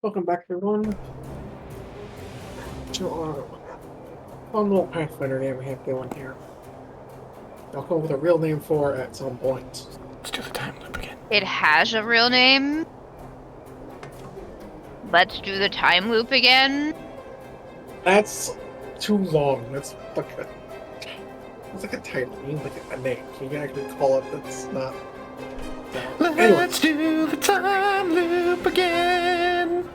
Welcome back, everyone, to our fun little Pathfinder game we have going here. I'll come up with a real name for it at some point. Let's do the time loop again. It has a real name. Let's do the time loop again. That's too long. That's like a title. You need like a name. You can actually call it. That's not. Let's do the time loop again.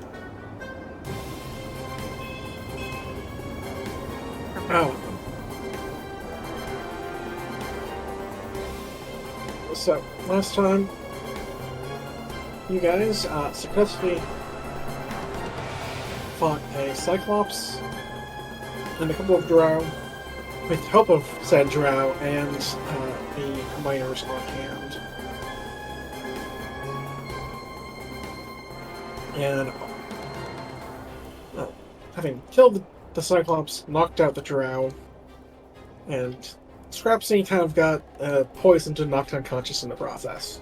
Oh. So last time, you guys successfully fought a Cyclops and a couple of Drow, with the help of said Drow and the miners on hand. And having killed the Cyclops, knocked out the Drow, and Scrapsy kind of got poisoned and knocked unconscious in the process.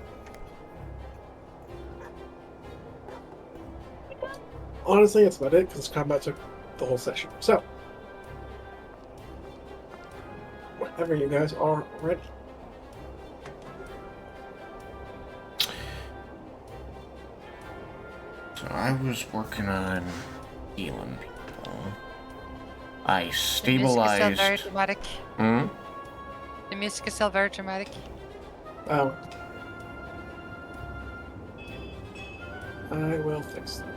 Honestly, that's about it, because combat took the whole session. So, whenever you guys are ready. So I was working on healing people. I stabilized. The music is still very dramatic. Hmm? The music is still very dramatic. Oh. I will fix that.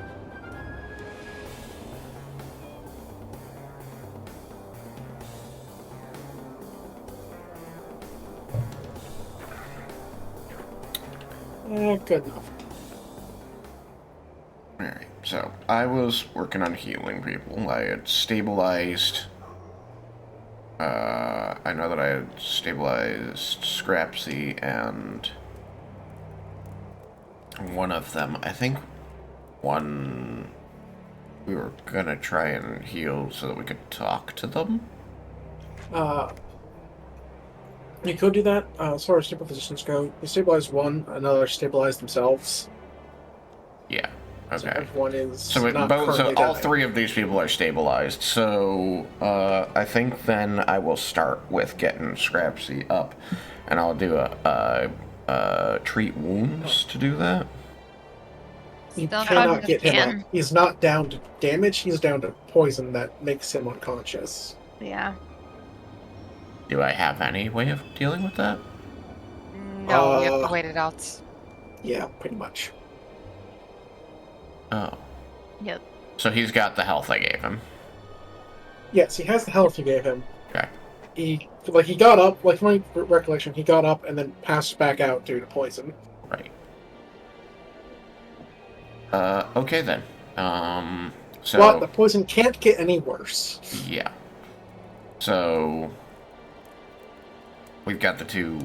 Good enough. Alright, so I was working on healing people. I had stabilized. I know that I had stabilized Scrapsy and one of them. I think one we were gonna try and heal so that we could talk to them. You could do that. As far as stabilizations go, you stabilize one, another stabilize themselves. Yeah. Okay. So everyone is So, not so currently all dying. three of these people are stabilized. So I think then I will start with getting Scrapsy up, and I'll do a treat wounds to do that. You Still cannot not get him can. up. He's not down to damage, he's down to poison that makes him unconscious. Yeah. Do I have any way of dealing with that? No, you have to wait it out. Yeah, pretty much. Oh. Yep. So he's got the health I gave him. Yes, he has the health you gave him. Okay. He got up, like my recollection, he got up and then passed back out due to poison. Right. Okay then. So. But the poison can't get any worse. Yeah. So we've got the two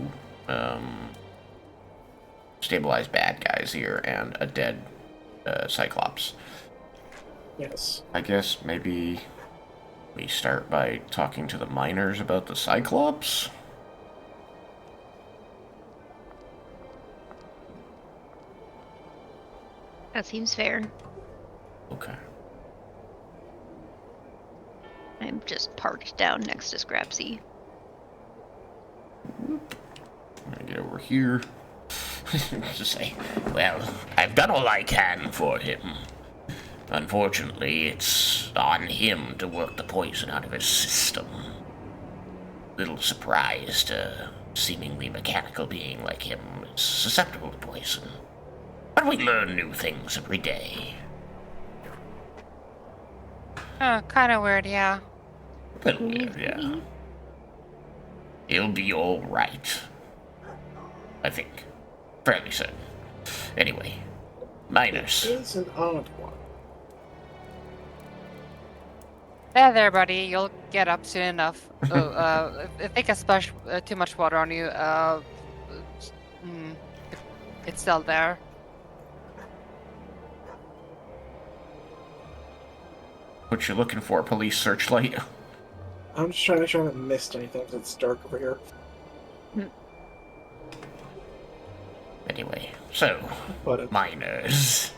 stabilized bad guys here and a dead Cyclops. Yes. I guess maybe we start by talking to the miners about the Cyclops? That seems fair. Okay. I'm just parked down next to Scrapsy. I'm gonna get over here. Just say, well, I've done all I can for him. Unfortunately, it's on him to work the poison out of his system. Little surprised a seemingly mechanical being like him is susceptible to poison. But we learn new things every day. Oh, kind of weird, yeah. But, yeah. He'll be alright. I think. Fairly certain. Anyway, miners. It's an odd one. There, buddy. You'll get up soon enough. If it gets too much water on you, it's still there. What you looking for, police searchlight? I'm just trying to make sure I haven't missed anything because it's dark over here. Anyway, so, But miners.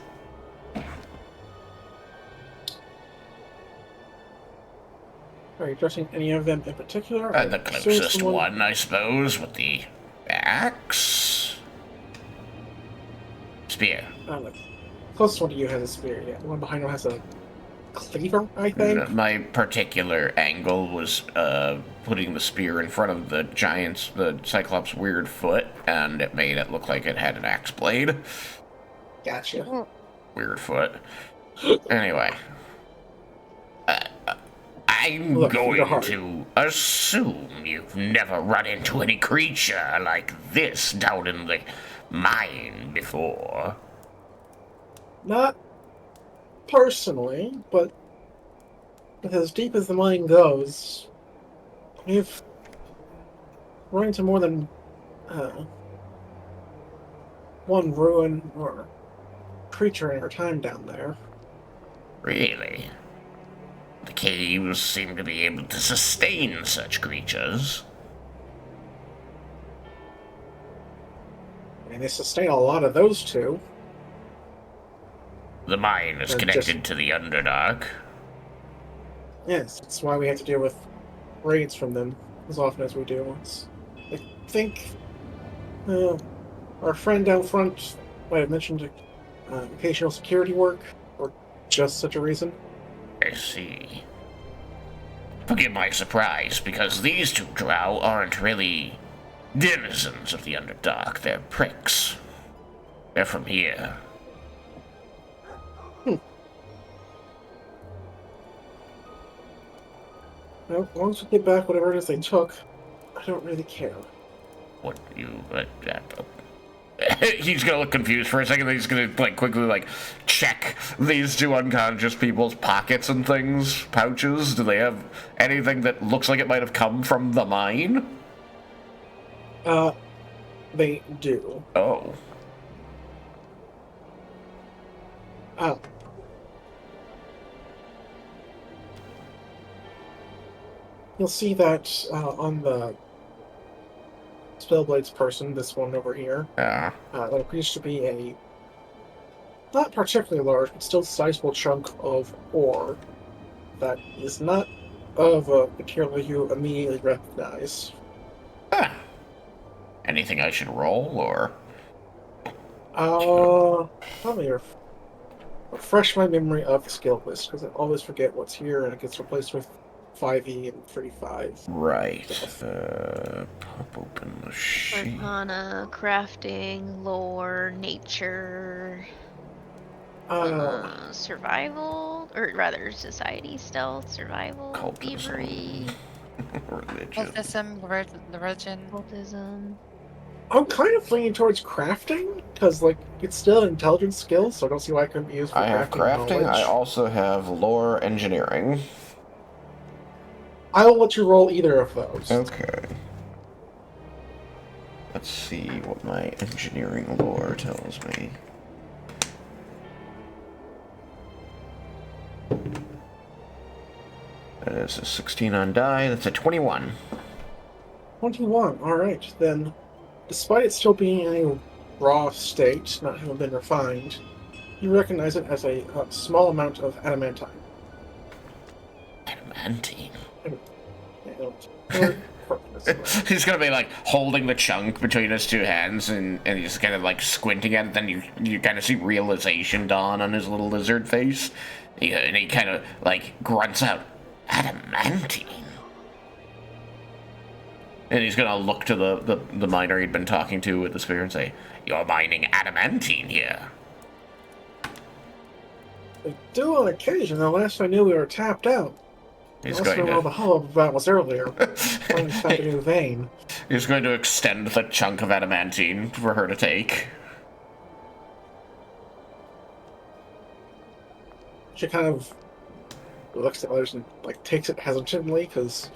Are you addressing any of them in particular? The closest one, I suppose, with the axe. Spear. The closest one to you has a spear, yeah. The one behind him has a cleaver, I think. My particular angle was putting the spear in front of the Cyclops' weird foot, and it made it look like it had an axe blade. Gotcha. Weird foot. Anyway. I'm Look, going to assume you've never run into any creature like this down in the mine before. Not personally, but as deep as the mine goes, we've run into more than one ruin or creature in our time down there. Really? The caves seem to be able to sustain such creatures. And they sustain a lot of those two. The mine is connected to the Underdark. Yes, that's why we have to deal with raids from them as often as we do. I think our friend down front might have mentioned occasional security work, or just such a reason. I see. Forgive my surprise, because these two drow aren't really denizens of the Underdark. They're pricks. They're from here. Well, once we get back whatever it is they took, I don't really care. What you... He's gonna look confused for a second, then he's gonna quickly check these two unconscious people's pockets and things, pouches. Do they have anything that looks like it might have come from the mine? They do. Oh. You'll see that on the Spellblades person, this one over here. Yeah. There appears to be a not particularly large, but still sizable chunk of ore that is not of a material you immediately recognize. Huh. Anything I should roll, or? Probably refresh my memory of the skill list, because I always forget what's here and it gets replaced with 5e and 35. Right. Pop open the sheet. Arcana, crafting, lore, nature, survival, or rather society, stealth, survival, Cultism. thievery, Religion. Religion. cultism. I'm kind of leaning towards crafting, because, it's still an intelligence skill, so I don't see why it couldn't be used for I have crafting. knowledge. I also have lore engineering. I will let you roll either of those. Okay. Let's see what my engineering lore tells me. That is a 16 on die. That's a 21. 21, alright. Then, despite it still being in a raw state, not having been refined, you recognize it as a small amount of adamantine. Adamantine. He's He's gonna be holding the chunk between his two hands and he's kind of squinting at it. Then you kind of see realization dawn on his little lizard face. And he kind of grunts out, adamantine. And he's gonna look to the miner he'd been talking to with the spear and say, "You're mining adamantine here." They do on occasion, though. Last I knew we were tapped out. He's That's going all the to. hubbub about was earlier. Trying to find a new vein. He's going to extend the chunk of adamantine for her to take. She kind of looks at others and takes it hesitantly, because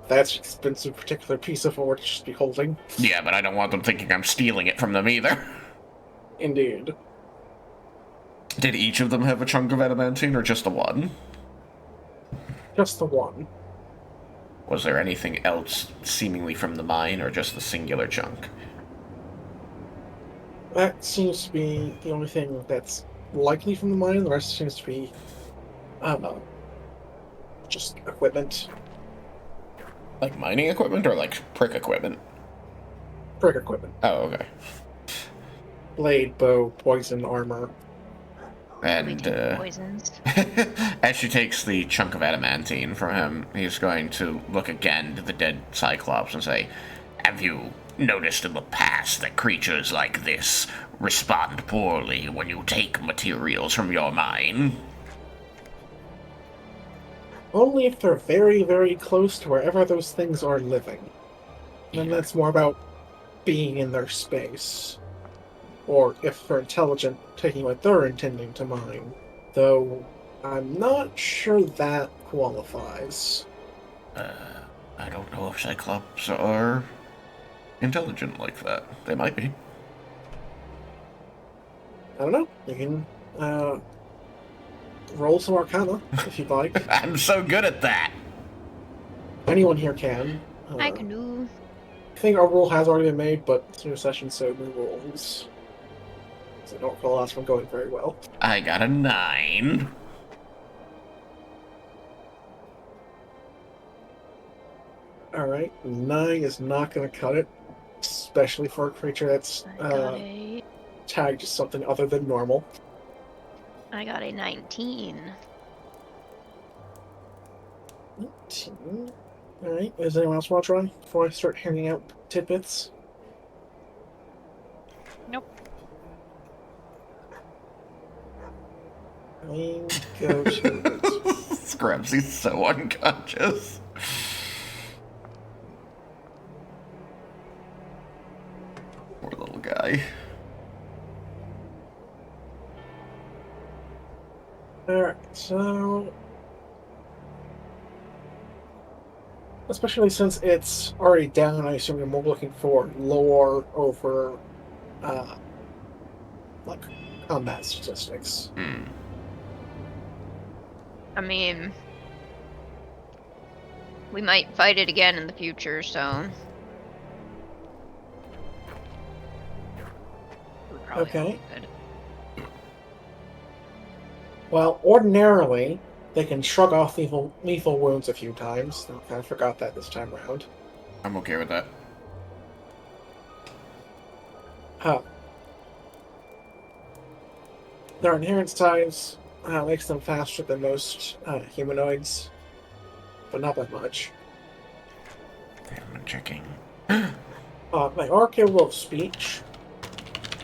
that's an expensive particular piece of ore to just be holding. Yeah, but I don't want them thinking I'm stealing it from them either. Indeed. Did each of them have a chunk of adamantine, or just the one? Just the one. Was there anything else seemingly from the mine, or just the singular chunk? That seems to be the only thing that's likely from the mine. The rest seems to be just equipment. Like mining equipment or like prick equipment? Prick equipment. Oh, okay. Blade, bow, poison, armor. And Poisons. as she takes the chunk of adamantine from him, he's going to look again to the dead Cyclops and say, "Have you noticed in the past that creatures like this respond poorly when you take materials from your mine?" Only if they're very, very close to wherever those things are living. Then that's more about being in their space. Or if they're intelligent, taking what they're intending to mine. Though, I'm not sure that qualifies. I don't know if Cyclops are intelligent like that. They might be. I don't know. You can, roll some Arcana, if you'd like. I'm so good at that! Anyone here can. I can do. I think our rule has already been made, but it's a new session, so new rules. So I don't recall the last one going very well. I got a 9. Alright, 9 is not going to cut it, especially for a creature that's tagged as something other than normal. I got a 19. 19. Alright, does anyone else want to try before I start handing out tidbits? Nope. I go to... Scrubs, he's so unconscious. Poor little guy. Alright, so... Especially since it's already down, I assume you're more looking for lore over, like, combat statistics. I mean, we might fight it again in the future, so. We probably Okay. won't be good. Well, ordinarily, they can shrug off lethal wounds a few times. I kind of forgot that this time around. I'm okay with that. Their adherence times makes them faster than most humanoids, but not by much. I'm checking. They are capable of speech.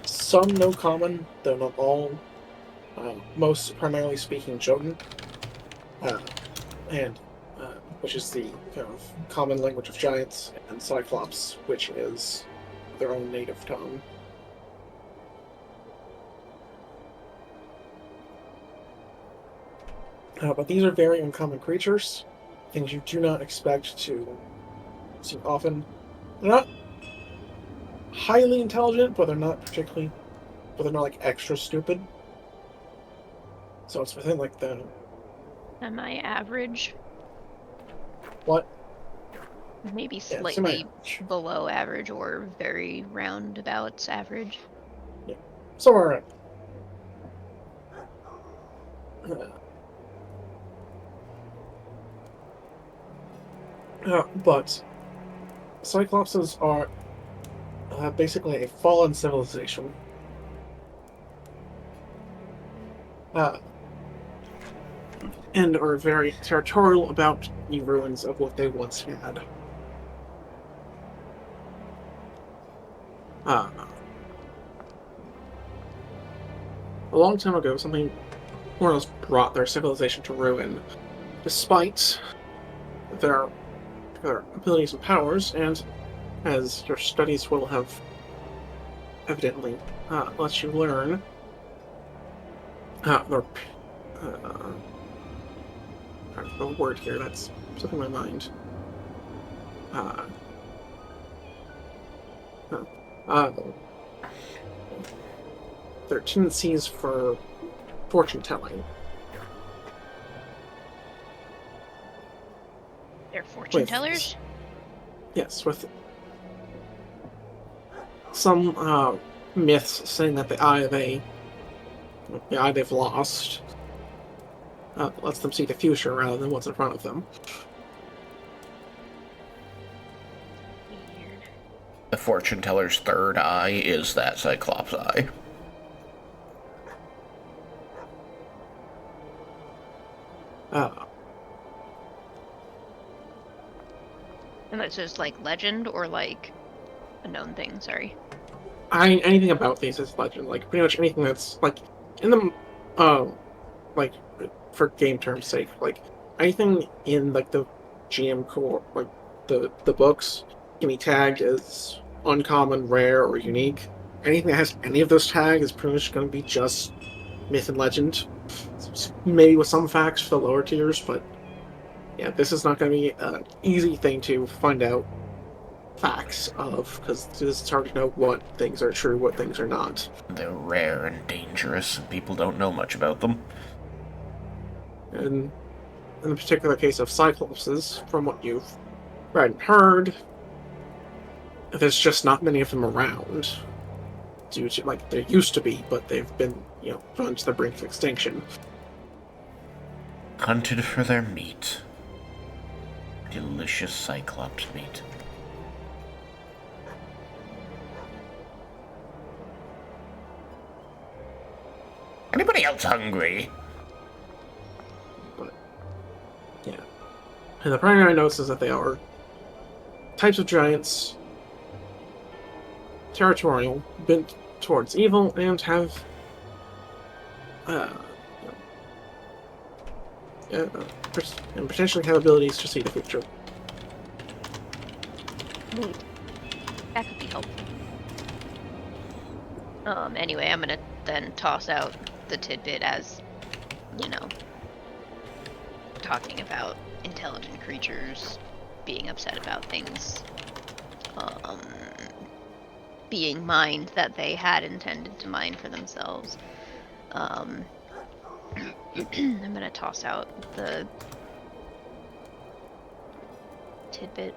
Some no common, though not all. Most primarily speaking Jotun, and which is the kind of common language of giants, and Cyclops, which is their own native tongue. But these are very uncommon creatures, things you do not expect to see often. They're not highly intelligent, but they're not like extra stupid. So it's within like the... Am I average? What? Maybe Yeah, slightly semi-average. below average or very roundabouts average. Somewhere around. But Cyclopses are basically a fallen civilization. And are very territorial about the ruins of what they once had. A long time ago, something more or less brought their civilization to ruin, despite their abilities and powers, and as your studies will have evidently let you learn, their a word here that's slipping my mind. Their tendencies for fortune telling. They're fortune With- tellers? Yes, with some myths saying that the eye they've lost lets them see the future rather than what's in front of them. Weird. The fortune teller's third eye is that Cyclops eye. Uh, And that's just like legend or like a known thing, sorry. anything about these is legend. Like pretty much anything that's like in the like for game terms' sake, like anything in like the GM core, like the books, can be tagged as uncommon, rare, or unique. Anything that has any of those tags is pretty much going to be just myth and legend. Maybe with some facts for the lower tiers, but yeah, this is not going to be an easy thing to find out facts of, because it's hard to know what things are true, what things are not. They're rare and dangerous, and people don't know much about them. And in the particular case of Cyclopses, from what you've read and heard, there's just not many of them around. Due to, like, there used to be, but they've been, run to the brink of extinction. Hunted for their meat. Delicious Cyclops meat. Anybody else hungry? But, yeah. And the primary notes is that they are types of giants, territorial, bent towards evil, and have and potentially have abilities to see the future. Neat. That could be helpful. Anyway, I'm gonna then toss out the tidbit as, talking about intelligent creatures being upset about things, being mined that they had intended to mine for themselves. I'm gonna toss out the tidbit,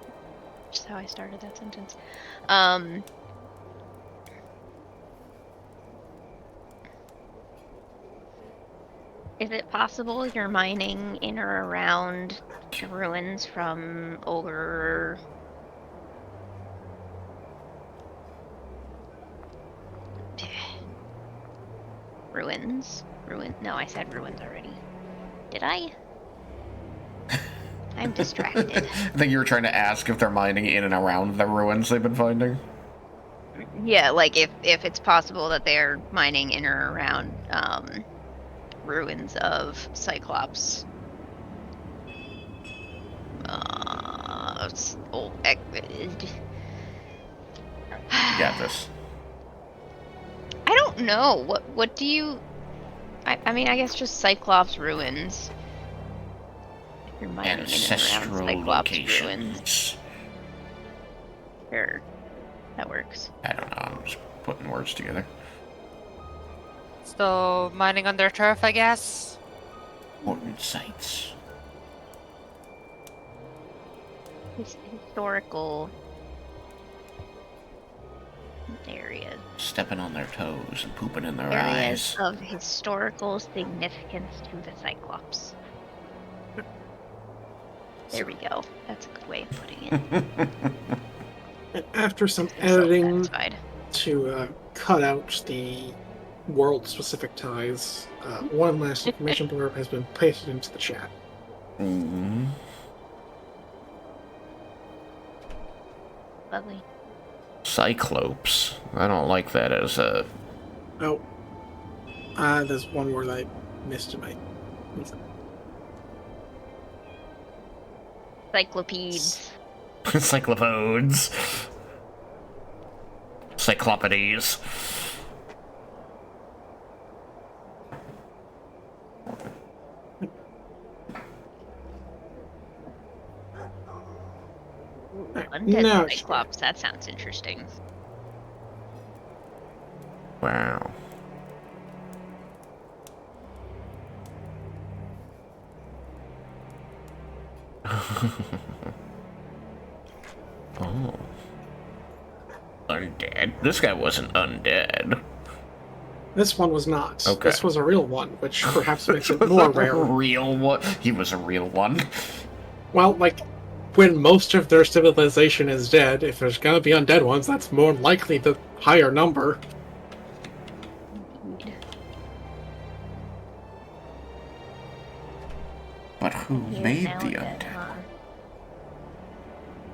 just how I started that sentence. Is it possible you're mining in or around the ruins from Ogre? Ruins? No, I said ruins already. Did I? I'm distracted. I think you were trying to ask if they're mining in and around the ruins they've been finding. Yeah, like if it's possible that they're mining in or around ruins of Cyclops. Got this. I don't know. What do you? I mean, I guess just Cyclops ruins. If you're mining in and Ancestral around Cyclops ruins. locations. Sure, that works. I don't know, I'm just putting words together. So, mining on their turf, I guess? Important sites. Historical areas. Stepping on their toes and pooping in their Areas eyes. of historical significance to the Cyclops. There we go. That's a good way of putting it. And after some I'm editing satisfied. to cut out the world-specific ties, one last information blurb has been pasted into the chat. Mm-hmm. Lovely. Cyclopes. I don't like that as a... Oh, there's one word I missed tonight. Cyclopedes. Cyclopodes. Cyclopides. Undead No, Cyclops. That sounds interesting. Wow. Oh. Undead? This guy wasn't undead. This one was not. Okay. This was a real one, which perhaps makes it more rare. Real one. He was a real one. Well, like, when most of their civilization is dead, if there's gonna be undead ones, that's more likely the higher number. Indeed. But who He is made now the dead, undead? huh?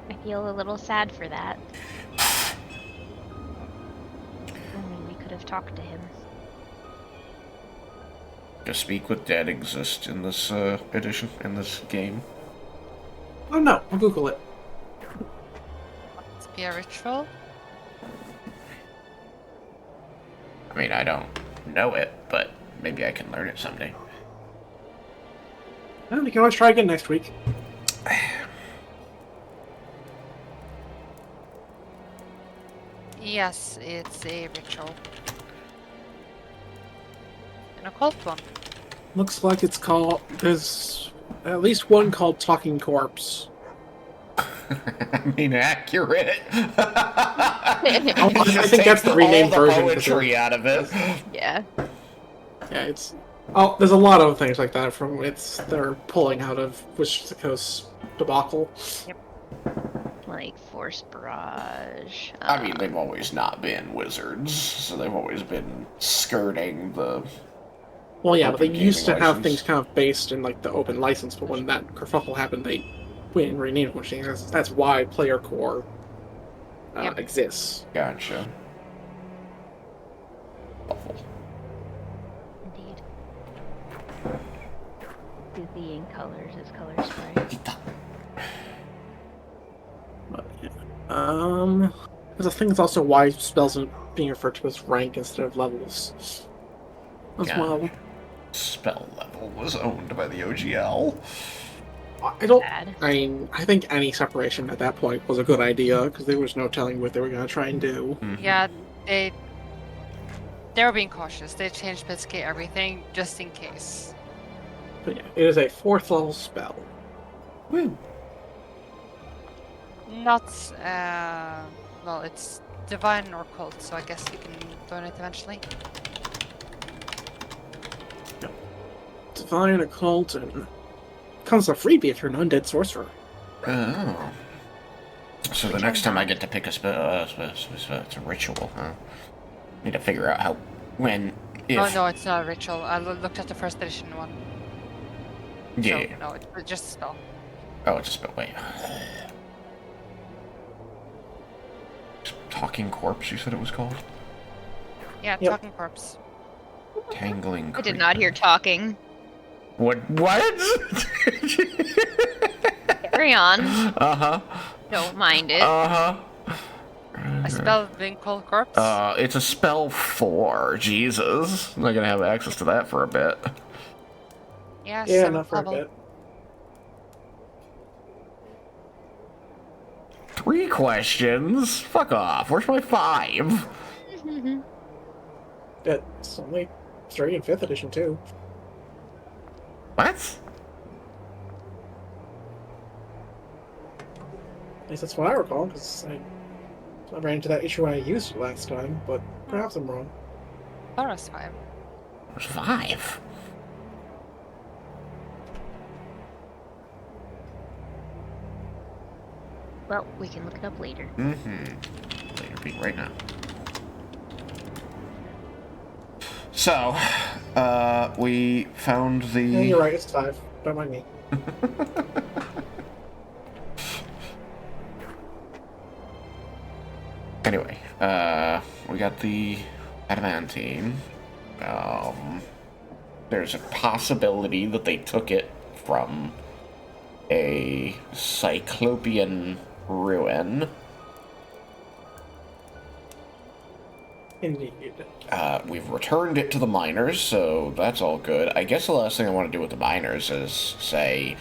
I feel a little sad for that. Only we could have talked to him. Does Speak with Dead exist in this edition, in this game? Oh no, I'll Google it. Must be a ritual. I mean, I don't know it, but maybe I can learn it someday. Well, we can always try again next week. Yes, it's a ritual. An occult one. Looks like it's called. There's at least one called Talking Corpse. I mean, accurate. I think that's the renamed version. All the poetry out of it. Yeah. Yeah, it's. Oh, there's a lot of things like that from they're pulling out of Wizards of the Coast debacle. Like Force Barrage. I mean, they've always not been wizards, so they've always been skirting the. Well, yeah, but they Open used to gaming have license. things kind of based in like the open license, but when that kerfuffle happened, they went and renamed it. That's why Player Core Yep. exists. Gotcha. Awful. Indeed. Dizzying colors is color spray. But, yeah. There's a thing that's also why spells are being referred to as rank instead of levels. As Yeah. well. Spell level was owned by the OGL. I don't. Bad. I mean, I think any separation at that point was a good idea because there was no telling what they were going to try and do. Mhm. Yeah, they were being cautious. They changed basically everything just in case. But yeah, it is a 4th level spell. Woo. Not well, it's divine or cult, so I guess you can learn it eventually. Divine Occult and comes a freebie if you're an undead sorcerer. Oh. So the next time I get to pick a spell, it's a ritual, huh? Need to figure out how, when, if. Oh no, it's not a ritual. I looked at the first edition one. Yeah. So, no, it's just a spell. Oh, it's a spell. Wait. Talking Corpse, you said it was called? Yeah, Yep. talking corpse. Tangling I did not hear talking. What? Carry on. Uh-huh. Don't mind it. Uh-huh. A spell being called corpse. It's a spell 4. Jesus. I'm not gonna have access to that for a bit. Yeah, Yeah, seventh not for a level. bit. 3 questions? Fuck off. Where's my 5? It's only 3rd and 5th edition too. What? At least that's what I recall, because I ran into that issue when I used it last time, but perhaps I'm wrong. Taurus 5. There's 5. Well, we can look it up later. Mm-hmm. Later beat right now. So, we found the... Yeah, you're right, it's 5. Don't mind me. Anyway, we got the adamantine. There's a possibility that they took it from a Cyclopean ruin. Indeed. We've returned it to the miners, so that's all good. I guess the last thing I want to do with the miners is say,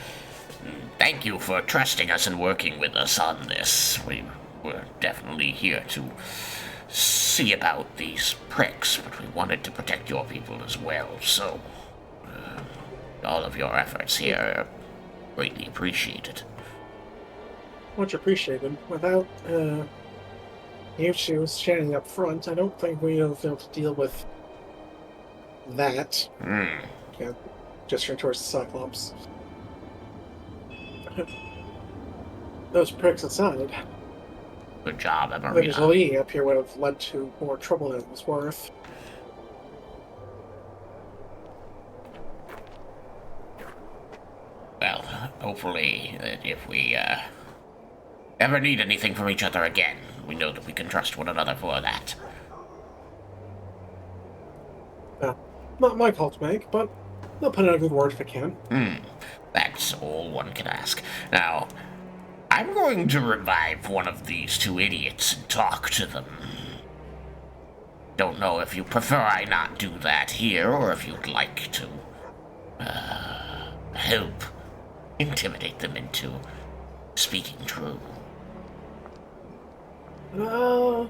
thank you for trusting us and working with us on this. We're definitely here to see about these pricks, but we wanted to protect your people as well, so all of your efforts here are greatly appreciated. Much appreciated. Without you two standing up front, I don't think we'd have been able to deal with that. Hmm. Yeah, gesturing towards the Cyclops. Those pricks aside, Good job, maybe Marina. Lee up here would have led to more trouble than it was worth. Well, hopefully, if we ever need anything from each other again, we know that we can trust one another for that. Not my call to make, but they'll put in a good word if I can. That's all one can ask. Now, I'm going to revive one of these two idiots and talk to them. Don't know if you prefer I not do that here, or if you'd like to, help intimidate them into speaking true. You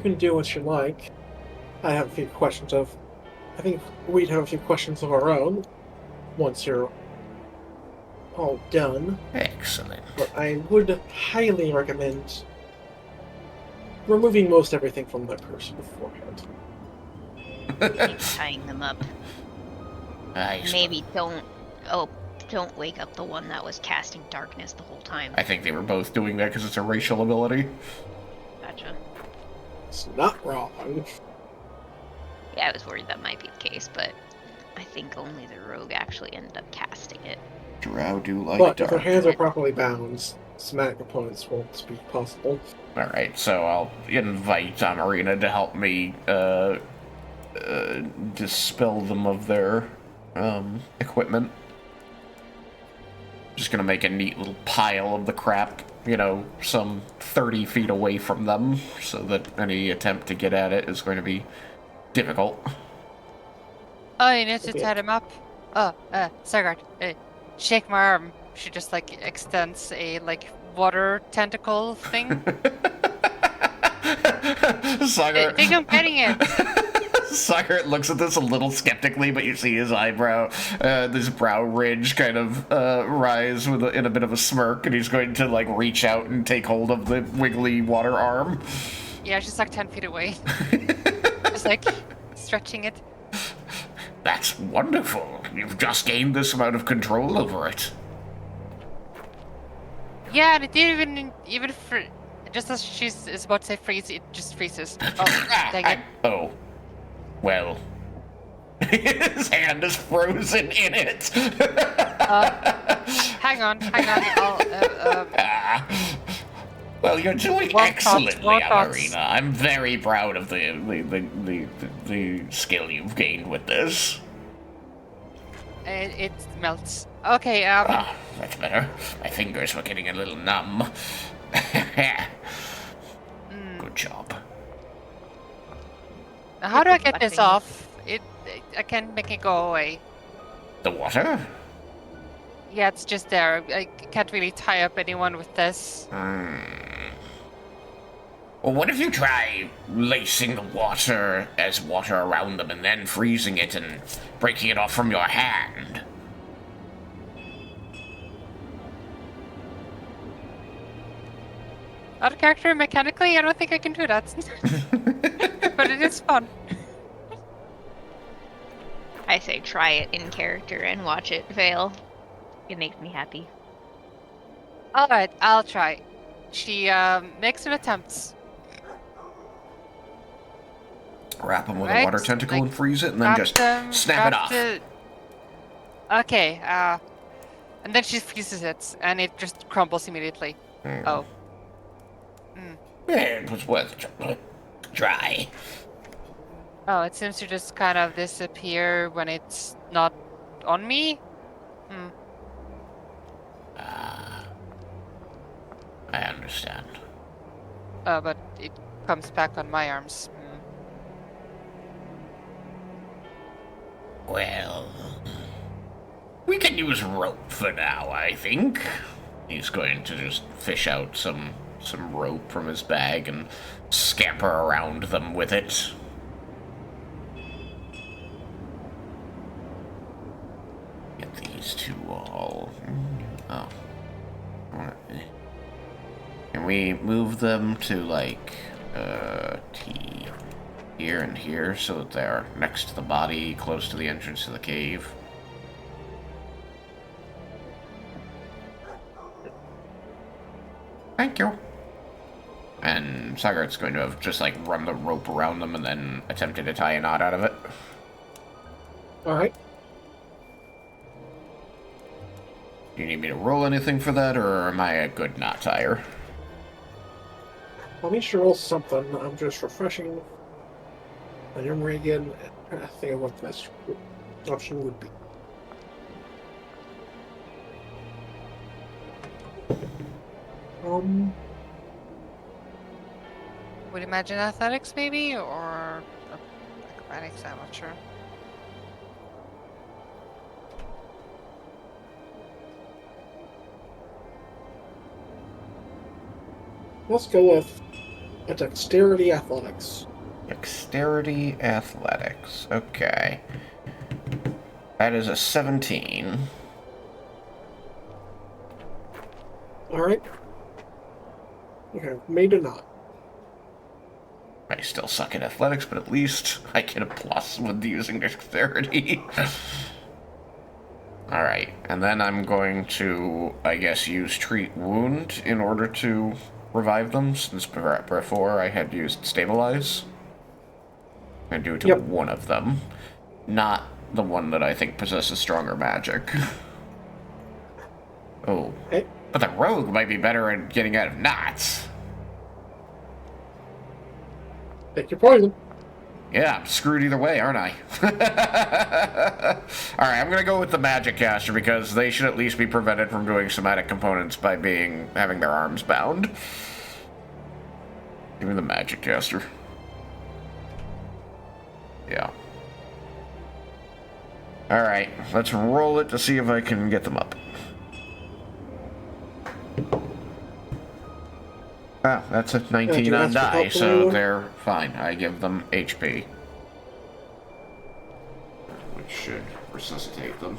can do what you like. I have a few questions of... I think we'd have a few questions of our own once you're all done. Excellent. But I would highly recommend removing most everything from that person beforehand. Maybe tying them up. Maybe I don't wake up the one that was casting darkness the whole time. think they were both doing that because it's a racial ability. Gotcha. It's not wrong. Yeah, I was worried that might be the case, but I think only the rogue actually ended up casting it. Drow do like But if dark. their hands are properly bound, somatic opponents won't be possible. Alright, so I'll invite Amarina to help me dispel them of their equipment. Just gonna make a neat little pile of the crap, you know, some 30 feet away from them, so that any attempt to get at it is going to be difficult. Oh, you need to Okay. tie them up. Oh, Sagard, shake my arm. She just like extends a like water tentacle thing. I think I'm getting it. Sagar looks at this a little skeptically, but you see his eyebrow, this brow ridge kind of rise in a bit of a smirk, and he's going to like reach out and take hold of the wiggly water arm. Yeah, she's like 10 feet away. Just like stretching it. That's wonderful. You've just gained this amount of control over it. Yeah, and it didn't even just as she's is about to say freeze, it just freezes. Oh, dang it. Oh. Well. His hand is frozen in it. Hang on. I'll, Well, you're doing One excellently, thoughts. Amarina. I'm very proud of the skill you've gained with this. it melts. Okay, Ah, that's better. My fingers were getting a little numb. Good job. how do I get this Butting. off? I can't make it go away. The water? Yeah, it's just there. I can't really tie up anyone with this. Well, what if you try lacing the water as water around them and then freezing it and breaking it off from your hand? Out of character, mechanically, I don't think I can do that. But it is fun. I say try it in character and watch it fail. It makes me happy. Alright, I'll try. She makes an attempt. Wrap them with a Right, water tentacle like, and freeze it, and then just snap it off. Okay, and then she freezes it, and it just crumbles immediately. Oh. It was worth a try. Oh, it seems to just kind of disappear when it's not on me? I understand. But it comes back on my arms. Well, we can use rope for now, I think. He's going to just fish out some rope from his bag and scamper around them with it. Get these two all. Oh. Can we move them to like T here and here so that they're next to the body, close to the entrance to the cave. Thank you. And Sagart's going to have just like run the rope around them and then attempted to tie a knot out of it. Alright. Do you need me to roll anything for that, or am I a good knot tire? Let me just roll something. I'm just refreshing my memory again and trying to think of what the best option would be. Would imagine athletics maybe, or acrobatics, I'm not sure. Let's go with a dexterity athletics. Dexterity athletics. Okay. That is a 17. Alright. Okay, made a knot. I still suck at athletics, but at least I get a plus with using dexterity. Alright, and then I'm going to, I guess, use Treat Wound in order to revive them, since before I had used Stabilize. I'm going to do it to one of them, not the one that I think possesses stronger magic. Oh. Okay. But the rogue might be better at getting out of knots. Pick your poison. Yeah, I'm screwed either way, aren't I? Alright, I'm gonna go with the Magic Caster because they should at least be prevented from doing somatic components by having their arms bound. Give me the Magic Caster. Yeah. Alright, let's roll it to see if I can get them up. Ah, that's a 19 on die, so they're fine. I give them HP. Which should resuscitate them.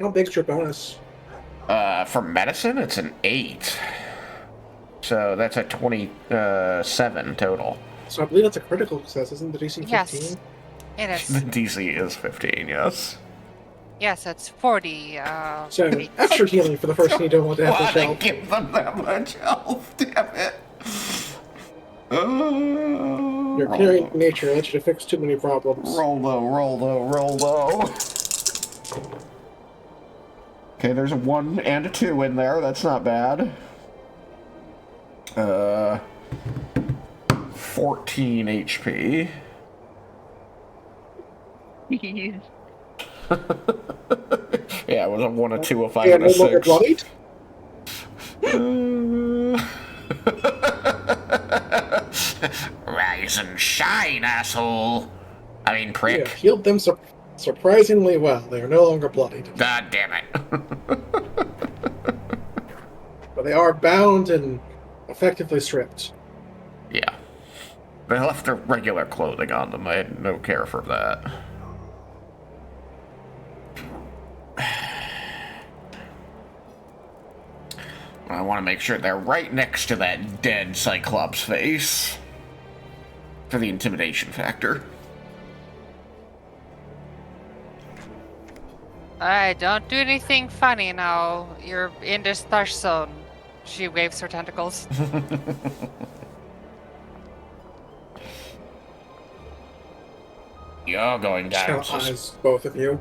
How big's your bonus? For medicine, it's an 8. So that's a 27 total. So I believe that's a critical success, isn't the DC 15? Yes, it is. The DC is 15, yes. Yes, it's 40. So extra healing for the first you don't want to have Why to they help. give them that much health? Damn it. Your carrying nature lets you to fix too many problems. Roll low. Okay, there's a 1 and a 2 in there. That's not bad. 14 HP. Jeez. Yeah, it was a 1, a 2, a 5, Yeah, and a no longer 6. bloodied? Rise and shine, asshole. I mean, Yeah, prick. healed them surprisingly well. They are no longer bloodied. God damn it. But they are bound and effectively stripped. Yeah. They left their regular clothing on them. I had no care for that. I want to make sure they're right next to that dead Cyclops face. For the intimidation factor. Alright, don't do anything funny now. You're in this touch zone. She waves her tentacles. You're going down Shout to eyes, both of you.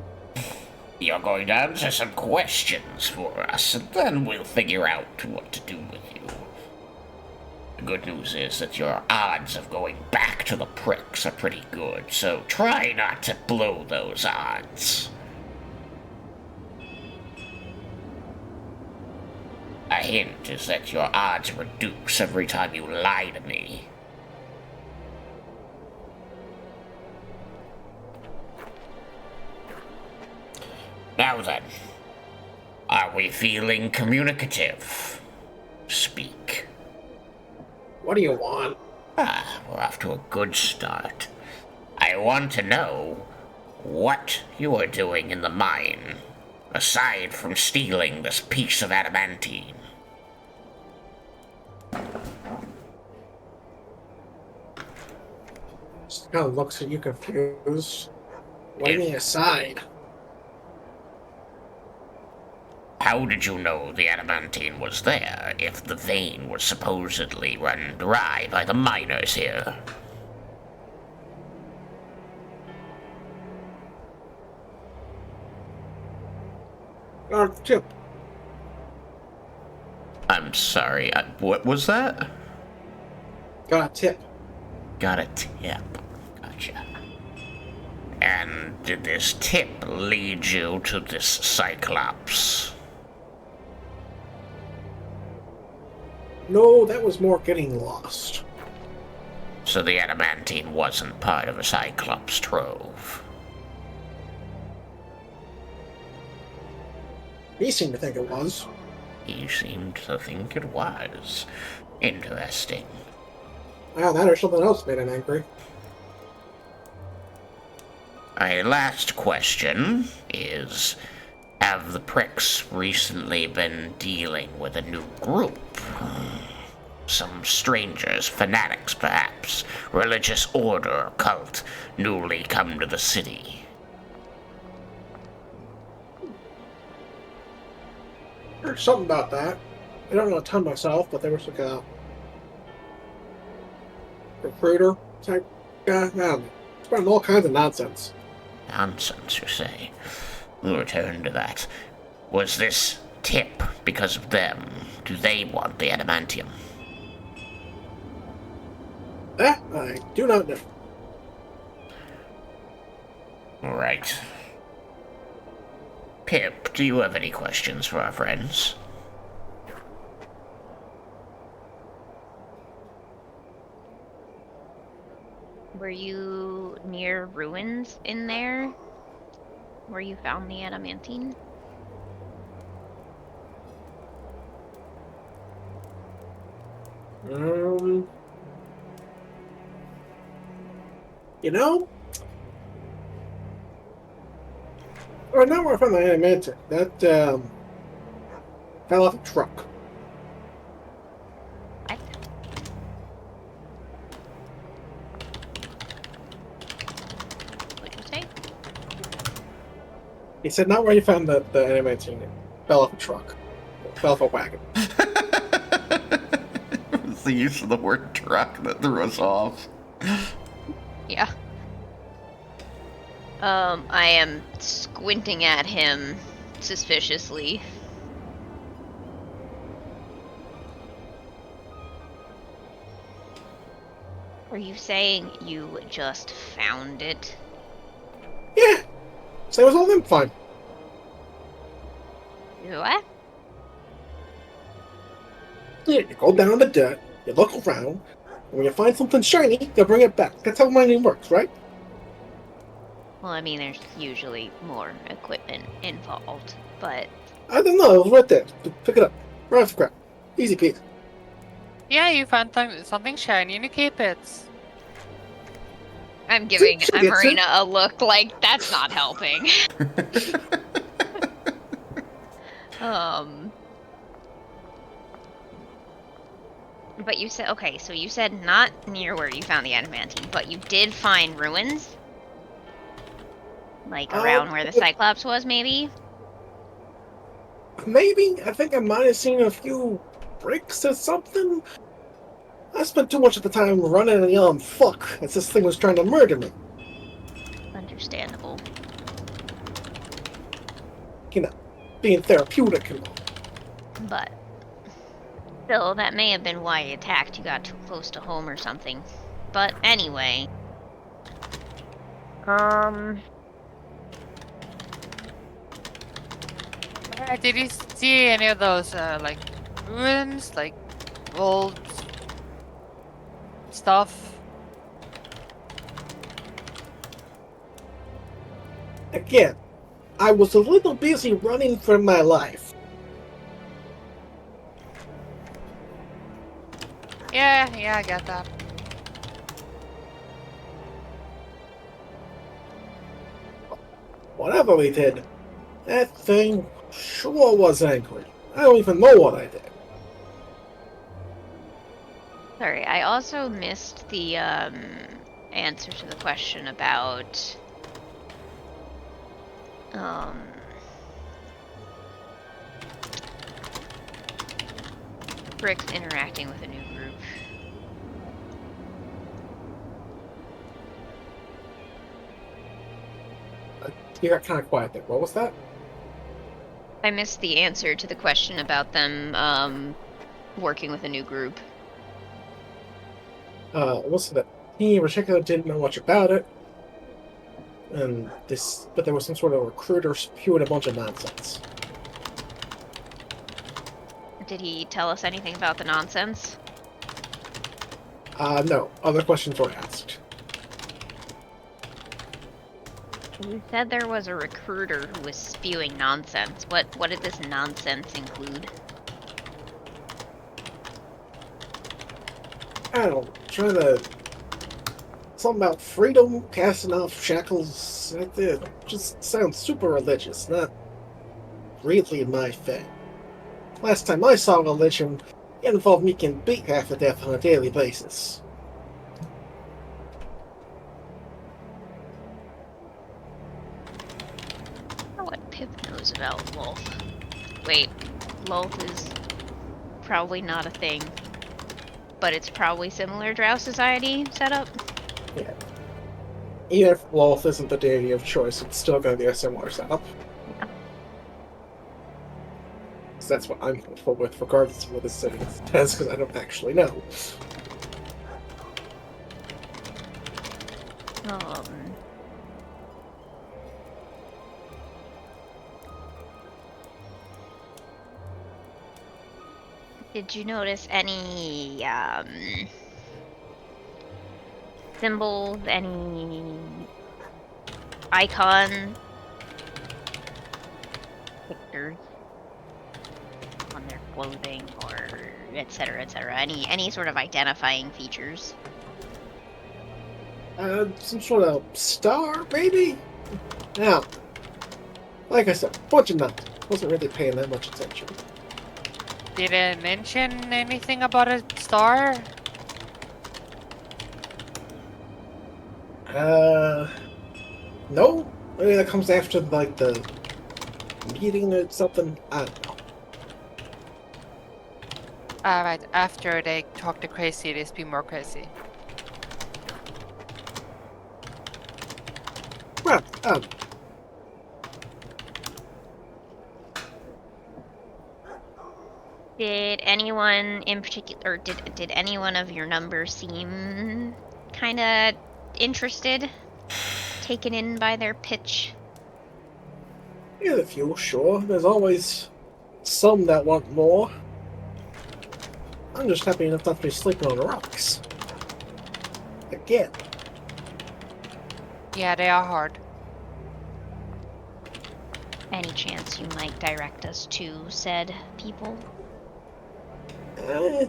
You're going to answer some questions for us, and then we'll figure out what to do with you. The good news is that your odds of going back to the pricks are pretty good, so try not to blow those odds. A hint is that your odds reduce every time you lie to me. Now then, are we feeling communicative? Speak. What do you want? Ah, we're off to a good start. I want to know what you are doing in the mine, aside from stealing this piece of adamantine. Just kind of looks at you confused. What do you mean aside? How did you know the adamantine was there if the vein was supposedly run dry by the miners here? Our tip. I'm sorry, what was that? Got a tip. Got a tip. Gotcha. And did this tip lead you to this Cyclops? No, that was more getting lost. So the adamantine wasn't part of a Cyclops trove. He seemed to think it was. He seemed to think it was. Interesting. Well, that or something else made him angry. My last question is, have the pricks recently been dealing with a new group? Some strangers, fanatics perhaps, religious order or cult, newly come to the city. Heard something about that. I don't know a ton myself, but there was like a recruiter type guy. I don't know. Spreading all kinds of nonsense. Nonsense, you say? We'll return to that. Was this tip because of them? Do they want the adamantium? That I do not know. Right. Pip, do you have any questions for our friends? Were you near ruins in there? Where you found the adamantine? You know? Or not where I found the animator. That, fell off a truck. What? What'd you say? He said not where you found the animator. It fell off a truck. It fell off a wagon. It was the use of the word truck that threw us off. Yeah. I am squinting at him suspiciously. Are you saying you just found it? Yeah! Same as all them fine. What? Yeah, you go down in the dirt, you look around, and when you find something shiny, you bring it back. That's how mining works, right? Well, I mean, there's usually more equipment involved, but I don't know, it was right there. Pick it up. Right off the ground. Easy peasy. Yeah, you found something shiny and you keep it. I'm giving She gets it. Marina a look like that's not helping. But you said, okay, so you said not near where you found the adamantine, but you did find ruins? Like around where the Cyclops was, maybe? Maybe. I think I might have seen a few bricks or something. I spent too much of the time running and yelling fuck as this thing was trying to murder me. Understandable. You know, being therapeutic and all. But still, that may have been why he attacked. You got too close to home or something. But anyway. Did you see any of those, like, ruins? Like, old stuff? Again, I was a little busy running for my life. Yeah, I get that. Whatever we did, that thing sure was angry. I don't even know what I did. Sorry, I also missed the answer to the question about Bricks interacting with a new group. You got kind of quiet there. What was that? I missed the answer to the question about them working with a new group. Most of that team in particular didn't know much about it, and but there was some sort of recruiter spewing a bunch of nonsense. Did he tell us anything about the nonsense? No. Other questions were asked. You said there was a recruiter who was spewing nonsense. What did this nonsense include? I don't know, trying to... Something about freedom, casting off shackles, it just sounds super religious, not really my thing. Last time I saw religion, it involved me getting beat half to death on a daily basis. I wonder what Pip knows about Lolth. Wait, Lolth is probably not a thing, but it's probably similar Drow Society setup. Yeah. Even if Lolth isn't the deity of choice, it's still going to be a similar setup. Yeah. So that's what I'm comfortable with, regardless of what the city says, because I don't actually know. Did you notice any symbols, any icon pictures on their clothing, or etc., etc.? Any sort of identifying features? Some sort of star, maybe? Now, like I said, bunch of nothing. Wasn't really paying that much attention. Did it mention anything about a star? No? Maybe that comes after, like, the meeting or something? I don't know. Alright, after they talk to Crazy, they speak more crazy. Well, Did anyone in particular, or did anyone of your number seem kind of interested, taken in by their pitch? yeah, a few, sure. There's always some that want more. I'm just happy enough not to be sleeping on rocks. Again. Yeah, they are hard. Any chance you might direct us to said people? I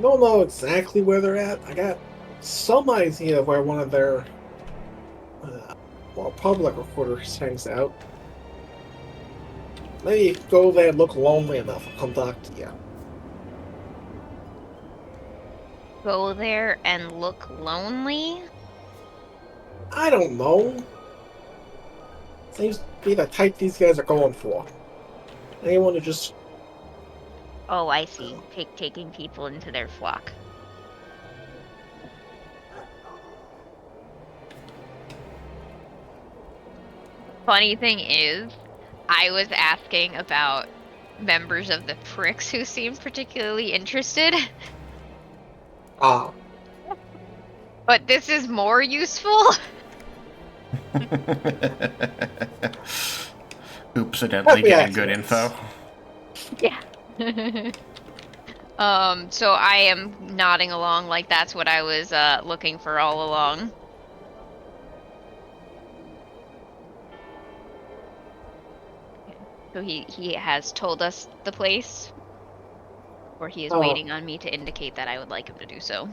don't know exactly where they're at. I got some idea of where one of their more public recruiters hangs out. Maybe go there and look lonely enough. I'll come talk to you. Go there and look lonely? I don't know. Seems to be the type these guys are going for. Anyone who just... Oh, I see. Taking people into their flock. Funny thing is, I was asking about members of the Pricks who seemed particularly interested, but this is more useful. Oopsidentally Happy getting good accidents. info. Yeah. So I am nodding along like that's what I was looking for all along. So he has told us the place, or he is Oh. waiting on me to indicate that I would like him to do so.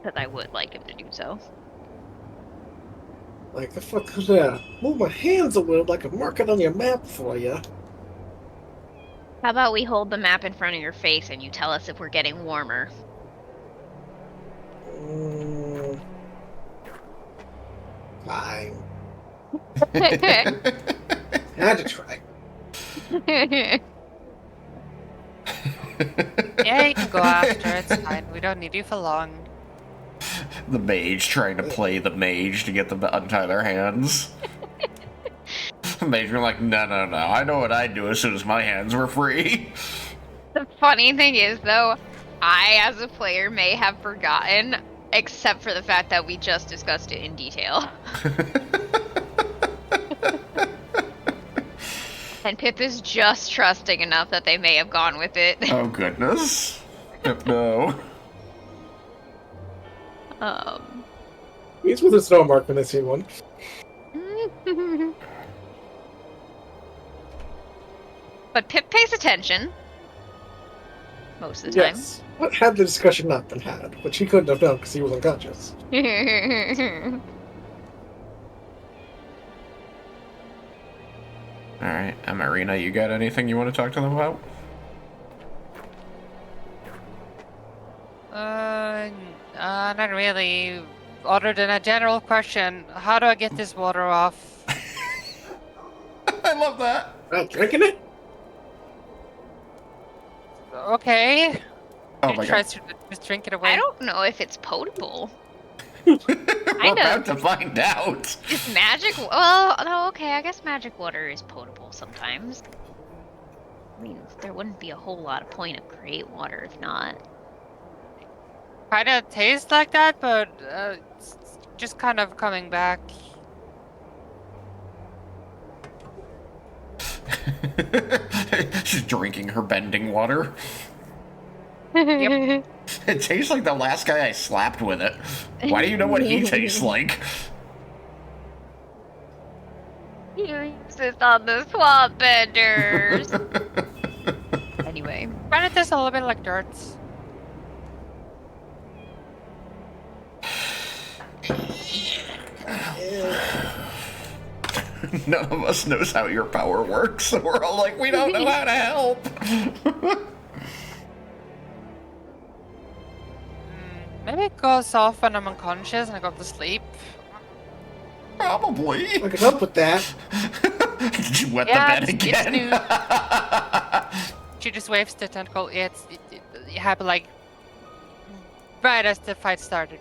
Because I would like him to do so. Like, if I could move my hands a little, I could mark it on your map for you. How about we hold the map in front of your face and you tell us if we're getting warmer? Fine. Had to try. Yeah, you can go after. It's fine. We don't need you for long. The mage trying to play the mage to get them to untie their hands. The mage being like, no, I know what I'd do as soon as my hands were free. The funny thing is, though, I, as a player, may have forgotten, except for the fact that we just discussed it in detail. And Pip is just trusting enough that they may have gone with it. Oh, goodness. No. He's with a snow mark when they see one. But Pip pays attention. Most of the time. Yes. But had the discussion not been had, which he couldn't have done because he was unconscious. Alright, Marina, you got anything you want to talk to them about? Not really. Other than a general question, how do I get this water off? I love that. Not drinking it? Okay. Oh He my god. tries to just drink it away. I don't know if it's potable. We're know. about to find out. Is magic? Well, no, okay, I guess magic water is potable sometimes. I mean, there wouldn't be a whole lot of point of create water if not. Kind of tastes like that, but it's just kind of coming back. She's drinking her bending water. Yep. It tastes like the last guy I slapped with it. Why do you know what he tastes like? You insist on the swamp benders. Anyway. Kind of tastes a little bit like dirt. None of us knows how your power works, so we're all like, we don't know how to help. Maybe it goes off when I'm unconscious and I go to sleep. Probably. I could help with that. Did you wet Yeah, the bed it's again? She just waves the tentacle. It happened like right as the fight started.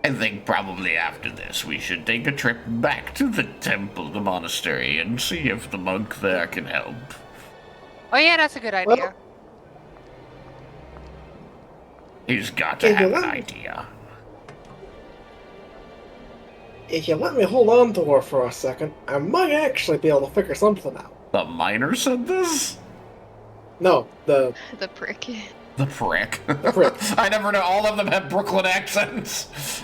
I think probably after this we should take a trip back to the temple, the monastery, and see if the monk there can help. Oh yeah, that's a good idea. He's got to Hey, have you an let me- idea. If you let me hold on to her for a second, I might actually be able to figure something out. The miner said this? No, the The prick. The prick. prick. I never know. All of them have Brooklyn accents.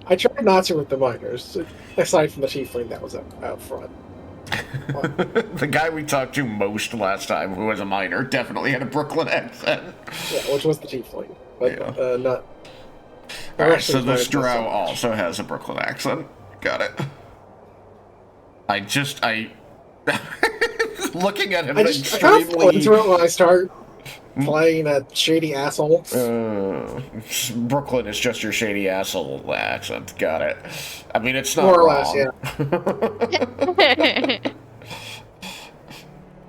I tried not to with the miners, aside from the tiefling that was out front. The guy we talked to most last time, who was a miner, definitely had a Brooklyn accent. Yeah, which was the tiefling, but Yeah. not. the Alright, rest so of the miners Drow also. also has a Brooklyn accent. Got it. I looking at him I kind of fall into it when I start playing a shady asshole. Brooklyn is just your shady asshole accent. Got it. I mean, it's not More or wrong. less, yeah.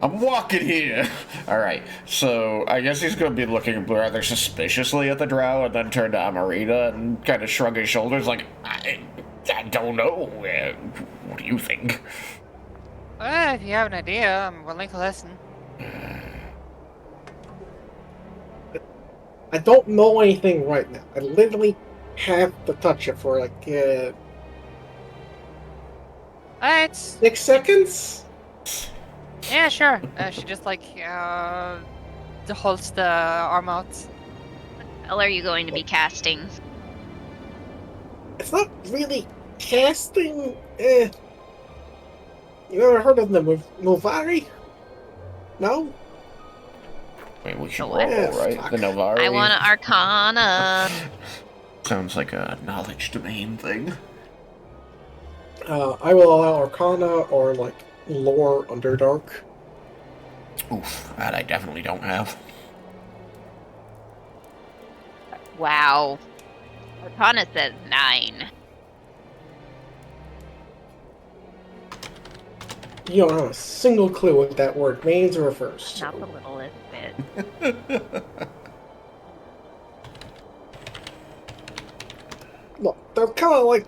I'm walking here. Alright, so I guess he's gonna be looking rather suspiciously at the Drow and then turn to Amarita and kind of shrug his shoulders like, I don't know. What do you think? If you have an idea, I'm willing to listen. I don't know anything right now. I literally have to touch it for like It's 6 seconds. yeah, sure. She just like holds the arm out. What spell are you going to be casting? It's not really casting. You ever heard of the Novari? No? Wait, we should The roll, what? right? Fuck. The Novari? I want to Arcana. Sounds like a knowledge domain thing. I will allow Arcana or like Lore Underdark. Oof, that I definitely don't have. Wow. Arcana says 9. You don't have a single clue what that word means or refers to. Not the littlest bit. Look, they're kind of like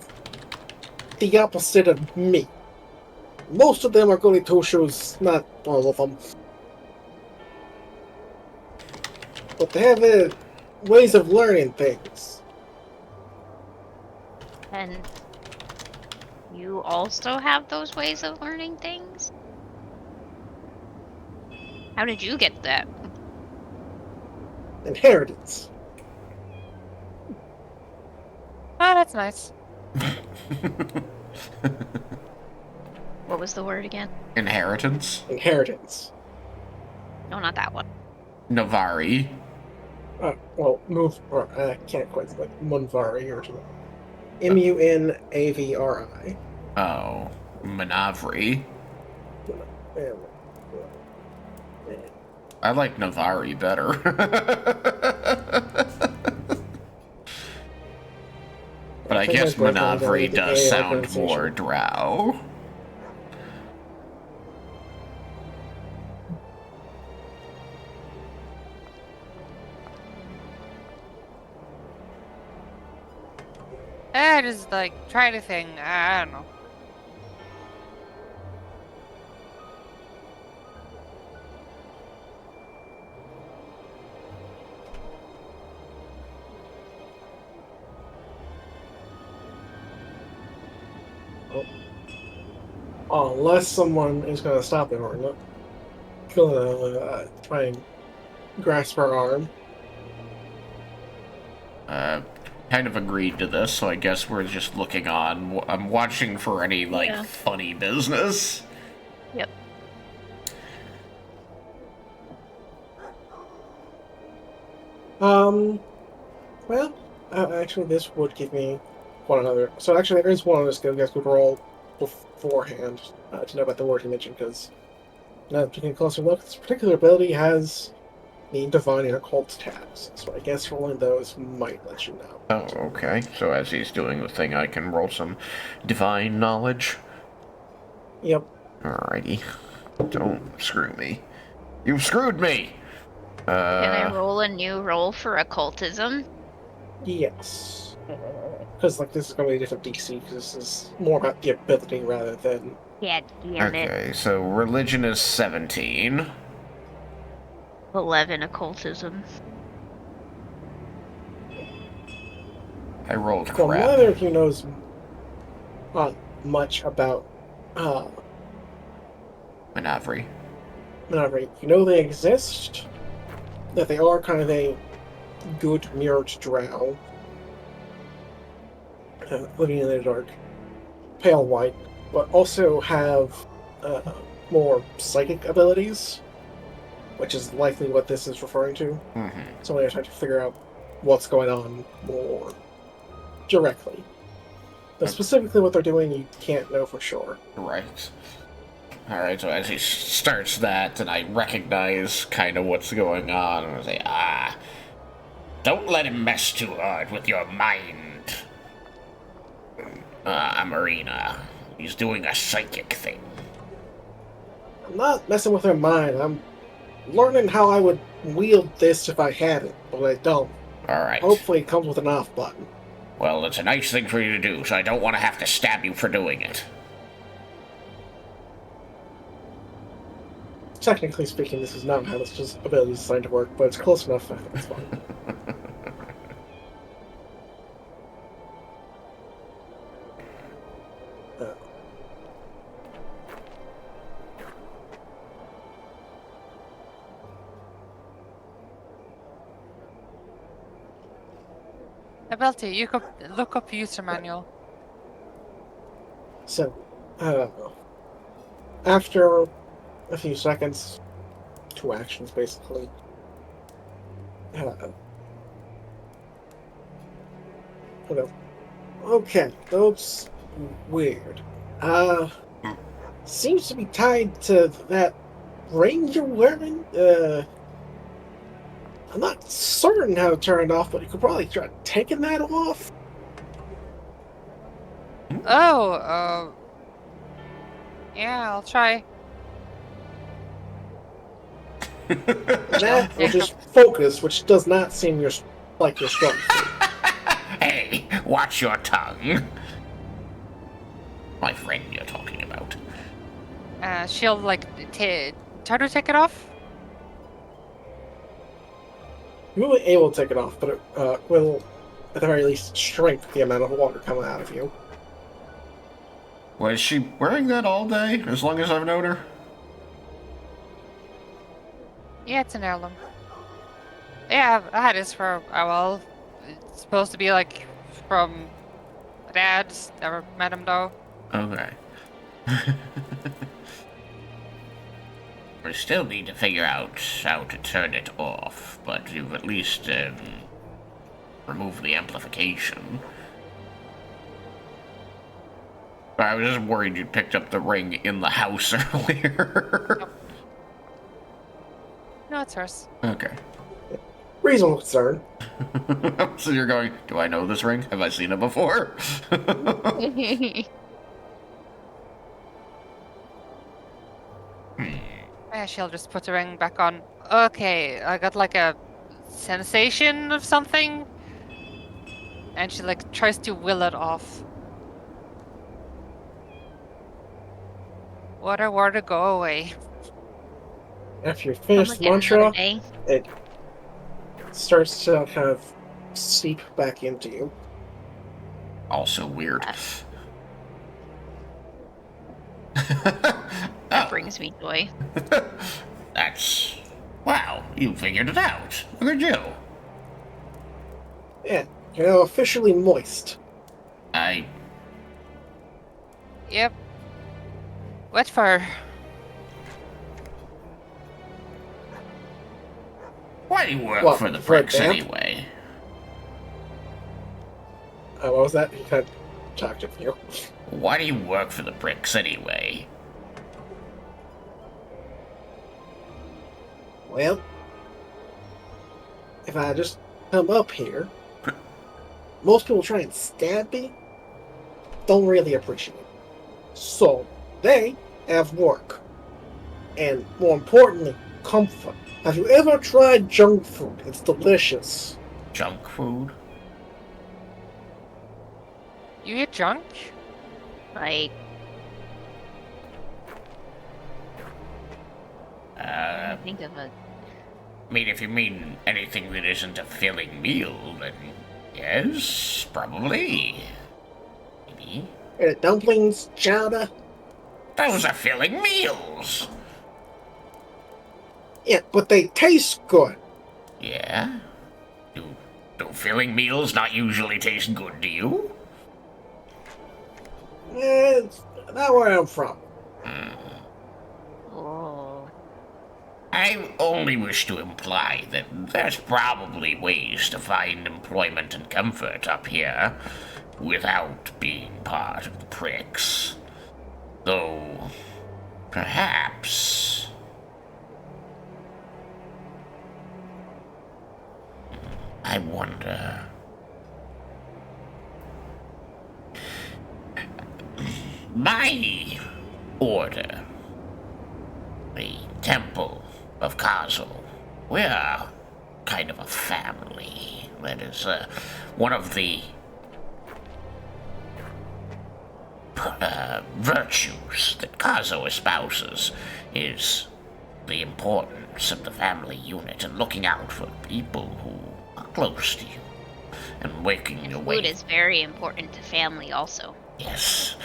the opposite of me. Most of them are goody two-shoes, not all of them. But they have ways of learning things. And you also have those ways of learning things? How did you get that? Inheritance. Oh, that's nice. What was the word again? Inheritance? Inheritance. No, not that one. Navari. I can't quite say like Munvari or something. Munavri. Oh, Manavri. I like Navari better. But I guess Manavri does sound more drow. I just like try to thing. I don't know. Unless someone is going to stop him or not. Gonna try and grasp her arm. Kind of agreed to this, so I guess we're just looking on. I'm watching for any, funny business. Yep. Well, actually, this would give me one another. So, actually, there is one other skill you guys could roll beforehand to know about the word you mentioned, because now taking a closer look, this particular ability has the Divine and Occult tabs. So, I guess rolling those might let you know. Oh, okay. So, as he's doing the thing, I can roll some divine knowledge. Yep. Alrighty. Don't screw me. You've screwed me! Can I roll a new roll for occultism? Yes. Because, this is going to be a different DC, because this is more about the ability rather than... Yeah, damn it. Okay, so religion is 17. 11 occultism. I rolled Well, crap. neither of you knows much about Manavri. Manavri. You know they exist, that they are kind of a good mirrored drow, living in the dark, pale white, but also have more psychic abilities, which is likely what this is referring to. Mm-hmm. So I try to figure out what's going on more directly. But specifically what they're doing, you can't know for sure. Right. Alright, so as he starts that, and I recognize kind of what's going on, and I say, don't let him mess too hard with your mind. Marina. He's doing a psychic thing. I'm not messing with her mind. I'm learning how I would wield this if I had it, but I don't. Alright. Hopefully it comes with an off button. Well, it's a nice thing for you to do, so I don't want to have to stab you for doing it. Technically speaking, this is not how this ability is designed to work, but it's close enough. I think it's fine. Ability, you could look up user manual. So, after a few seconds, 2 actions basically. Okay, that's weird. Seems to be tied to that ring you're wearing? I'm not certain how to turn it off, but you could probably try taking that off. Oh, yeah, I'll try. And that will just focus, which does not seem like your strong suit. Hey, watch your tongue. My friend you're talking about. She'll like try to take it off. You will be able to take it off, but it will, at the very least, shrink the amount of water coming out of you. Was she wearing that all day, as long as I've known her? Yeah, it's an heirloom. Yeah, I had this for a while. It's supposed to be like from my dad's. Never met him though. Okay. We still need to figure out how to turn it off, but you've at least removed the amplification. I was just worried you picked up the ring in the house earlier. No, it's hers. Okay. Reasonable concern. So you're going, do I know this ring? Have I seen it before? Yeah, she'll just put the ring back on. Okay, I got like a sensation of something. And she like tries to will it off. Water, go away. After you finish Sounds the like another mantra, day. it starts to kind of seep back into you. Also weird. That brings me joy. That's... Wow, you figured it out. Look at you. Yeah, you're now officially moist. Yep. Wet fur. Why do you work What, for the for a pricks damp? anyway? What was that? He kind of talked at you. Why do you work for the bricks anyway? Well, if I just come up here, most people try and stab me, don't really appreciate it. So, they have work. And more importantly, comfort. Have you ever tried junk food? It's delicious. Junk food? You eat junk? Like, think of a I mean, if you mean anything that isn't a filling meal, then yes, probably. Maybe. Dumplings, chowder. Those are filling meals! Yeah, but they taste good. Yeah? Do filling meals not usually taste good to you? It's not where I'm from. oh, I only wish to imply that there's probably ways to find employment and comfort up here without being part of the pricks. Though, perhaps... I wonder... My order, the Temple of Kazo, we're kind of a family. That is one of the virtues that Kazo espouses is the importance of the family unit and looking out for people who are close to you and making your way. food is very important to family also. Yes,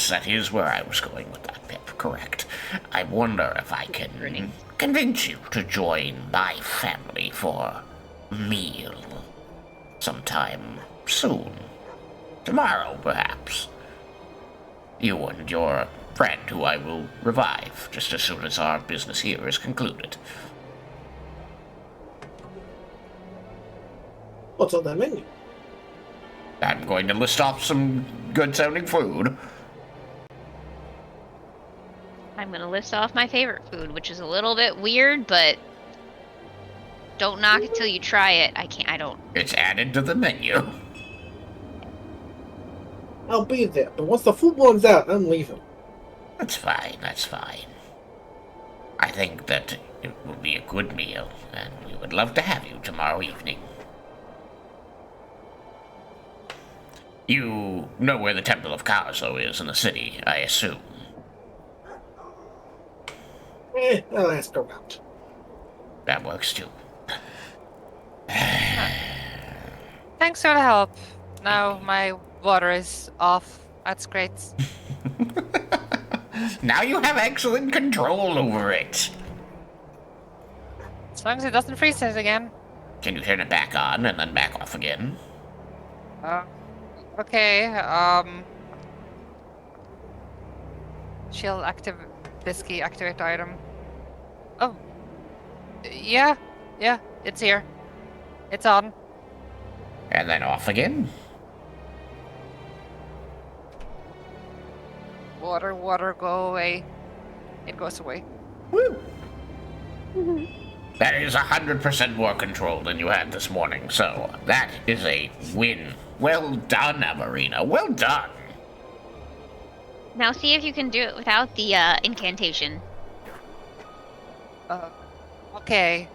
that is where I was going with that, Pip. Correct. I wonder if I can convince you to join my family for a meal sometime soon. Tomorrow, perhaps. You and your friend, who I will revive just as soon as our business here is concluded. What's on that menu? I'm going to list off some good-sounding food. I'm gonna list off my favorite food, which is a little bit weird, but don't knock it till you try it. I don't. It's added to the menu. I'll be there, but once the food runs out, I'm leaving. That's fine, that's fine. I think that it will be a good meal, and we would love to have you tomorrow evening. You know where the Temple of Karzo is in the city, I assume. I'll ask around. That works too. Thanks for the help. Now my water is off. That's great. Now you have excellent control over it. As long as it doesn't freeze it again. Can you turn it back on and then back off again? Okay, Shield active this key activate item. Oh. Yeah, it's here. It's on. And then off again? Water, go away. It goes away. Woo! That is 100% more control than you had this morning, so that is a win. Well done, Amarina. Well done. Now see if you can do it without the incantation. Okay.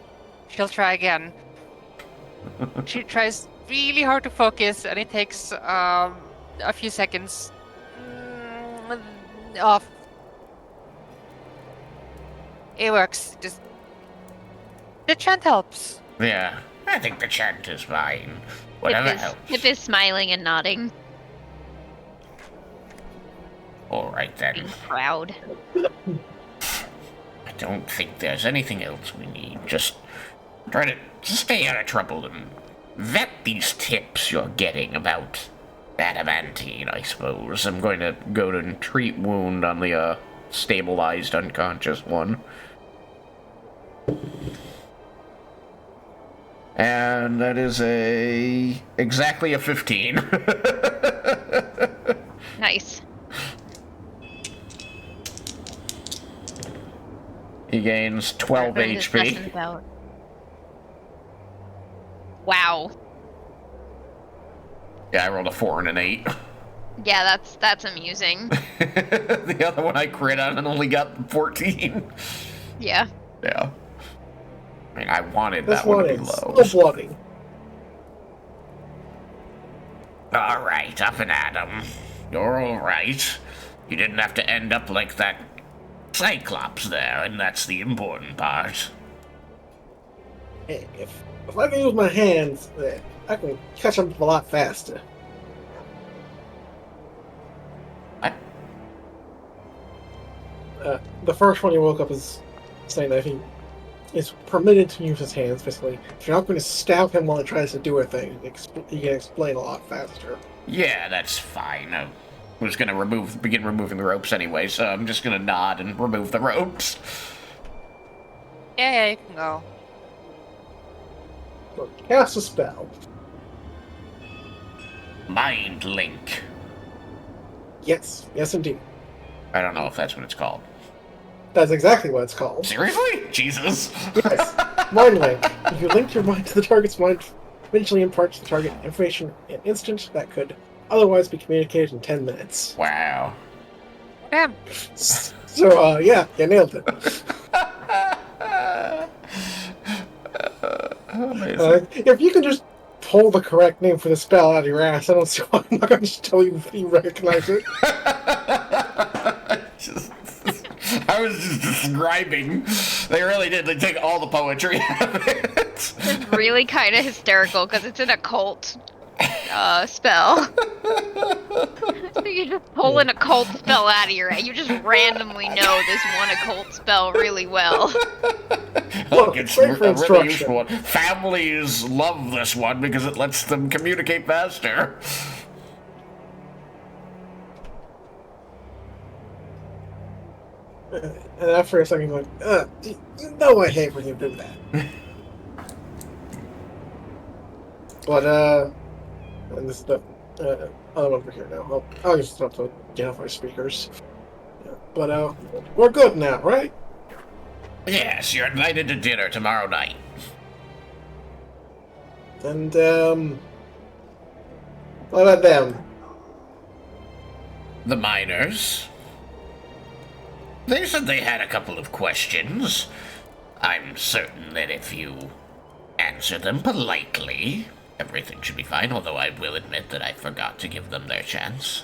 She'll try again. She tries really hard to focus, and it takes a few seconds. Off. It works. Just the chant helps. Yeah, I think the chant is fine. Whatever helps. Hip is smiling and nodding, All right then. being proud. I don't think there's anything else we need. Just try to stay out of trouble and vet these tips you're getting about adamantine, I suppose. I'm going to go to treat wound on the stabilized unconscious one. And that is exactly a 15. Nice. He gains 12 What is this lesson HP. about? Wow. Yeah, I rolled a 4 and an 8. Yeah, that's amusing. The other one I crit on and only got 14. Yeah. Yeah. I mean, I wanted This that one one to be is low. still bloody. Alright, up and Adam. You're alright. You didn't have to end up like that Cyclops there, and that's the important part. Hey, if I can use my hands, I can catch up a lot faster. What? The first one you woke up is saying that he is permitted to use his hands, basically. If you're not going to stab him while he tries to do a thing, he can explain a lot faster. Yeah, that's fine. I was gonna begin removing the ropes anyway, so I'm just gonna nod and remove the ropes. Yeah, you can go. So cast a spell. Mind Link. Yes, indeed. I don't know if that's what it's called. That's exactly what it's called. Seriously? Jesus. Yes, Mind Link. If you link your mind to the target's mind, eventually imparts the target information in an instant that could otherwise be communicated in 10 minutes. Wow. Damn. So, yeah, you nailed it. If you can just pull the correct name for the spell out of your ass, I don't see why I'm not going to just tell you if you recognize it. I was just describing. They really did. They take all the poetry out of it. It's really kind of hysterical because it's an occult spell. So you just pull an occult spell out of your head. You just randomly know this one occult spell really well. Look, it's great for a really instruction. useful one. Families love this one because it lets them communicate faster. And after a second, you're like, you know I hate when you do that. But, and this is the other one over here now. I'll just have to get off my speakers. Yeah. But, we're good now, right? Yes, you're invited to dinner tomorrow night. And, what about them? The miners. They said they had a couple of questions. I'm certain that if you answer them politely, everything should be fine, although I will admit that I forgot to give them their chance.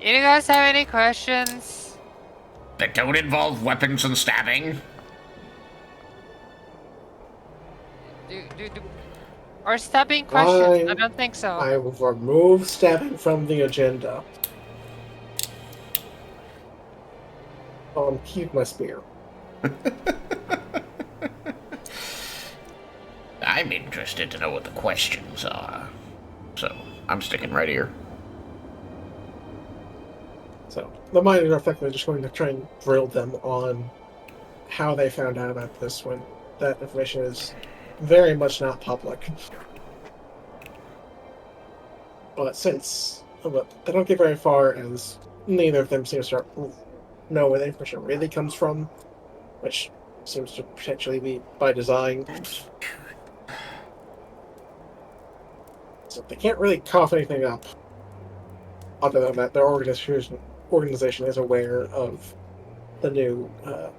You guys have any questions? That don't involve weapons and stabbing? Or stabbing questions? I Fine. don't think so. I will remove stabbing from the agenda. I'll keep my spear. I'm interested to know what the questions are. So, I'm sticking right here. So, the miners are effectively just going to try and drill them on how they found out about this when that information is very much not public. But they don't get very far, as neither of them seem to know where the information really comes from, which seems to potentially be by design. So they can't really cough anything up. Other than that, their organization is aware of the new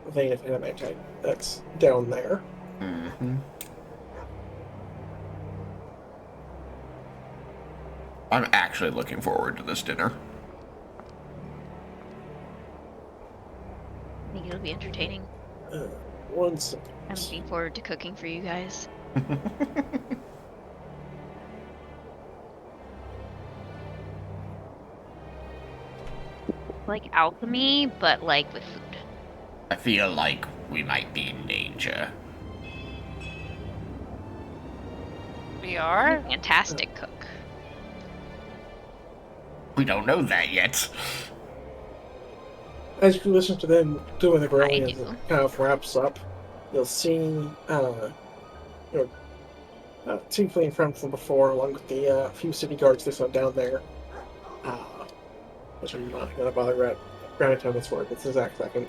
vein of animatite that's down there. Mm-hmm. I'm actually looking forward to this dinner. I think it'll be entertaining. One second. I'm looking forward to cooking for you guys. Like alchemy, but like with food. I feel like we might be in danger. We are? Fantastic cook. We don't know that yet. As you listen to them doing the grilling I as do. it kind of wraps up, you'll see Tiefling from before, along with the few city guards they saw down there. Which I'm not going to bother grabbing time this for this exact second.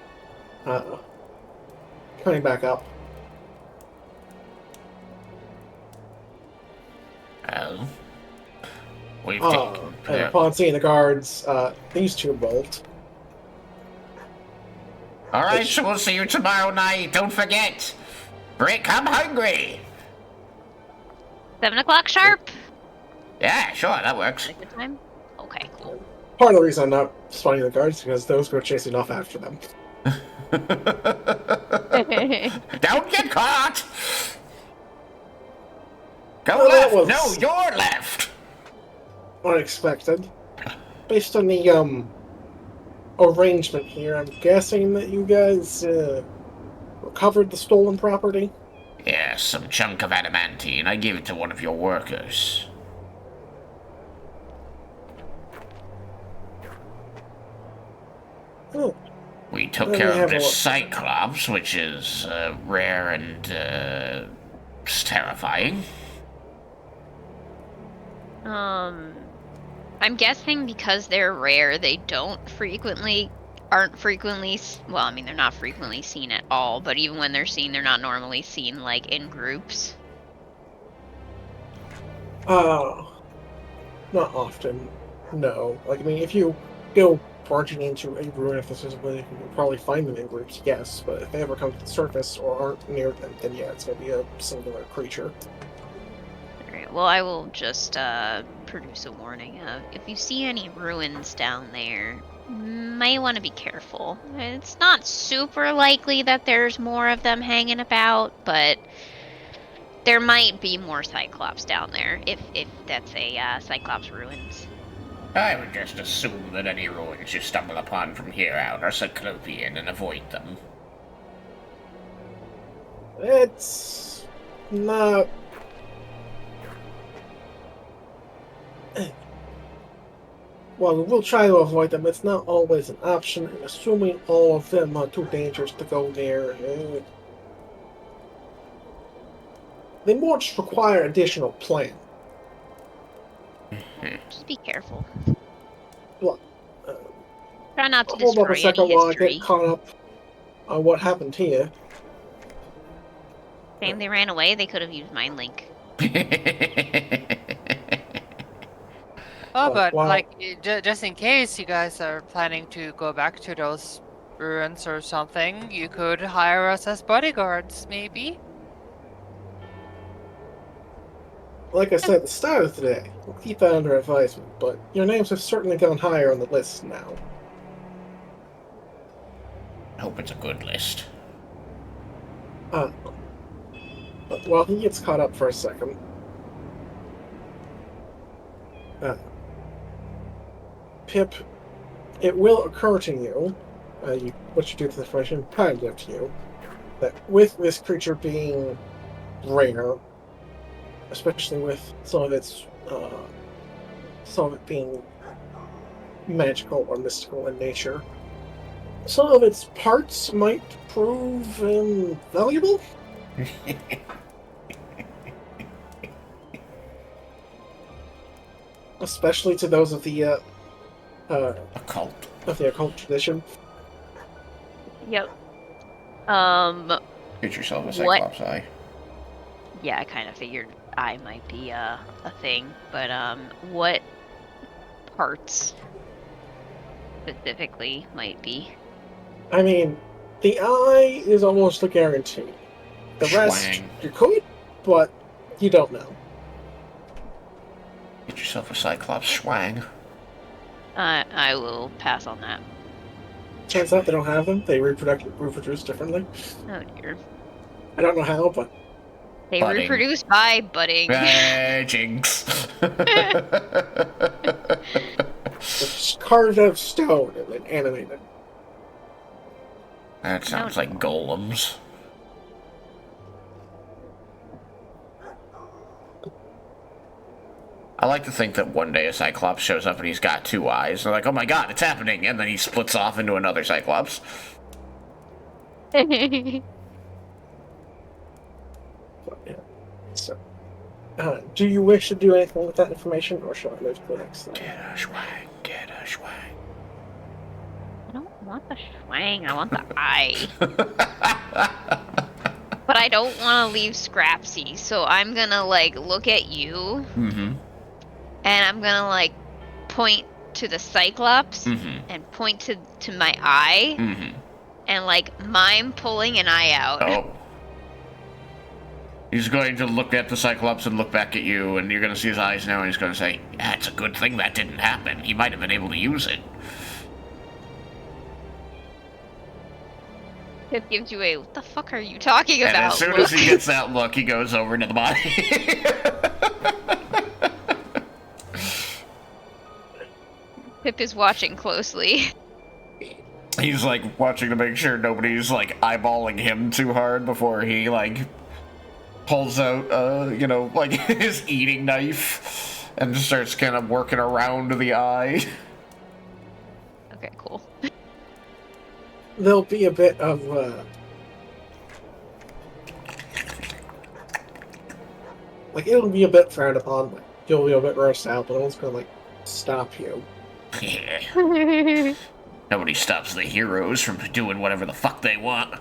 Coming back up. Well, we've And taken... upon seeing the guards, these two bolt. Alright, so we'll see you tomorrow night. Don't forget. Come hungry. 7 o'clock sharp? Yeah, sure, that works. Is that a good time? Okay, cool. Part of the reason I'm not spawning the guards is because those go chasing off after them. Don't get caught! Go Well, that left! was- No, you're left! Unexpected. Based on the arrangement here, I'm guessing that you guys recovered the stolen property. Yes, some chunk of adamantine. I gave it to one of your workers. Oh, We took Let me care have of a this look. Cyclops, which is rare and terrifying. I'm guessing because they're rare, they aren't frequently, well, I mean, they're not frequently seen at all, but even when they're seen, they're not normally seen, like, in groups. not often. No. Like, I mean, if you go barging into a ruin, if this is where you can probably find them in groups, yes. But if they ever come to the surface or aren't near them, then yeah, it's going to be a singular creature. Alright, well, I will just, produce a warning. If you see any ruins down there, might want to be careful. It's not super likely that there's more of them hanging about, but there might be more Cyclops down there, if that's a, Cyclops ruins. I would just assume that any ruins you stumble upon from here out are Cyclopean and avoid them. It's not. Well, we'll try to avoid them. It's not always an option, and assuming all of them are too dangerous to go there, they more just require additional plan. Just be careful. Look, uh, Try not to hold up a destroy second any while I history. get caught up on what happened here. Shame they ran away. They could have used Mind Link. Oh, but wow. like, just in case you guys are planning to go back to those ruins or something, you could hire us as bodyguards, maybe? Like I said at the start of today, we'll keep that under advisement, but your names have certainly gone higher on the list now. I hope it's a good list. But while he gets caught up for a second, Pip, it will occur to you, what you do with the information, kind of to you, that with this creature being rare, especially with some of it being magical or mystical in nature, some of its parts might prove valuable. Especially to those of the Occult. of the occult tradition. Yep. Get yourself a What? Cyclops eye. Yeah, I kind of figured I might be a thing, but what parts specifically might be? I mean, the eye is almost a guarantee. The rest, Schwang. you could, but you don't know. Get yourself a Cyclops swang. I will pass on that. Turns out they don't have them. They reproduce differently. Oh dear. I don't know how, but They Budding. reproduce by budding. Jinx. it's carved out of stone and then animated. That sounds like golems. I like to think that one day a Cyclops shows up and he's got two eyes. They're like, oh my god, it's happening! And then he splits off into another Cyclops. But, yeah. So, do you wish to do anything with that information, or shall I move to the next thing? Get a swang, get a swang. I don't want the schwang, I want the eye. But I don't want to leave Scrapsy, so I'm gonna, like, look at you, Mm-hmm. and I'm gonna, like, point to the Cyclops, Mm-hmm. and point to my eye, Mm-hmm. and, like, mime pulling an eye out. Oh. He's going to look at the Cyclops and look back at you, and you're going to see his eyes now, and he's going to say, yeah, it's a good thing that didn't happen. He might have been able to use it. Pip gives you a, what the fuck are you talking And about? as soon look. as he gets that look, he goes over to the body. Pip is watching closely. He's, like, watching to make sure nobody's, like, eyeballing him too hard before he, like, pulls out, you know, like, his eating knife and just starts kind of working around the eye. Okay, cool. There'll be a bit of, like, it'll be a bit frowned upon, like, you'll be a bit grossed out, but no one's gonna, like, stop you. Nobody stops the heroes from doing whatever the fuck they want.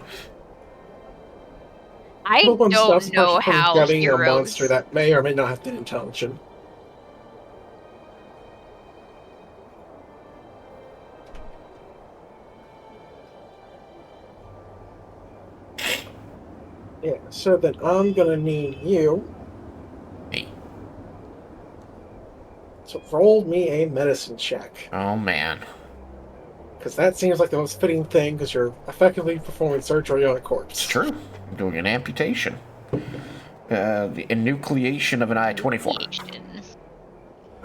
I No one stops don't know a person from how getting a heroes. monster that may or may not have been intelligent. Yeah, so then I'm gonna need you Hey. to roll me a medicine check. Oh, man. Because that seems like the most fitting thing, because you're effectively performing surgery on a corpse. It's true. I'm doing an amputation. The enucleation of an eye 24.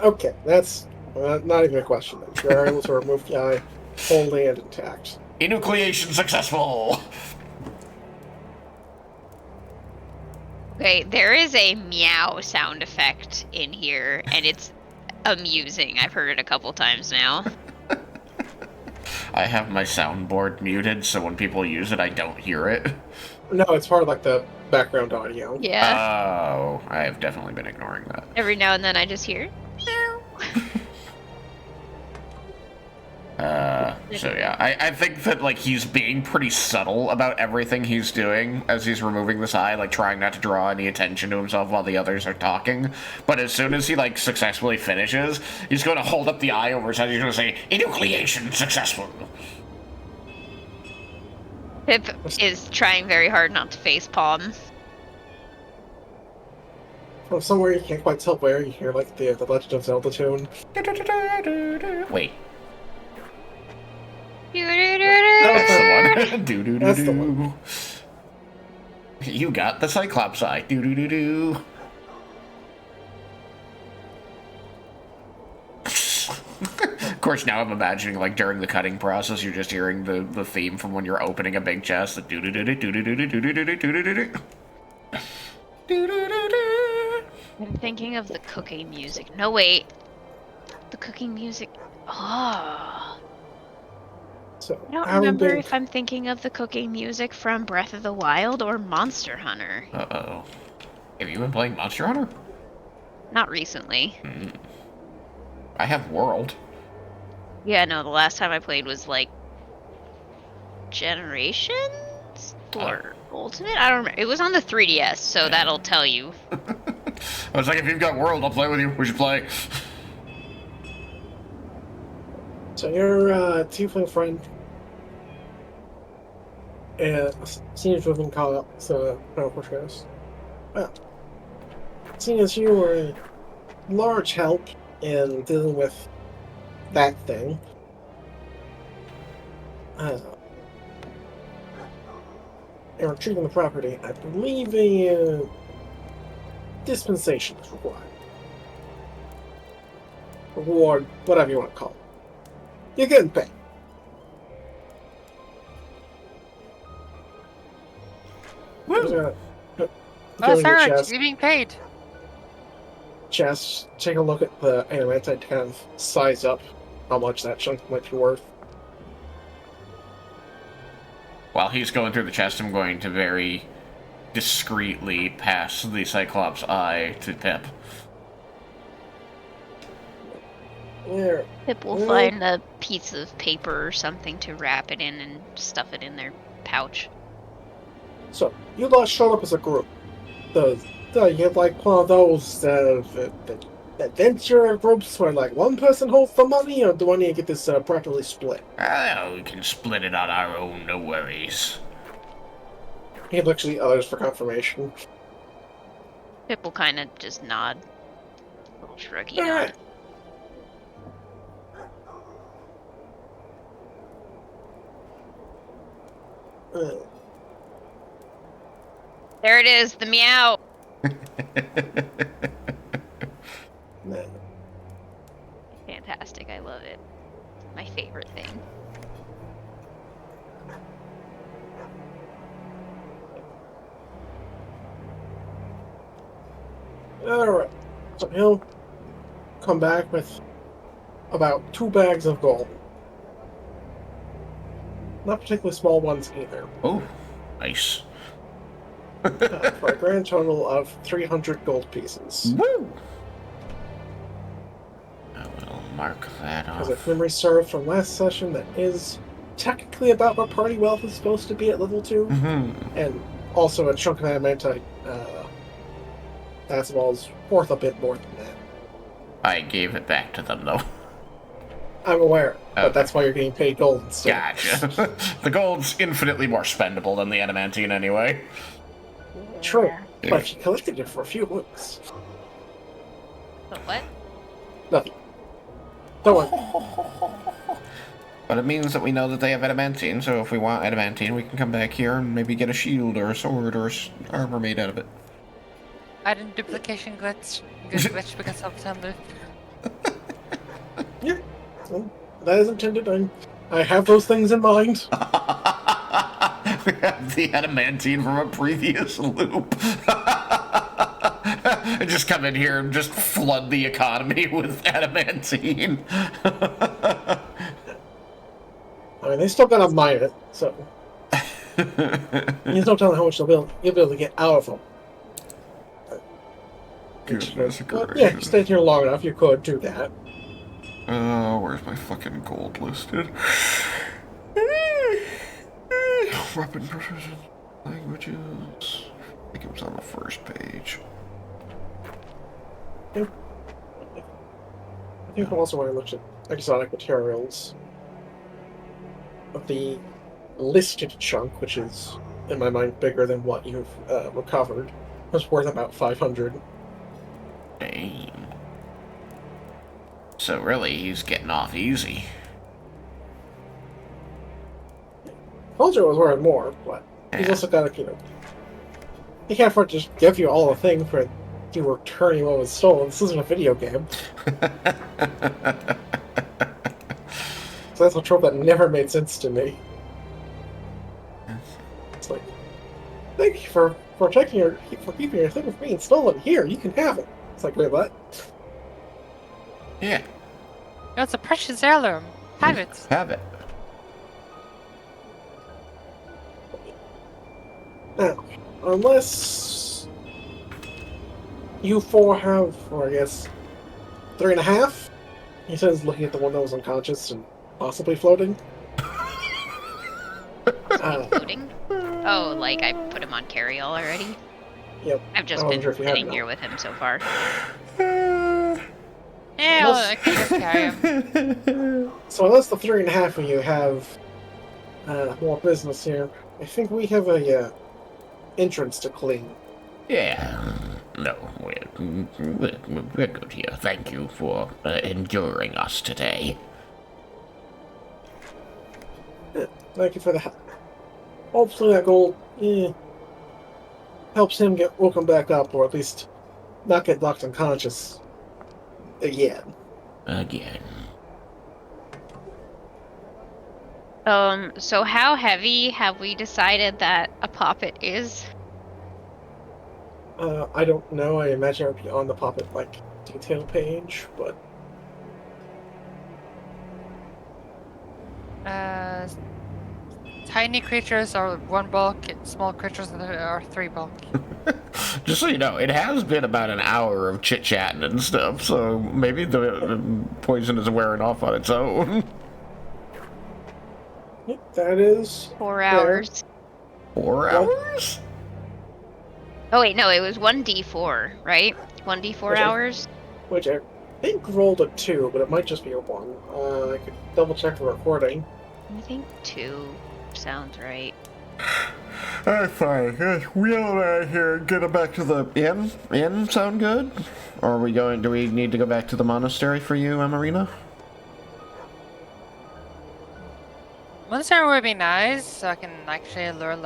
Okay, that's not even a question then. You're able to remove the eye wholly and intact. Enucleation successful! Okay, there is a meow sound effect in here, and it's amusing. I've heard it a couple times now. I have my soundboard muted, so when people use it, I don't hear it. No, it's part of like the background audio. Yeah. Oh, I have definitely been ignoring that. Every now and then I just hear meow. So yeah, I think that, like, he's being pretty subtle about everything he's doing as he's removing this eye, like, trying not to draw any attention to himself while the others are talking. But as soon as he, like, successfully finishes, he's going to hold up the eye over his head, he's going to say, "Enucleation successful." Pip is trying very hard not to facepalm. From somewhere you can't quite tell where, you hear, like, the Legend of Zelda tune. Wait, Doo-doo-doo-doo. that's the one. Do do do That's the do. You got the Cyclops eye. Do do do do. Of course, now I'm imagining, like, during the cutting process, you're just hearing the theme from when you're opening a big chest. The do do do do do do do do do do do do do do. I'm thinking of the cooking music. No, wait. The cooking music. Oh. So, I don't having remember been- if I'm thinking of the cooking music from Breath of the Wild or Monster Hunter. Uh-oh. Have you been playing Monster Hunter? Not recently. I have World. Yeah, no, the last time I played was like Generations or Ultimate? I don't remember. It was on the 3DS, so that'll tell you. I was like, if you've got World, I'll play with you. We should play. So your tiefling friend seems to have been caught up, so Portuguese. Well, seeing as you were a large help in dealing with that thing, and retrieving the property, I believe a dispensation is required. Reward, whatever you want to call it. You're getting paid. Woo! Oh, sir, you're being paid. Chest, take a look at the animated to kind of size up how much that chunk might be worth. While he's going through the chest, I'm going to very discreetly pass the Cyclops eye to Pip. There. Pip will Mm. find a piece of paper or something to wrap it in and stuff it in their pouch. So, you lot showed up as a group. You like one of those adventure groups where like one person holds the money, or do I need to get this properly split? Oh, we can split it on our own, no worries. He looks at the others for confirmation. Pip will kind of just nod. Little shruggy nod. Alright. There it is, the meow. Man. Fantastic, I love it. My favorite thing. Alright. So he'll come back with about 2 bags of gold. Not particularly small ones either. Oh, nice. For a grand total of 300 gold pieces. Woo! I will mark that Because off. if memory serves from last session, that is technically about what party wealth is supposed to be at level 2. Mm-hmm. And also a chunk of adamantite is worth a bit more than that. I gave it back to them, though. I'm aware, but Okay. that's why you're getting paid gold instead. Gotcha. The gold's infinitely more spendable than the adamantine anyway. True, but if you collected it for a few looks, But what? nothing. Don't worry. But it means that we know that they have adamantine, so if we want adamantine, we can come back here and maybe get a shield or a sword or armor made out of it. I didn't duplication glitch because of Thunder. Yeah, well, that is intended. I have those things in mind. We have the adamantine from a previous loop. Just come in here and just flood the economy with adamantine. I mean, they still gotta mine it, so there's no telling how much you'll be able to get out of them. Goodness Well, yeah, if you stayed here long enough, you could do that. Where's my fucking gold listed? Weapon proficiency, languages. I think it was on the first page. I think also when I looked at exotic materials, of the listed chunk, which is in my mind bigger than what you've recovered, was worth about 500. Damn. So really, he's getting off easy. Told you it was worth more, but he's also got to, he can't afford to just give you all the thing for you returning what was stolen. This isn't a video game. So that's a trope that never made sense to me. It's like, thank you for keeping your thing from being stolen. Here, you can have it. It's like, wait, what? Yeah, No, it's a precious heirloom. Have it. have it. Now, unless you four have, or I guess, 3.5? He says, looking at the one that was unconscious and possibly floating. Floating? Oh, like I put him on carry-all already? Yep. I've just I been wonder if you have sitting that. here with him so far. Yeah, I can just carry him. So unless the 3.5 of you have more business here, I think we have a entrance to clean. Yeah, no, we're good here. Thank you for enduring us today. Thank you for that. Hopefully that gold helps him get woken back up, or at least not get knocked unconscious again. Again. So how heavy have we decided that a poppet is? I don't know. I imagine it would be on the Poppet detail page, but Tiny creatures are 1 bulk, and small creatures are 3 bulk. Just so you know, it has been about an hour of chit-chatting and stuff, so maybe the poison is wearing off on its own. yep, that is 4 fair. hours. 4 hours? Oh wait, no, it was 1d4, right? 1d4 Okay. hours? Which I think rolled a 2, but it might just be a 1. I could double check the recording. I think 2 sounds right. Fine. Wheel out here and get it back to the inn. Inn sound good? Or do we need to go back to the monastery for you, Amarina? Monastery would be nice, so I can actually learn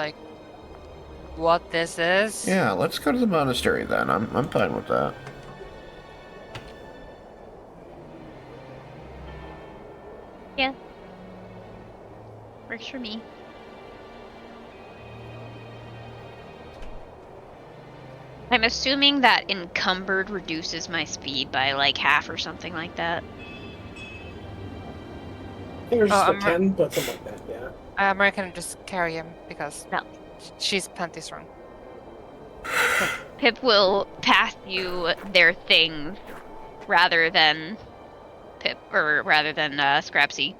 what this is. Yeah, let's go to the monastery then. I'm fine with that. Yeah. Works for me. I'm assuming that encumbered reduces my speed by half or something like that. I think it was just I'm a 10, but something like that, yeah. American just carry him because No. she's plenty strong. Pip will pass you their things rather than Scrapsy.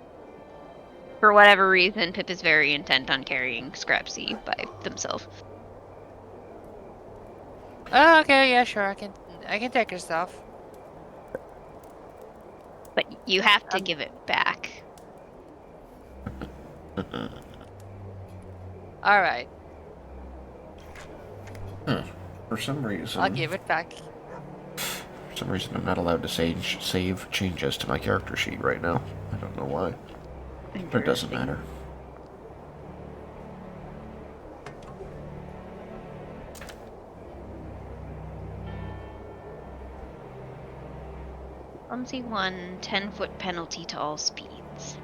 For whatever reason, Pip is very intent on carrying Scrapsy by themselves. Oh, okay, yeah, sure, I can take your stuff. But you have to give it back. All right, For some reason, I'll give it back. For some reason, I'm not allowed to save changes to my character sheet right now. I don't know why. But it doesn't matter. Clumsy 1, 10-foot penalty to all speeds.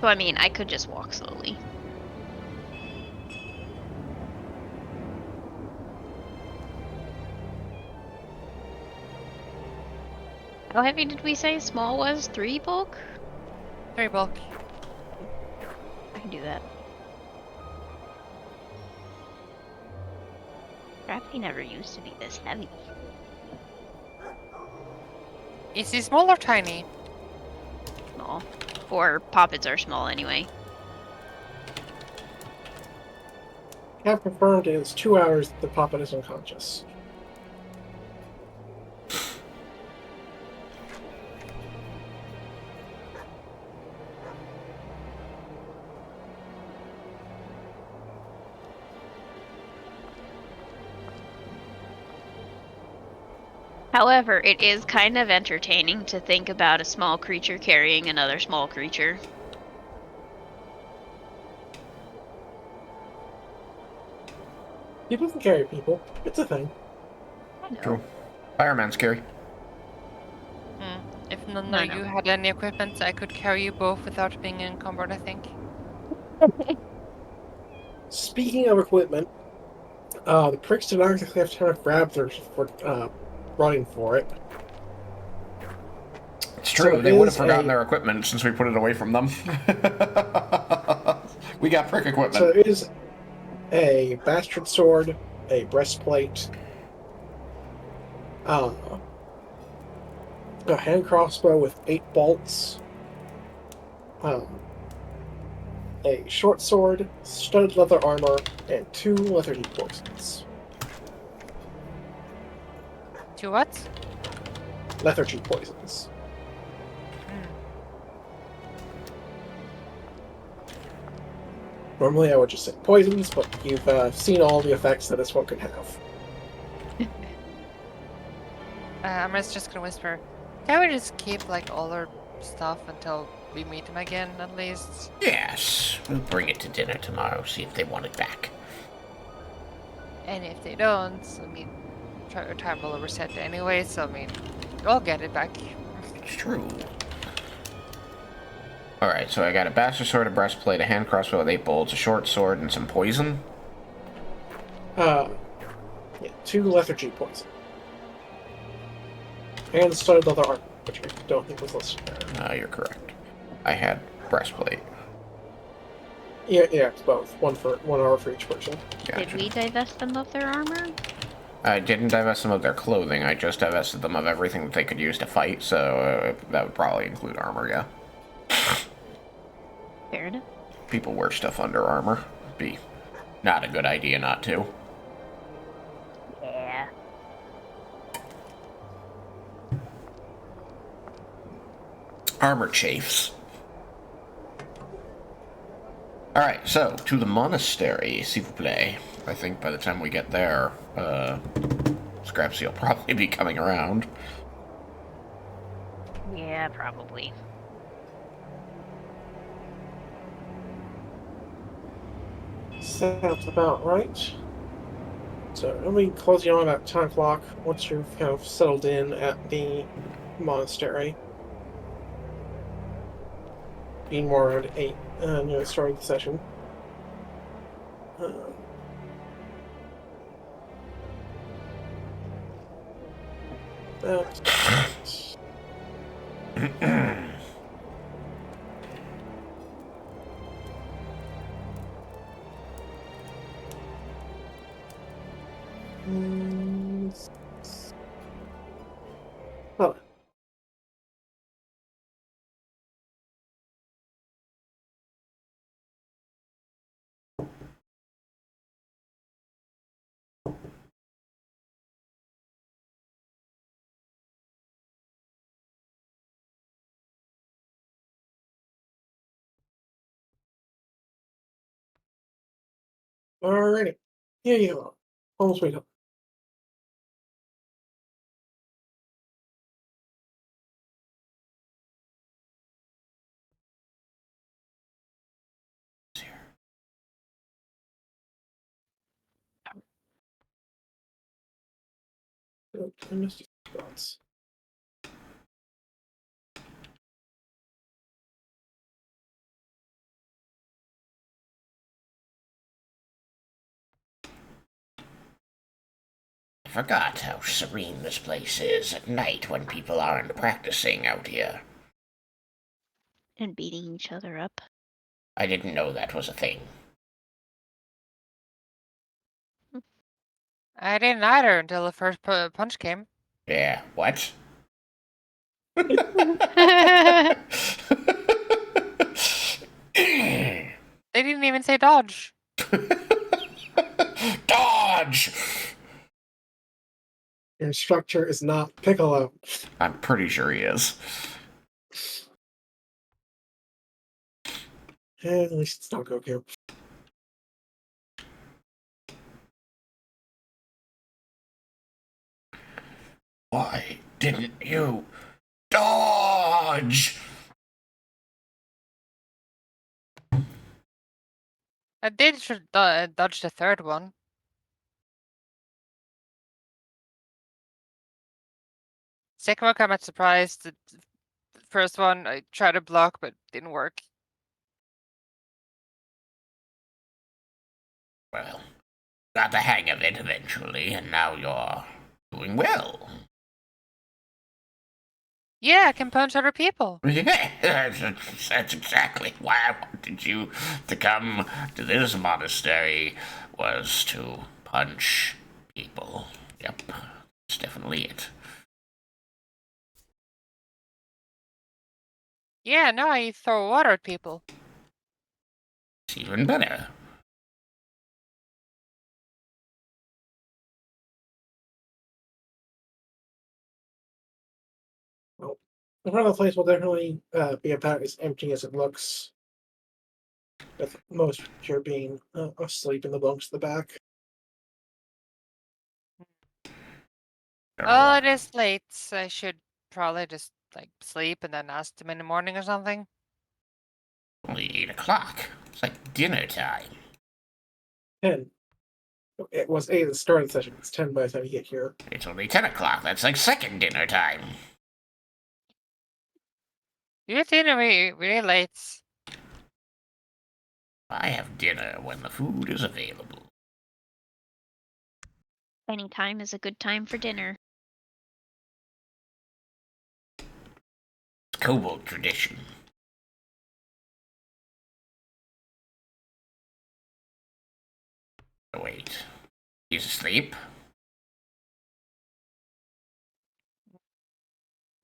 So I mean, I could just walk slowly. How heavy did we say small was? 3 bulk? 3 bulk. I can do that. Scrappy never used to be this heavy. Is he small or tiny? Small. Or poppets are small anyway. Have confirmed it is 2 hours the puppet is unconscious. However, it is kind of entertaining to think about a small creature carrying another small creature. People can carry people. It's a thing. I know. True. Fireman's scary. If none I of know. you had any equipment, I could carry you both without being encumbered, I think. Speaking of equipment, the pricks did not exactly have time to grab theirs for running for it. It's So true. it They would have is forgotten a- their equipment since we put it away from them. We got prick equipment. So it is a bastard sword, a breastplate, a hand crossbow with 8 bolts, a short sword, studded leather armor, and 2 lethargy poisons. 2 what? Lethargy poisons. Normally I would just say poisons, but you've seen all the effects that this one can have. I'm just gonna whisper. Can we just keep like all our stuff until we meet him again, at least? Yes, we'll bring it to dinner tomorrow. See if they want it back. And if they don't, I mean, time will reset anyway. So I mean, I'll get it back. It's true. Alright, so I got a bastard sword, a breastplate, a hand crossbow with 8 bolts, a short sword, and some poison. Yeah, 2 lethargy poison. And studded leather armor, which I don't think was listed there. You're correct. I had breastplate. Yeah, it's both. 1 hour for each person. Gotcha. Did we divest them of their armor? I didn't divest them of their clothing, I just divested them of everything that they could use to fight, so that would probably include armor, yeah. Fair enough. People wear stuff under armor. Be not a good idea not to. Yeah. Armor chafes. Alright, so, to the monastery, s'il vous plaît. I think by the time we get there, Scrapsy will probably be coming around. Yeah, probably. Sounds about right. So it'll be closing on about 10 o'clock once you've kind of settled in at the monastery. Being more around 8, starting the session. That's well, alrighty. Here you are. Home sweet home. Oh, I missed your spots. I forgot how serene this place is at night when people aren't practicing out here. And beating each other up. I didn't know that was a thing. I didn't either until the first punch came. Yeah, what? They didn't even say dodge. Dodge! Your instructor is not Piccolo. I'm pretty sure he is. At least it's not Goku. Why didn't you dodge? I did dodge the third one. Second one came out surprised. The first one I tried to block but didn't work. Well, got the hang of it eventually, and now you're doing well. Yeah, I can punch other people. Yeah, that's exactly why I wanted you to come to this monastery, was to punch people. Yep, that's definitely it. Yeah, now I throw water at people. It's even better. The front of the place will definitely be about as empty as it looks. With most here being asleep in the bunks at the back. Oh, it is late. So I should probably just like sleep and then ask them in the morning or something. Only 8 o'clock. It's like dinner time. 10. It was 8 at the start of the session. It's 10 by the time you get here. It's only 10 o'clock. That's like second dinner time. You get dinner really late. I have dinner when the food is available. Any time is a good time for dinner. It's Kobold tradition. Oh, wait. He's asleep?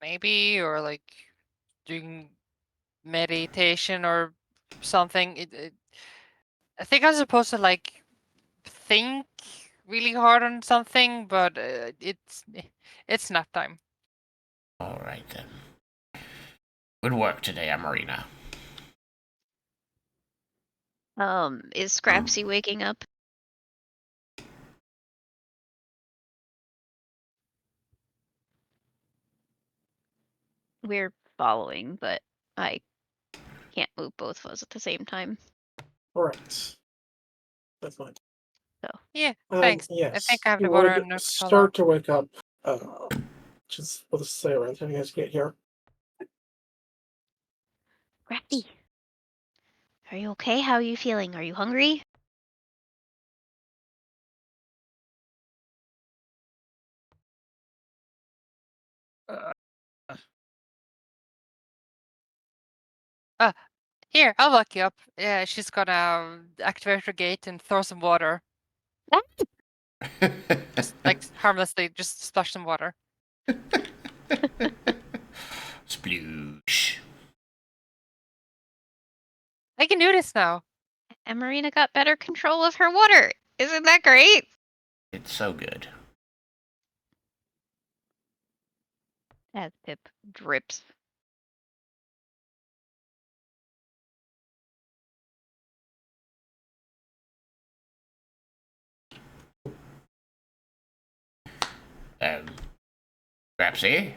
Maybe, or like doing meditation or something. I think I'm supposed to like think really hard on something, but it's nap time. All right, then. Good work today, Amarina. Is Scrapsy waking up? We're following, but I can't move both of us at the same time. Alright. That's fine. Yeah, thanks. Yes. I think I have you the water would in the start to wake up. Just we'll just say around the time you guys get here. Scrappy, are you okay? How are you feeling? Are you hungry? Here, I'll lock you up. Yeah, she's gonna activate her gate and throw some water. Just like harmlessly, just splash some water. Sploosh. I can do this now. And Marina got better control of her water. Isn't that great? It's so good. As Pip drips. Scrapsy?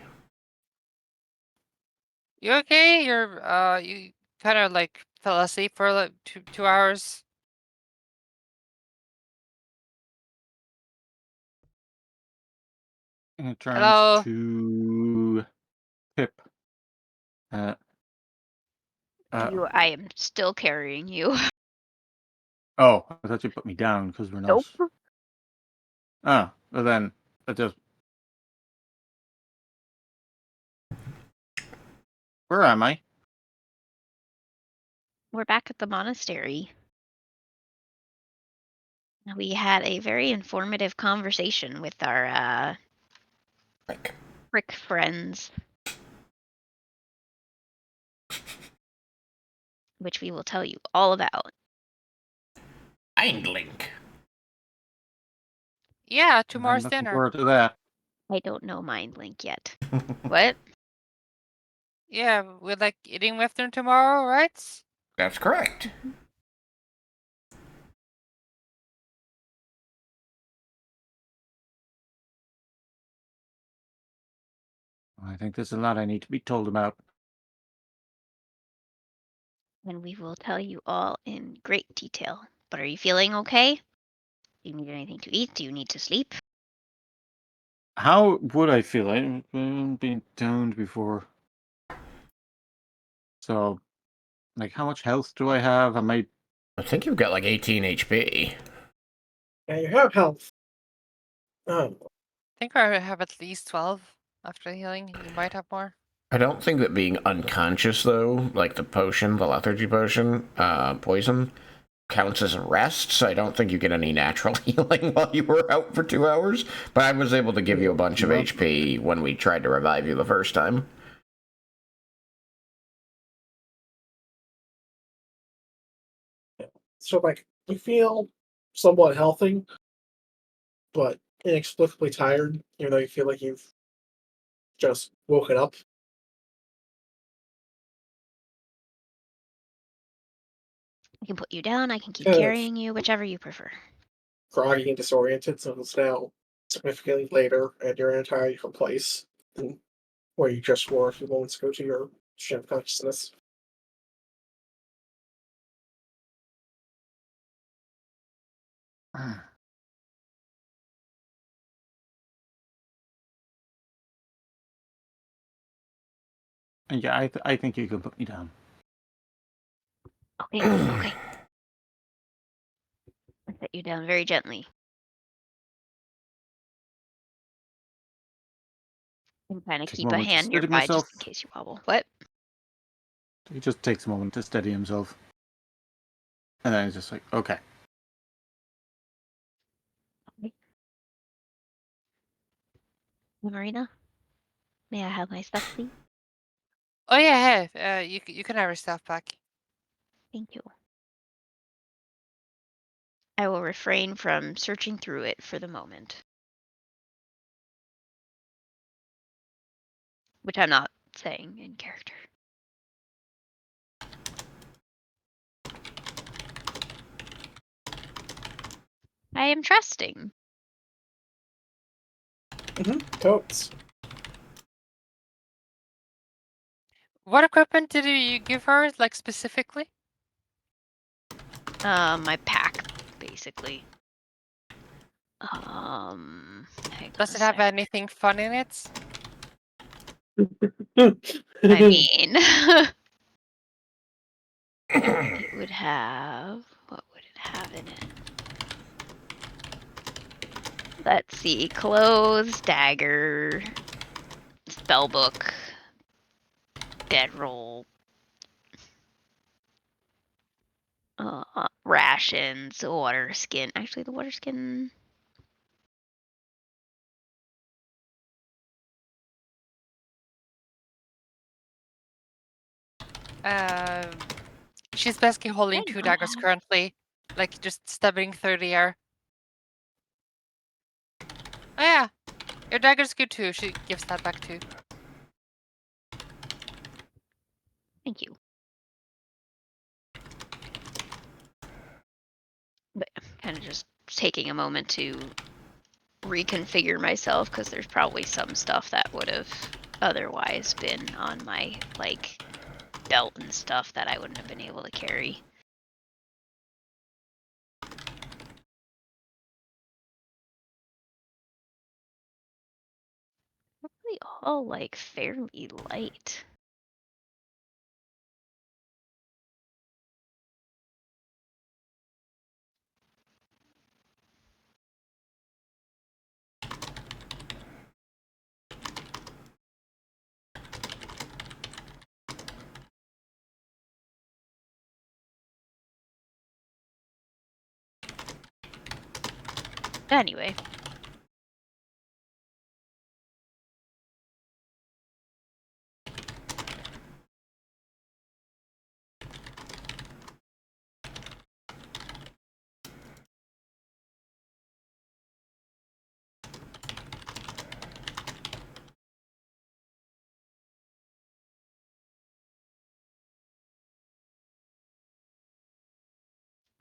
You okay? You kind of like fell asleep for like 2 hours. And it turns Hello? to Pip. Uh, I am still carrying you. oh, I thought you put me down because we're not. Nope. Ah, well then, that does. Where am I? We're back at the monastery. We had a very informative conversation with our Like, prick friends. which we will tell you all about. Einglink. Yeah, I'm tomorrow's looking dinner. forward to that. I don't know Mind Link yet. What? Yeah, we're like eating with them tomorrow, right? That's correct. I think there's a lot I need to be told about. And we will tell you all in great detail. But are you feeling okay? Do you need anything to eat? Do you need to sleep? How would I feel? I haven't been downed before. So, like, how much health do I have? Am I... I think you've got like 18 HP. And you have health. I think I have at least 12 after healing. You might have more. I don't think that being unconscious, though, like the potion, the lethargy potion, poison, counts as a rest, so I don't think you get any natural healing while you were out for 2 hours. But I was able to give you a bunch of HP when we tried to revive you the first time. So, like, you feel somewhat healthy, but inexplicably tired, even though you feel like you've just woken up. I can put you down, I can keep Kind of carrying you, whichever you prefer. groggy and disoriented, so it's now significantly later, and you're in an entirely different place than where you just were a few moments ago to your stream of consciousness. And yeah, I think you can put me down. Okay, okay. I set you down very gently. And kind of Take a keep a moment to hand steady nearby myself. just in case you wobble. What? He just takes a moment to steady himself. And then he's just like, okay. Marina? May I have my stuff, please? Oh yeah, hey, you can have your stuff back. Thank you. I will refrain from searching through it for the moment. Which I'm not saying in character. I am trusting. Totes. What equipment did you give her, like specifically? My pack, basically. Hang Does on it a have sec. anything fun in it? I mean, it would have. What would it have in it? Let's see. Clothes, dagger, spellbook, bedroll, rations, water skin. Actually, the water skin. She's basically holding I 2 know daggers how. currently, like just stabbing through the air. Oh yeah, your dagger's good too. She gives that back too. Thank you. But I'm kind of just taking a moment to reconfigure myself because there's probably some stuff that would have otherwise been on my like belt and stuff that I wouldn't have been able to carry. Probably all like fairly light. Anyway.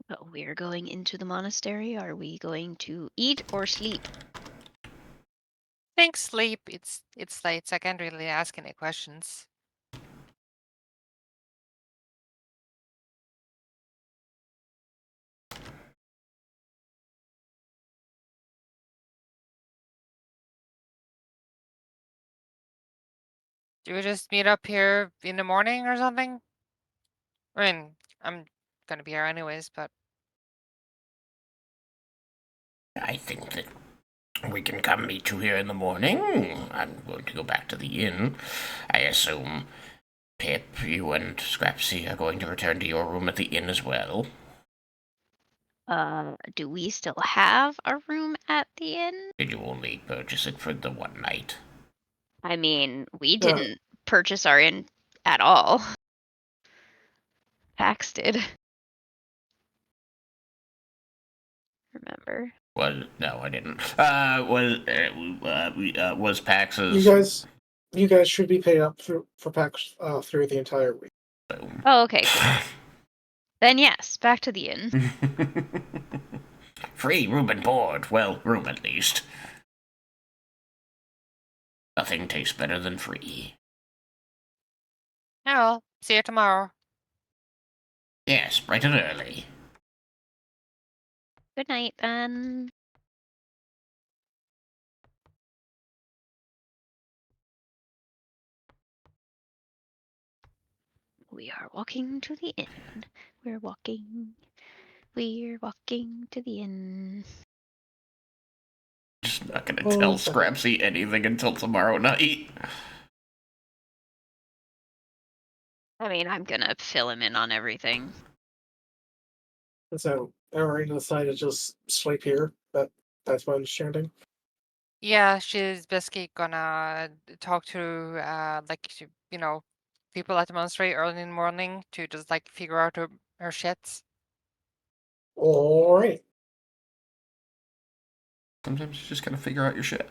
But we're going into the monastery. Are we going to eat or sleep? Think sleep. It's late, so I can't really ask any questions. Do we just meet up here in the morning or something? I mean, I'm gonna be here anyways, but I think that we can come meet you here in the morning. I'm going to go back to the inn. I assume, Pip, you and Scrapsy are going to return to your room at the inn as well. Do we still have a room at the inn? Did you only purchase it for the one night? I mean, we didn't purchase our inn at all. Pax did. Remember? No, I didn't. Was Pax's? You guys should be paid up for PAX through the entire week. Oh, okay, cool. Then yes, back to the inn. Free room and board. Well, room at least. Nothing tastes better than free. yeah, well, see you tomorrow. Yes, bright and early. Good night, then. We are walking to the inn. We're walking to the inn. Just not gonna Oh, tell okay. Scrapsy anything until tomorrow night. I mean, I'm gonna fill him in on everything. And so everyone decided to just sleep here. That's my understanding. Yeah, she's basically gonna talk to people at the monastery early in the morning to just like figure out her shits. All right. Sometimes you just gotta figure out your shit.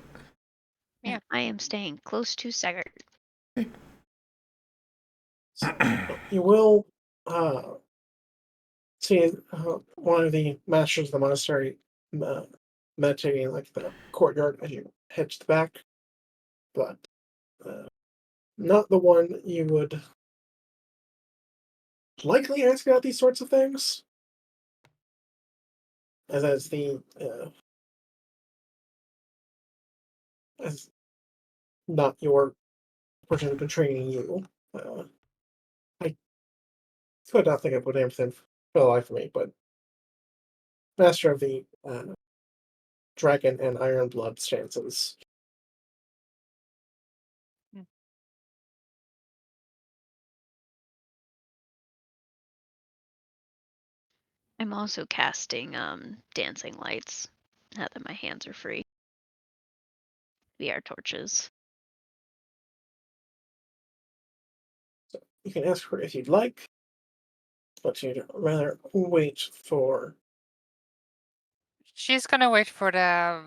Yeah. And I am staying close to Sagart. You will see one of the masters of the monastery meditating in like the courtyard as you head to the back, but not the one you would likely ask about these sorts of things. As not your person who's been training you. I could not think of what name for them for the life of me, but master of the dragon and iron blood stances. I'm also casting dancing lights now that my hands are free. VR torches. So you can ask her if you'd like, but you'd rather wait for. She's gonna wait for the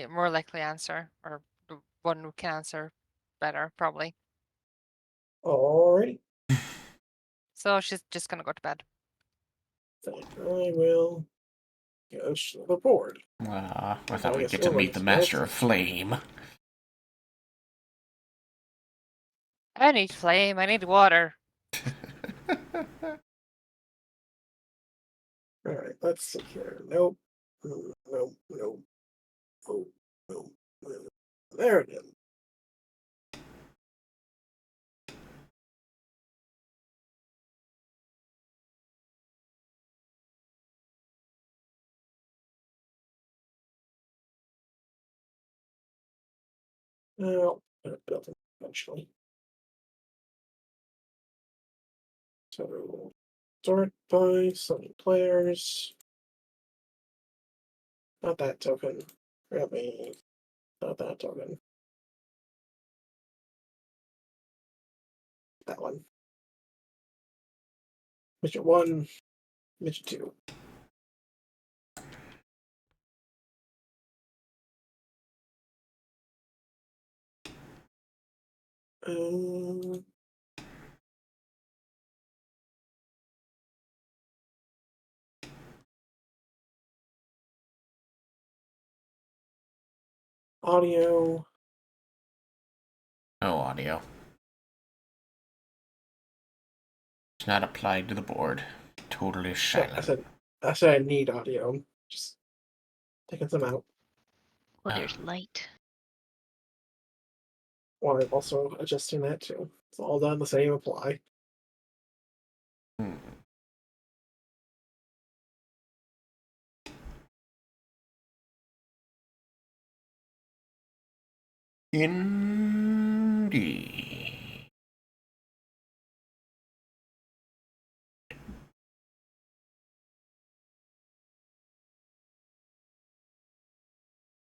more likely answer, or the one who can answer better, probably. Alright, So she's just gonna go to bed. then I will go to the board. I I thought we'd guess get to meet the everyone's Master of Flame. I need flame. I need water. Alright, let's see here. Nope. Nope. Nope. Oh, nope. Nope. There it is. Well, built it eventually. So, sort by some players. Not that token. Grab me. Not that token. That one. Midget 1, Midget 2. Um, audio. No audio. It's not applied to the board. Totally No, silent. I said I need audio. Just taking some out. Well, Ah. there's light. While I'm also adjusting that too. It's all done the same apply. Hmm. Indeed.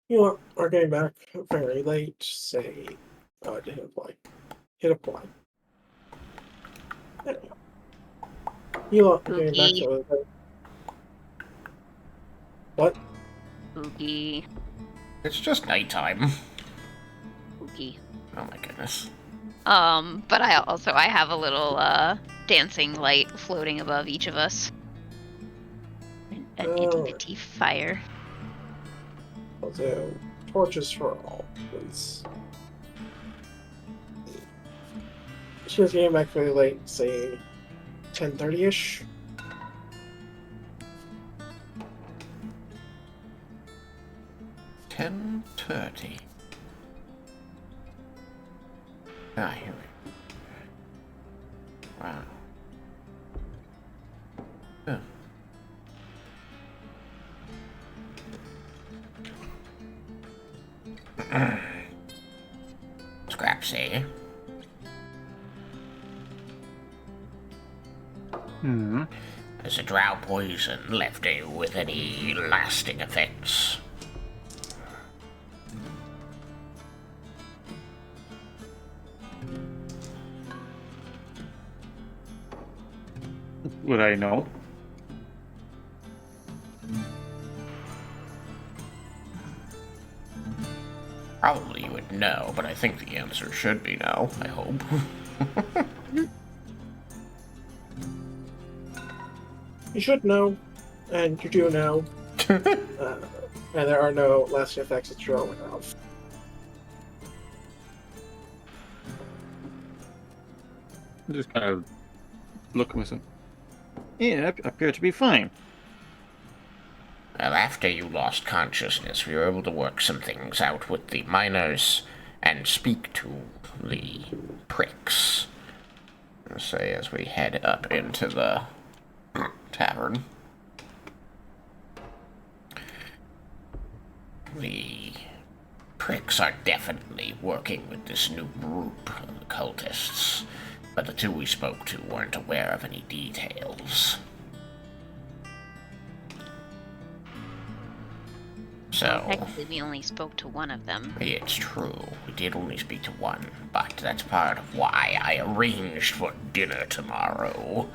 You are getting back very late. Say, to hit apply. Hit apply. There you go. You are getting back Spooky. so late. What? Spooky. It's just nighttime. Spooky. Oh my goodness. But I have a little dancing light floating above each of us. An Oh. itty fire. I'll do torches for all, please. She was getting back very late, say 10:30ish. $10:30. Ah, here we go. Wow. Huh. Scrapsy. Hmm. Has the drow poison left you with any lasting effects? Would I know? Probably you would know, but I think the answer should be no, I hope. You should know, and you do know. And there are no lasting effects that you're aware of. I just kind of look at myself. Yeah, I appear to be fine. Well, after you lost consciousness, we were able to work some things out with the miners and speak to the pricks. Let's say as we head up into the tavern. The pricks are definitely working with this new group of cultists, but the two we spoke to weren't aware of any details. So, Technically, we only spoke to one of them. it's true, we did only speak to one, but that's part of why I arranged for dinner tomorrow.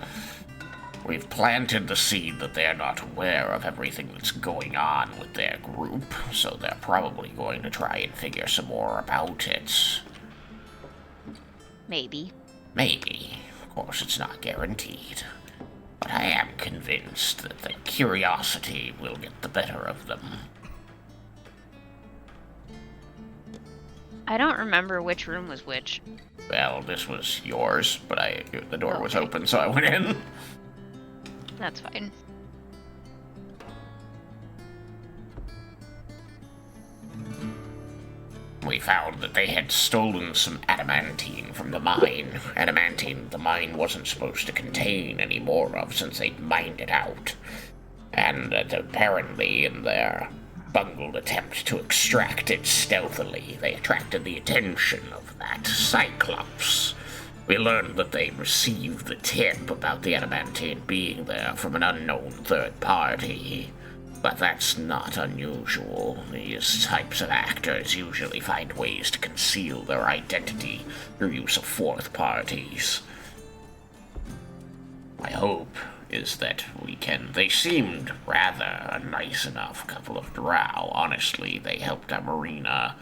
We've planted the seed that they're not aware of everything that's going on with their group, so they're probably going to try and figure some more about it. Maybe. Maybe. Of course, it's not guaranteed. But I am convinced that the curiosity will get the better of them. I don't remember which room was which. Well, this was yours, but the door was Okay. open, so I went in. That's fine. We found that they had stolen some adamantine from the mine. Adamantine the mine wasn't supposed to contain any more of since they'd mined it out. And that apparently in their bungled attempt to extract it stealthily, they attracted the attention of that Cyclops. We learned that they received the tip about the adamantine being there from an unknown third party. But that's not unusual. These types of actors usually find ways to conceal their identity through use of fourth parties. My hope is that we can... They seemed rather a nice enough couple of drow. Honestly, they helped our Marina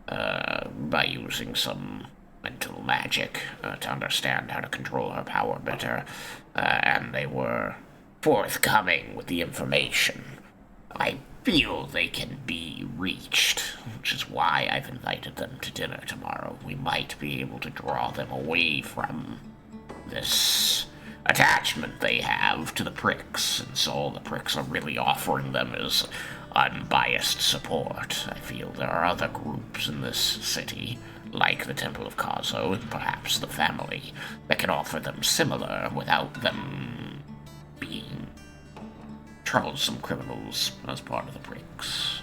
by using some mental magic to understand how to control her power better. And they were forthcoming with the information. I feel they can be reached, which is why I've invited them to dinner tomorrow. We might be able to draw them away from this attachment they have to the pricks, and so all the pricks are really offering them is unbiased support. I feel there are other groups in this city, like the Temple of Kazo and perhaps the family, that can offer them similar without them being troublesome criminals as part of the pricks.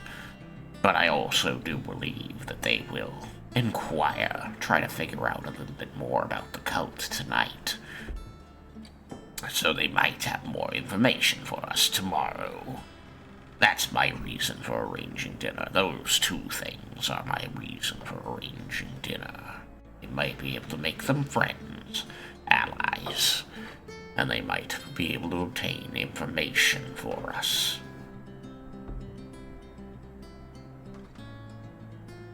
But I also do believe that they will inquire, try to figure out a little bit more about the cult tonight. So they might have more information for us tomorrow. That's my reason for arranging dinner. Those two things are my reason for arranging dinner. We might be able to make them friends, allies, and they might be able to obtain information for us.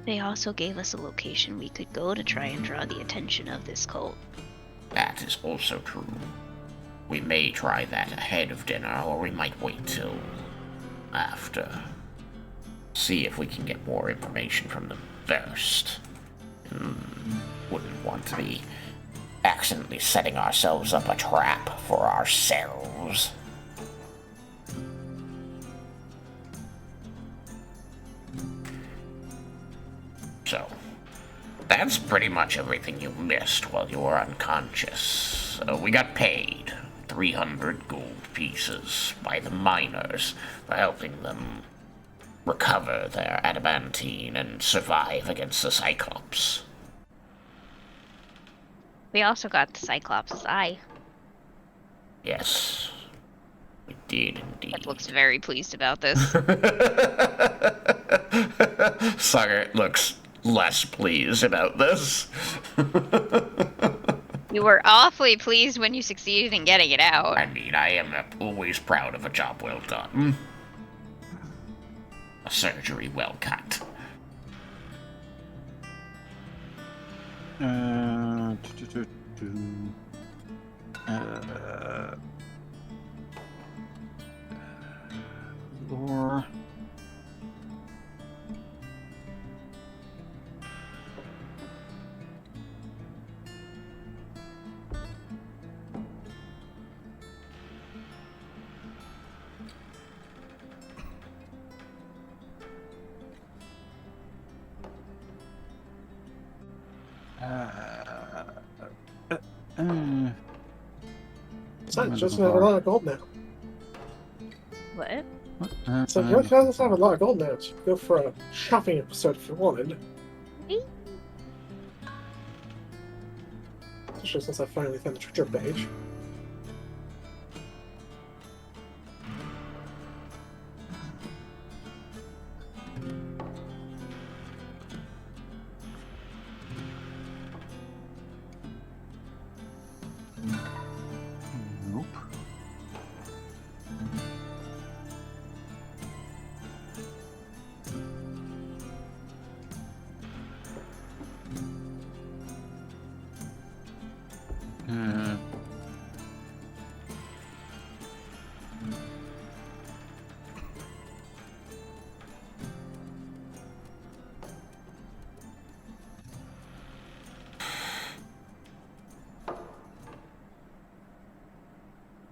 They also gave us a location we could go to try and draw the attention of this cult. That is also true. We may try that ahead of dinner, or we might wait till after. See if we can get more information from them first. Wouldn't want to be accidentally setting ourselves up a trap for ourselves. So, that's pretty much everything you missed while you were unconscious. We got paid 300 gold pieces by the miners for helping them recover their adamantine and survive against the Cyclops. We also got the Cyclops' eye. Yes, we did indeed. It looks very pleased about this. Sucker looks less pleased about this. You were awfully pleased when you succeeded in getting it out. I mean, I am always proud of a job well done. A surgery well cut. Lore. So just have a lot of gold now. What? So if you guys have a lot of gold now, you could go for a shopping episode if you wanted. Especially since I finally found the treasure page. Nope.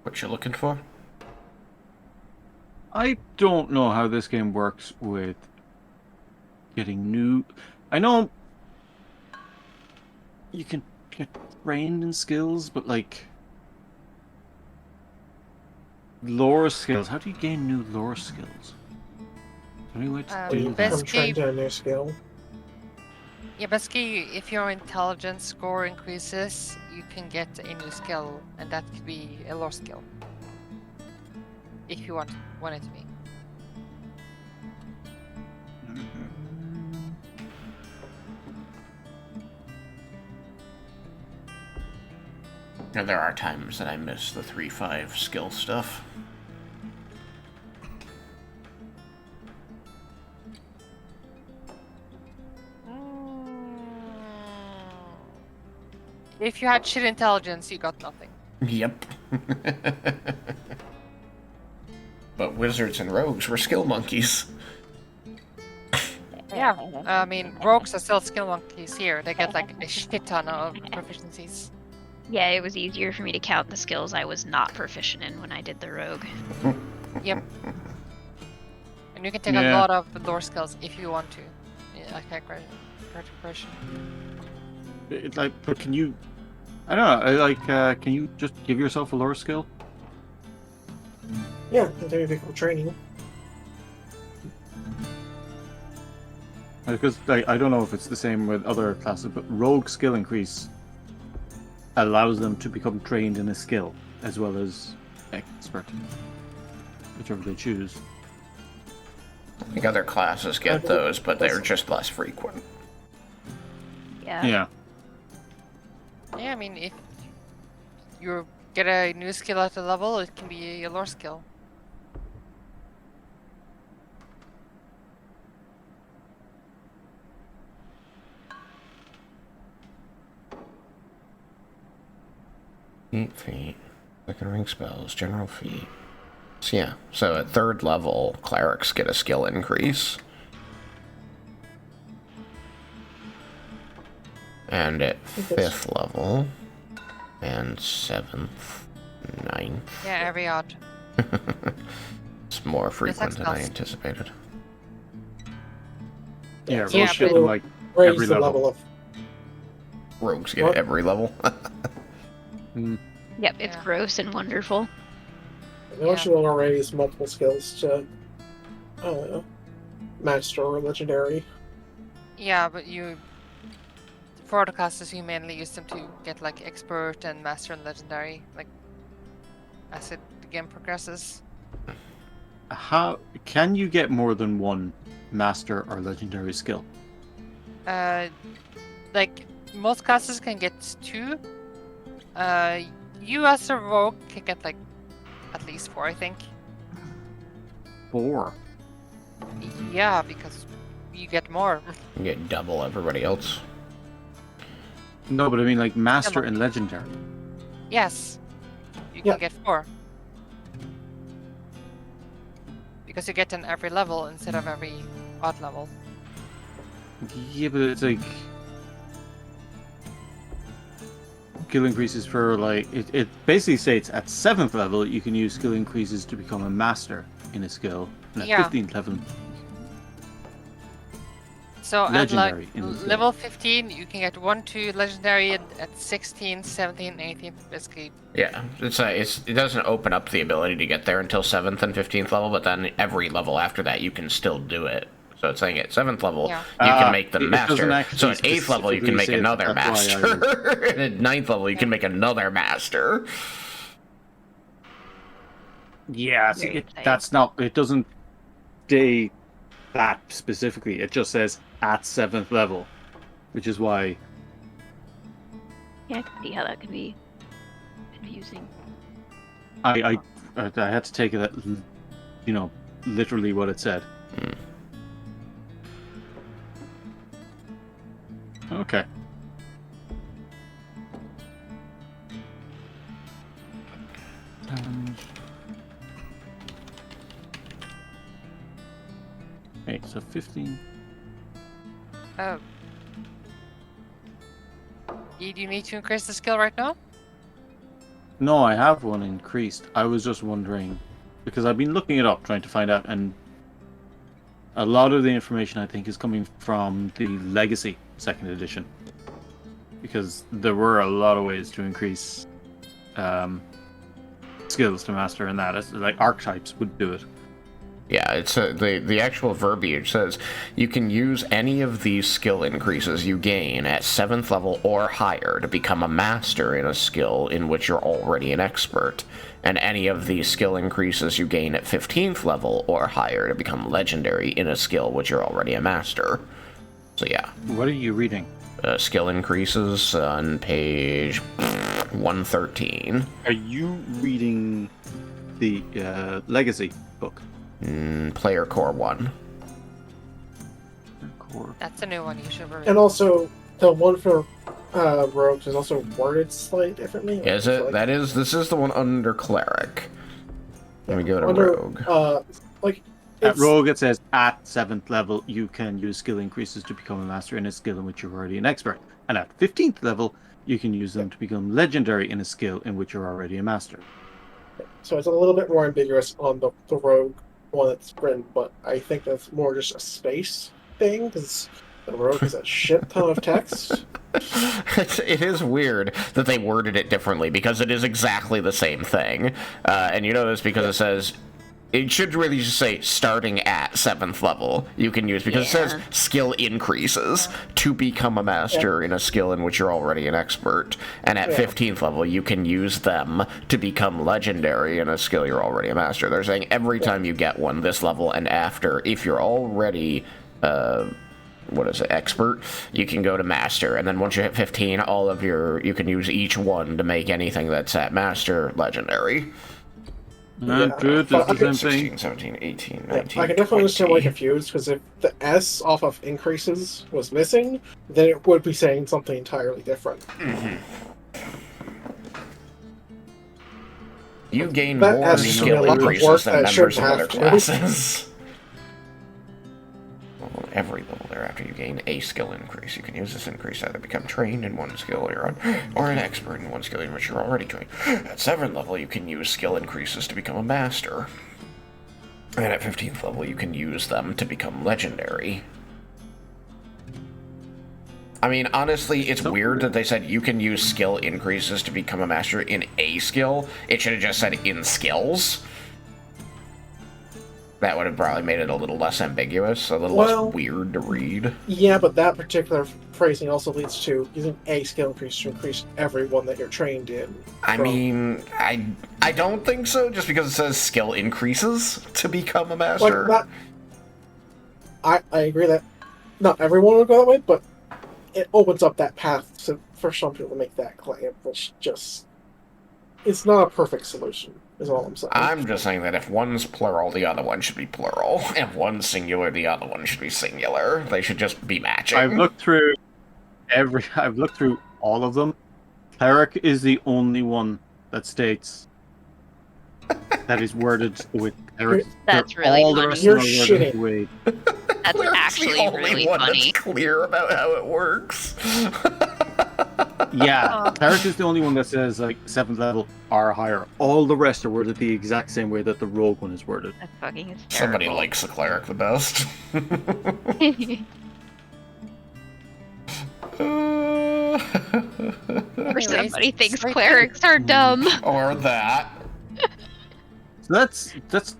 What you looking for? I don't know how this game works with getting new. I know you can get trained in skills, but like lore skills. How do you gain new lore skills? Anyway, From Best trying game. to a new skill. Yeah, basically, if your intelligence score increases, you can get a new skill, and that could be a lore skill. If you want it to be. Now, there are times that I miss the 3-5 skill stuff. If you had shit intelligence, you got nothing. Yep. But wizards and rogues were skill monkeys. Yeah, I mean, rogues are still skill monkeys here. They get like a shit ton of proficiencies. Yeah, it was easier for me to count the skills I was not proficient in when I did the rogue. Yep. And you can take a Yeah. lot of lore skills if you want to. Yeah, like retrogression. It's like, but can you? I don't know. Can you just give yourself a lore skill? Yeah, and then we become training. Because I don't know if it's the same with other classes, but rogue skill increase allows them to become trained in a skill as well as expert, whichever they choose. I think other classes get those, but they're just less frequent. Yeah. Yeah. Yeah, I mean, if you get a new skill at a level, it can be a lore skill. Feet. Second ring spells, general feat. So yeah, so at 3rd level, clerics get a skill increase. And at 5th level, and 7th, 9th. Yeah, every odd. It's more frequent than I spells. anticipated. Yeah, so Yeah, rogue she skill will like raise every the level. level of. Rogues get What? every level. Yep, it's Yeah. gross and wonderful. Now she will raise multiple skills to master or legendary. Yeah, but you, for other classes, you mainly use them to get like expert and master and legendary, like as the game progresses. How can you get more than one master or legendary skill? Like most classes can get 2. You as a rogue can get like at least 4, I think. 4. Yeah, because you get more. You get double everybody else. No, but I mean like master Yeah, and legendary. Yes, you Yeah. can get 4. Because you get in every level instead of every odd level. Yeah, but it's like skill increases for like it basically states at 7th level you can use skill increases to become a master in a skill, and at Yeah. 15th level So at Legendary like in the skill. level 15, you can get 1, 2 legendary, and at 16, 17, 18, basically. Yeah, it doesn't open up the ability to get there until 7th and 15th level, but then every level after that you can still do it. So it's saying at 7th level Yeah. you can make them it doesn't master. actually So at 8th level you can make specifically say another that's why I master. And at 9th level you can make another master. Yeah, Very exciting. that's not. It doesn't say that specifically. It just says at 7th level, which is why. Yeah, I can see how that could be confusing. I had to take it, literally what it said. Okay. Okay, so 15. Do you need to increase the skill right now? No, I have one increased. I was just wondering, because I've been looking it up, trying to find out, and a lot of the information I think is coming from the Legacy 2nd edition. Because there were a lot of ways to increase skills to master in that. It's like archetypes would do it. Yeah, it's the actual verbiage says you can use any of these skill increases you gain at 7th level or higher to become a master in a skill in which you're already an expert, and any of these skill increases you gain at 15th level or higher to become legendary in a skill which you're already a master. So yeah, What are you reading? skill increases on page 113. Are you reading the Legacy book? Player Core 1. Core. That's a new one you should read. And also, the one for rogues is also worded slightly differently. Is it? This is the one under cleric. Let me go to Under, Rogue. like At it's, Rogue, it says at 7th level, you can use skill increases to become a master in a skill in which you're already an expert. And at 15th level, you can use them to become legendary in a skill in which you're already a master. so it's a little bit more ambiguous on the rogue one that's written, but I think that's more just a space thing because the rogue has a shit ton of text. It is weird that they worded it differently because it is exactly the same thing. And you know this because it says, it should really just say starting at 7th level you can use, because it says skill increases to become a master in a skill in which you're already an expert. And at 15th level you can use them to become legendary in a skill you're already a master. They're saying every time you get one this level and after, if you're already expert, you can go to master, and then once you hit 15, you can use each one to make anything that's at master legendary. Good, but that's the same 16, thing. 17, 18, Yeah, 19, I can definitely understand why 20. confused, because if the S off of increases was missing, then it would be saying something entirely different. You gain That more S skill really increases work than that members shouldn't of have other to. classes. Well, every level thereafter, you gain a skill increase. You can use this increase to either become trained in one skill you're on, or an expert in one skill in which you're already trained. At 7th level, you can use skill increases to become a master. And at 15th level, you can use them to become legendary. I mean, honestly, it's weird that they said you can use skill increases to become a master in a skill. It should have just said in skills. That would have probably made it a little less ambiguous, a little less weird to read. Yeah, but that particular phrasing also leads to using a skill increase to increase every one that you're trained in. I mean, I don't think so, just because it says skill increases to become a master. Like, I agree that not everyone would go that way, but it opens up that path for some people to make that claim, which just... It's not a perfect solution, is all I'm saying. I'm just saying that if one's plural, the other one should be plural. If one's singular, the other one should be singular. They should just be matching. I've looked through all of them. Cleric is the only one that states that is worded with cleric. That's really all the funny. rest You're of them are worded shitting. with That's Cleric's actually the only really one funny. that's clear about how it works. Yeah, cleric is the only one that says like 7th level or higher. All the rest are worded the exact same way that the rogue one is worded. That's fucking hysterical. Somebody likes the cleric the best. Or somebody thinks clerics are dumb. Or that. So that's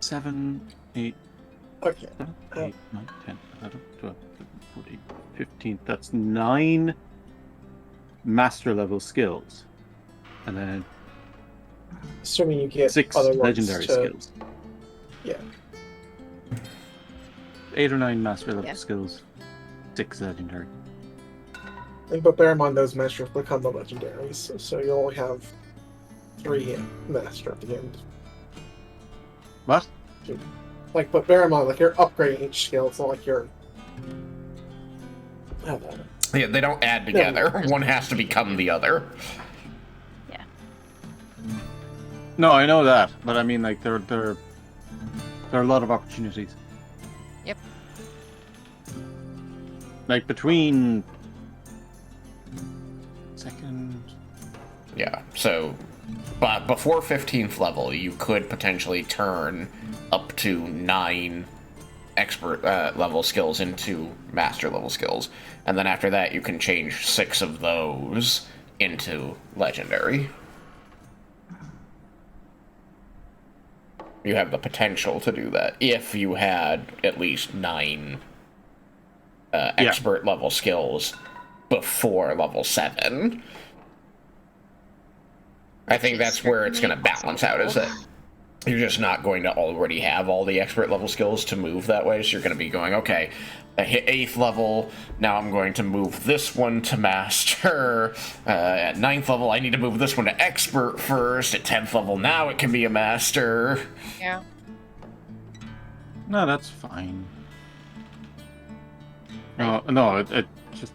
7, 8, Okay. 7, 8, 9, 10, 11, 12, 13, 14, 15. That's 9 master level skills. And then Assuming you get 6 other ones legendary to... skills. Yeah. 8 or 9 master level Yeah. skills. 6 legendary. But bear in mind those masters become the legendaries, so you only have 3 master at the end. What? But bear in mind, you're upgrading each skill. It's not like you're... Yeah, they don't add together. One has to become the other. No, I know that, but I mean, there are a lot of opportunities. Yep. Like between second. Yeah, so... But before 15th level, you could potentially turn up to 9 expert level skills into master level skills. And then after that, you can change 6 of those into legendary. You have the potential to do that if you had at least 9 expert level skills before level 7. I think that's where it's going to balance out, is that you're just not going to already have all the expert level skills to move that way, so you're going to be going, okay, I hit 8th level, now I'm going to move this one to master. At 9th level, I need to move this one to expert first. At 10th level, now it can be a master. Yeah. No, that's fine. No, it just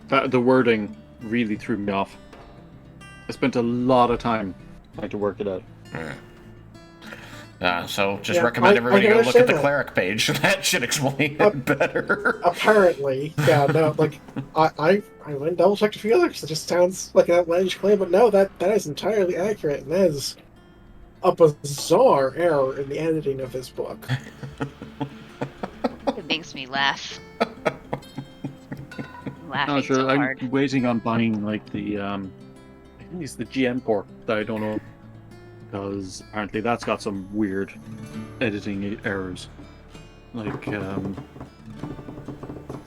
the wording really threw me off. I spent a lot of time trying to work it out. So just Yeah, recommend I everybody can go look at the understand that. cleric page. That should explain it better. Apparently, yeah, no, like I went and double checked a few others. It just sounds like an outlandish claim, but no, that is entirely accurate, and that is a bizarre error in the editing of this book. It makes me laugh. I'm laughing No, sure. so I'm hard. waiting on buying like the I think it's the GM port that I don't know, because apparently that's got some weird editing errors, like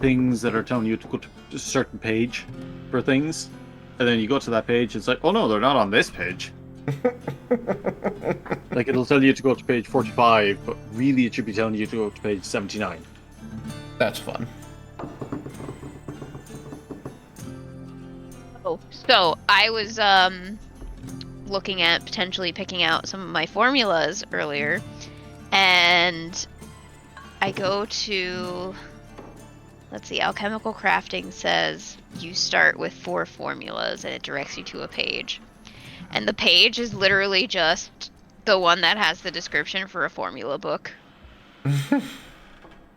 things that are telling you to go to a certain page for things, and then you go to that page, it's like, oh no, they're not on this page. Like it'll tell you to go to page 45, but really it should be telling you to go to page 79. That's fun. Oh, so I was looking at potentially picking out some of my formulas earlier, and I go to, let's see, alchemical crafting says you start with 4 formulas and it directs you to a page. And the page is literally just the one that has the description for a formula book.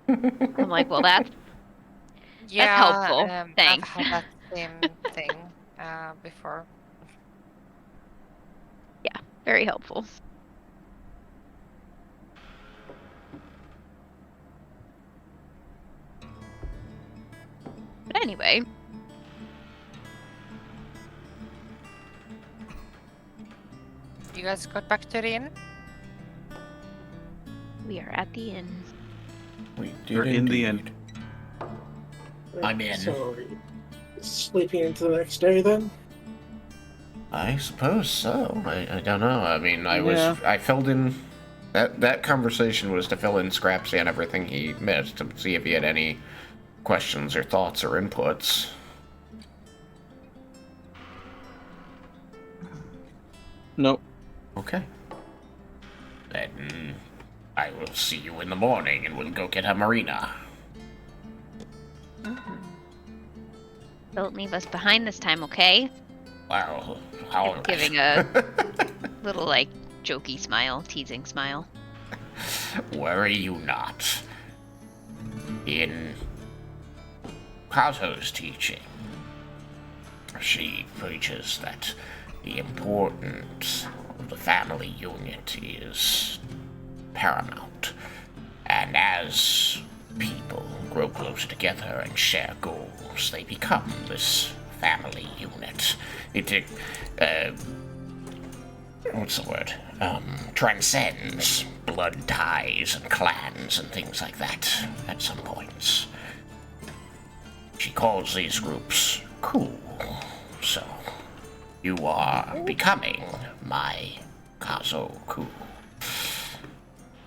I'm like, well, that's helpful. I've Thanks. had that same thing before. Very helpful. But anyway, You guys got back to the inn? we are at the inn. We You're did in the indeed. I'm in. So, are you sleeping into the next day then? I suppose so. I don't know. I mean, Yeah. I filled in that conversation was to fill in Scrapsy and everything he missed to see if he had any questions or thoughts or inputs. Nope. Okay. Then I will see you in the morning and we'll go get a marina. Don't leave us behind this time, okay? Well, all right. Giving a little, like, jokey smile, teasing smile. Worry you not. In Kato's teaching, she preaches that the importance of the family unit is paramount. And as people grow close together and share goals, they become this family unit. It what's the word? Transcends blood ties and clans and things like that at some points. She calls these groups cool, so you are becoming my Kazo Ku.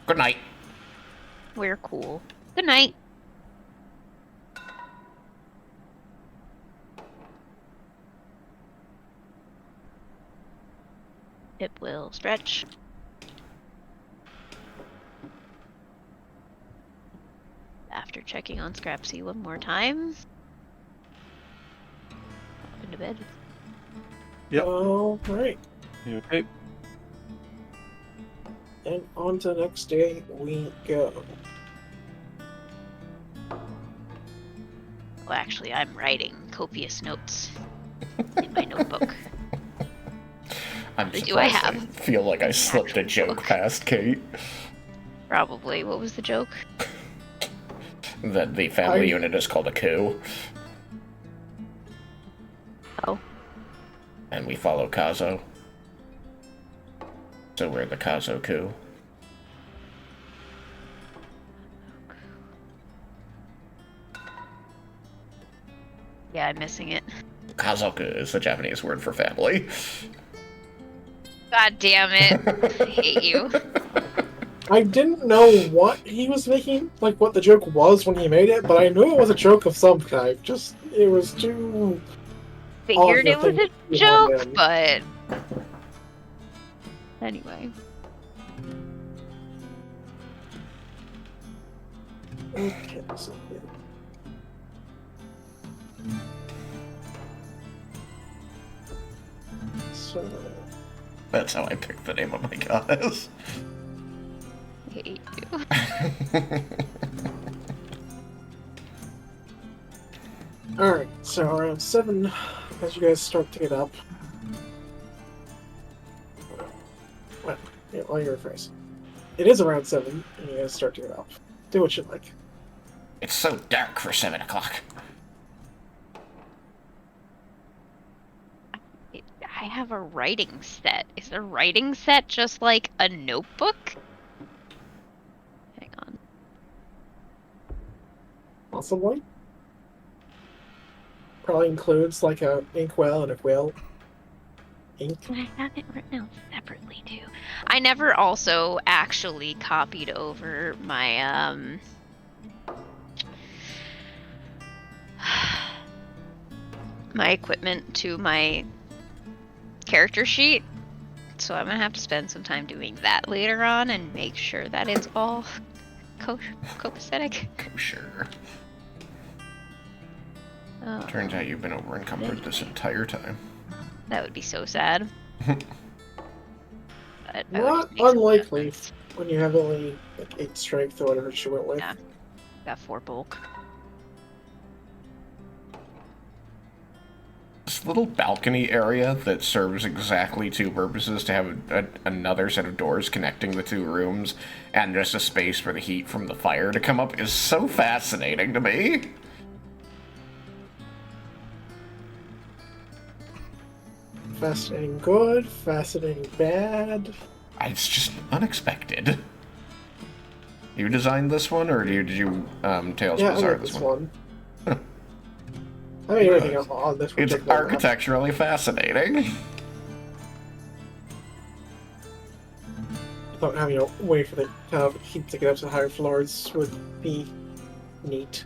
Good night. We're cool. Good night. It will stretch. After checking on Scrapsy one more time. Up into bed. Yep. All right. You okay? And on to the next day we go. Well, actually, I'm writing copious notes in my notebook. I'm What do I surprised have? feel like I slipped a Actual joke book. past Kate. Probably. What was the joke? That the family I- unit is called a coup. Oh. And we follow Kazo. So we're the Kazo coup. Yeah, I'm missing it. Kazoku is the Japanese word for family. God damn it. I hate you. I didn't know what he was making, like what the joke was when he made it, but I knew it was a joke of some kind. Just, it was too... Figured it was a nothing joke, behind but... Anyway. Okay, so... So... That's how I picked the name of my goddess. hate you. Alright, so around 7, as you guys start to get up. Well, yeah, well, you're rephrasing. It is around 7, and you guys start to get up. Do what you like. It's so dark for 7 o'clock. I have a writing set. Is a writing set just like a notebook? Hang on. Possibly. Probably includes like a inkwell and a quill. Ink. I have it written out separately too. I never also actually copied over my my equipment to my character sheet. So I'm gonna have to spend some time doing that later on and make sure that it's all copacetic. Kosher. Oh, Turns out you've been over encumbered this entire time. that would be so sad. But I would Not just make some unlikely adjustments. when you have only like 8 strength or whatever she went with. Yeah. Got 4 bulk. This little balcony area that serves exactly 2 purposes, to have another set of doors connecting the 2 rooms and just a space for the heat from the fire to come up, is so fascinating to me. Fascinating good, fascinating bad. It's just unexpected. You designed this one, or did you Tales Yeah, I Bizarre like this this one? one. I mean, everything on this one. It's architecturally fascinating. I thought having a way for the heat to get up to the higher floors would be neat.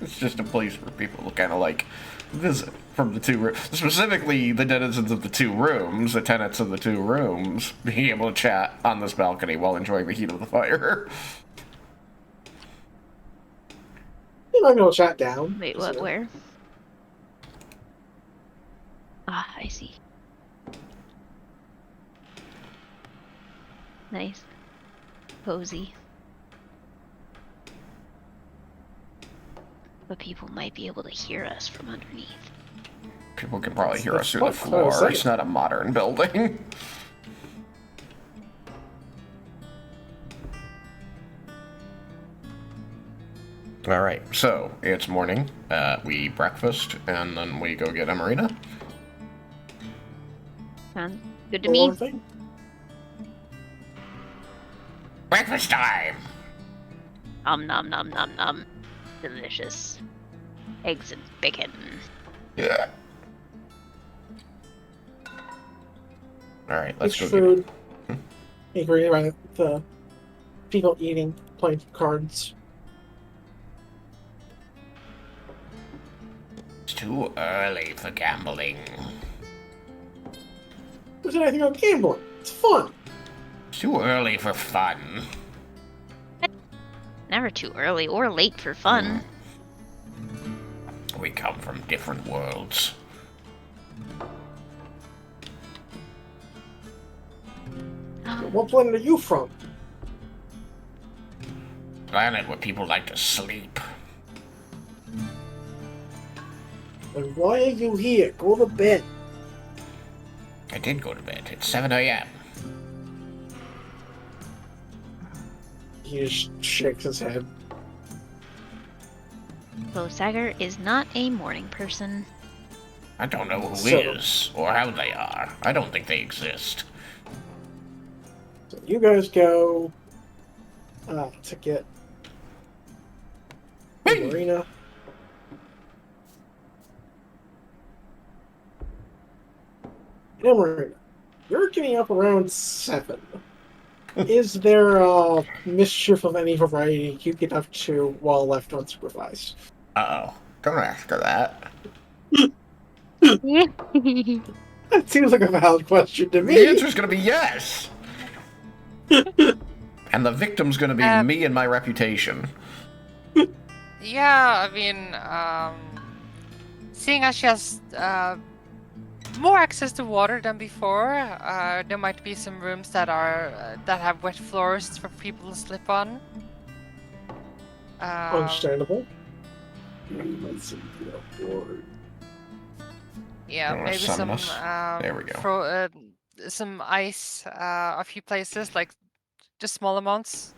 It's just a place for people to kind of like visit from the 2 rooms. Specifically, the denizens of the 2 rooms, the tenants of the 2 rooms, being able to chat on this balcony while enjoying the heat of the fire. You're not gonna chat down. Wait, so- what? Where? Ah, I see. Nice. Cozy. But people might be able to hear us from underneath. People can probably hear us through the That's what I was floor. saying. It's not a modern building. All right, so it's morning. We eat breakfast, and then we go get Emarina. Sounds good to One me. more thing. Breakfast time! Nom nom nom nom. Delicious. Eggs and bacon. Yeah. All right, let's Each go. food. Agree around the people eating, playing cards. It's too early for gambling. Who said anything about gambling? It's fun. It's too early for fun. Never too early or late for fun. We come from different worlds. What planet are you from? Planet where people like to sleep. And why are you here? Go to bed. I did go to bed. It's 7 a.m. He just shakes his head. Sagar is not a morning person. I don't know who So- is or how they are. I don't think they exist. So you guys go to get the marina. Marina, you're getting up around 7. Is there mischief of any variety you get up to while left unsupervised? Uh-oh. Don't ask her that. That seems like a valid question to The me. answer's gonna be yes! And the victim's gonna be me and my reputation. Yeah, I mean, seeing as she has more access to water than before, there might be some rooms that have wet floors for people to slip on. Understandable. Let's see. Yeah, wanna maybe summon some us? There we go. some ice a few places, like just small amounts.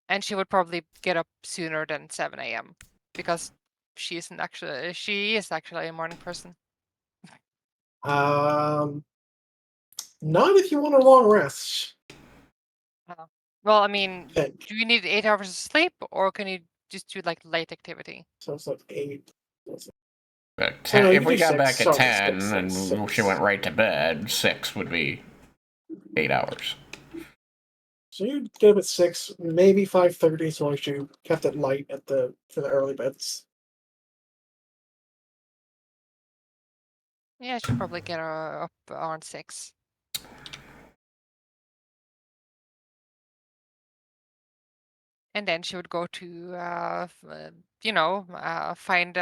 And she would probably get up sooner than 7 a.m. because she is actually a morning person. Not if you want a long rest. Well, I mean, I think. do you need 8 hours of sleep, or can you just do like light activity? So it's like 8. But Oh, no, you if can we do got 6. back at Sorry, 10 6, and 6. she went right to bed, 6 would be 8 hours. So you get up at 6, maybe 5:30, so long as you kept it light for the early beds. Yeah, I should probably get her up around 6. And then she would go to, find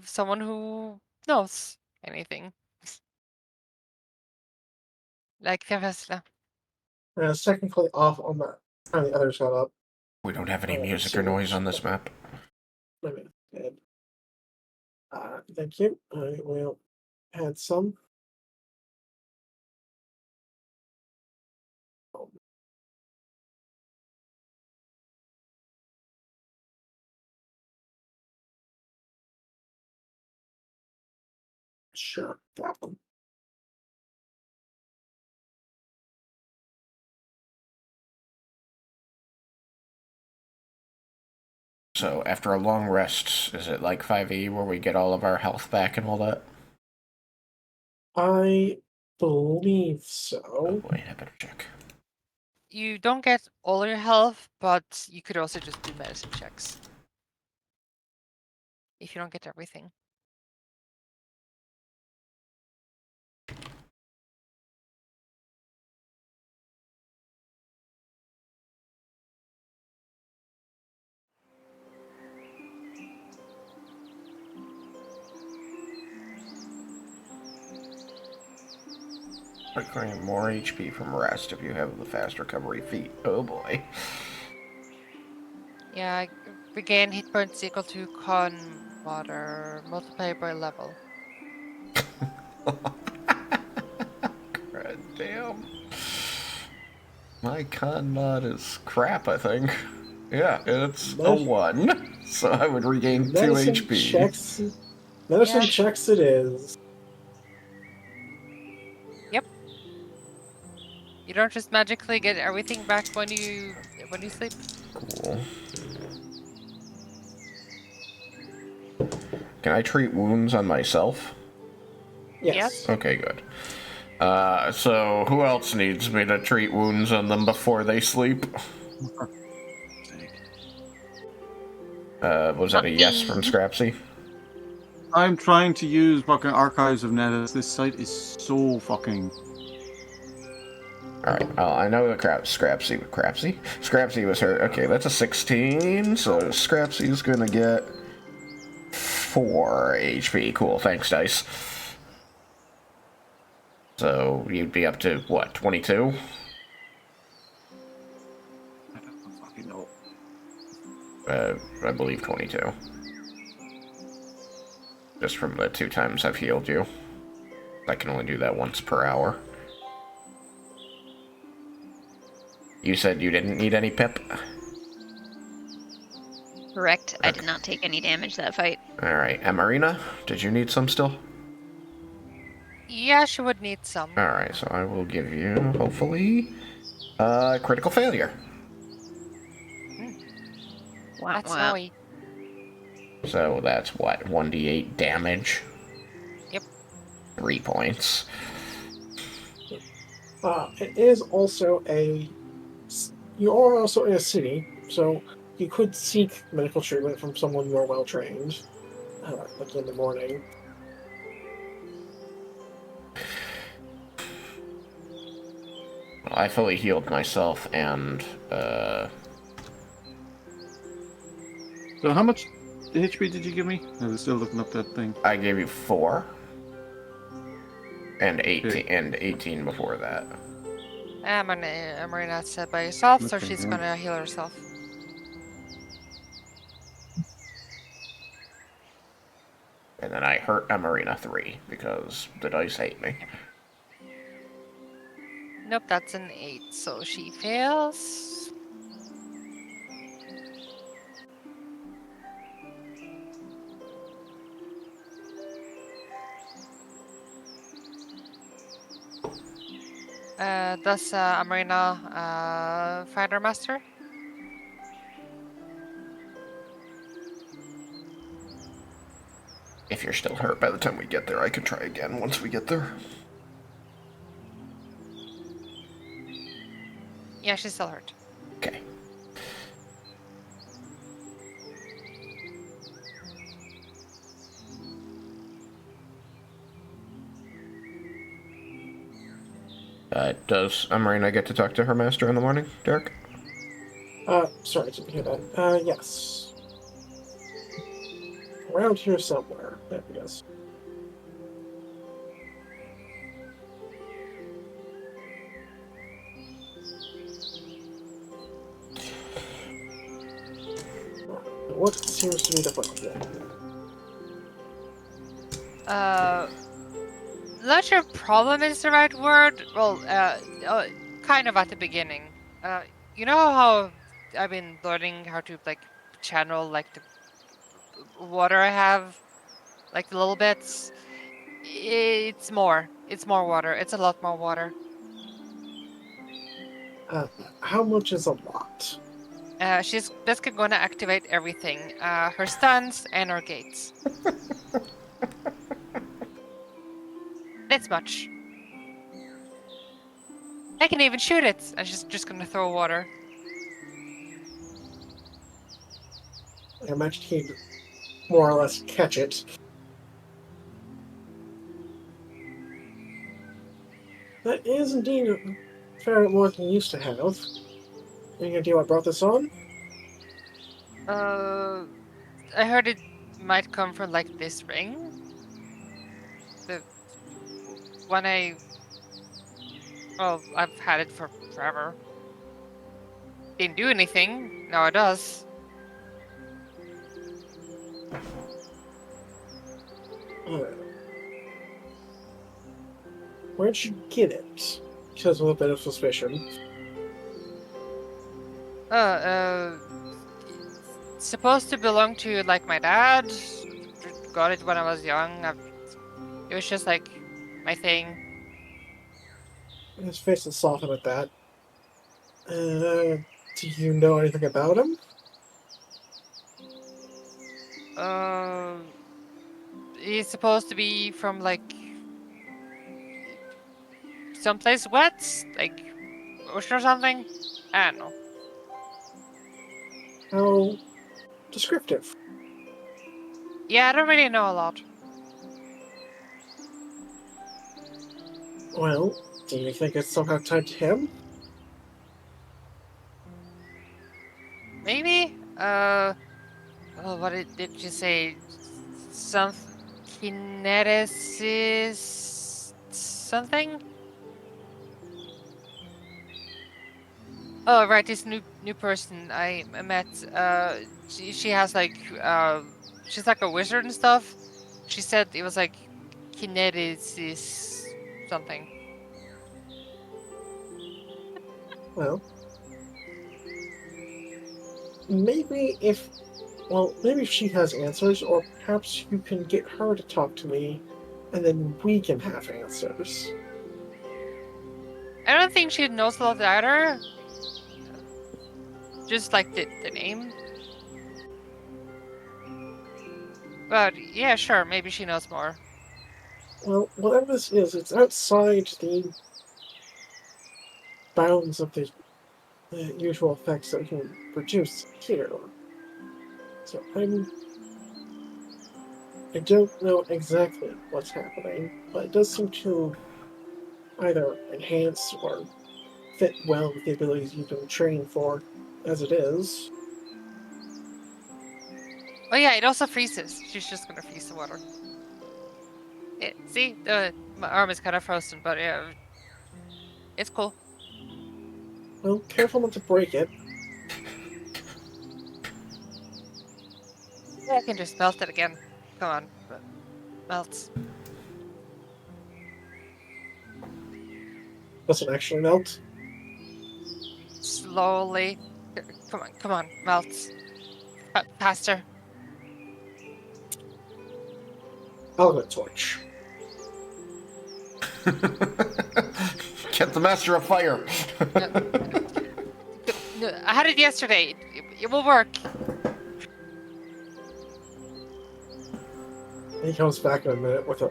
someone who knows anything. Like Fevesla. It's technically off on the time the others got up. We don't have any music so or noise on this map. Wait a minute. Thank you. I will add some. Sure, that one. So after a long rest, is it like 5e where we get all of our health back and all that? I believe Oh so. boy, I better check. You don't get all your health, but you could also just do medicine checks. If you don't get everything. Acquiring more HP from rest if you have the fast recovery feat. Oh boy. Yeah, regain hit points equal to con water multiplied by level. God damn. My con mod is crap, I think. Yeah, it's a 1. So I would regain 2 HP. Medicine Yeah. checks it is. Yep. You don't just magically get everything back when you sleep. Cool. Can I treat wounds on myself? Yes. Okay, good. So who else needs me to treat wounds on them before they sleep? Was that a yes from Scrapsy? I'm trying to use fucking Archives of Netis. This site is so fucking... Alright, I know the Scrapsy was hurt. Okay, that's a 16, so Scrapsy's gonna get 4 HP. Cool, thanks, Dice. So you'd be up to, what, 22? I don't fucking know. I believe 22. Just from the 2 times I've healed you. I can only do that once per hour. You said you didn't need any pip? Correct. Okay. I did not take any damage that fight. Alright, Marina, did you need some still? Yeah, she would need some. Alright, so I will give you, hopefully, critical failure. Wow, That's wow. Zoe. So that's what, 1d8 damage? Yep. 3 points. It is also you are also in a city, so you could seek medical treatment from someone more well trained, like in the morning. Well, I fully healed myself and, So how much HP did you give me? I was still looking up that thing. I gave you 4. And 18, Okay. and 18 before that. Marina said by herself, so Okay, she's yeah. gonna heal herself. And then I hurt Amarina 3 because the dice hate me. Nope, that's an 8, so she fails. Does Amarina Fighter Master? If you're still hurt by the time we get there, I can try again once we get there. Yeah, she's still hurt. Okay. Does Amarina get to talk to her master in the morning, Derek? Sorry, didn't hear that. Yes. Around here somewhere, there it is. What seems to be the problem? Not sure problem is the right word. Well, kind of at the beginning. You know how I've been learning how to like channel like the water I have, like the little bits. It's more. It's more water. It's a lot more water. How much is a lot? She's basically going to activate everything. Her stuns and her gates. That's much. I can even shoot it. I'm just gonna throw water. I imagine he'd more or less catch it. That is indeed a fair bit more than you used to have. Any idea what brought this on? I heard it might come from like this ring. The one well, I've had it for forever. Didn't do anything. Now it does. Where'd you get it? Because with a bit of suspicion. Supposed to belong to like my dad. Got it when I was young. It was just like my thing. His face is softened at that. Do you know anything about him? He's supposed to be from like someplace wet, like ocean or something. I don't know. How descriptive. Yeah, I don't really know a lot. Well, do you think it's somehow tied to him? Maybe. Oh, what did you say? Some kineticist something? Oh, right, this new person I met. She has like she's like a wizard and stuff. She said it was like kineticist something. Well, maybe if she has answers, or perhaps you can get her to talk to me, and then we can have answers. I don't think she knows a lot either. Just like the name. But yeah, sure, maybe she knows more. Well, whatever this is, it's outside the bounds of the usual effects that we can produce here. So I don't know exactly what's happening, but it does seem to either enhance or fit well with the abilities you've been trained for as it is. Oh yeah, it also freezes. She's just gonna freeze the water. See, my arm is kind of frozen, but yeah, it's cool. Well, careful not to break it. Yeah, I can just melt it again. Come on, melts. Doesn't actually melt. Slowly. Come on, melts. Faster. I'll get a torch. Get the master of fire. No, I had it yesterday. It will work. He comes back in a minute with a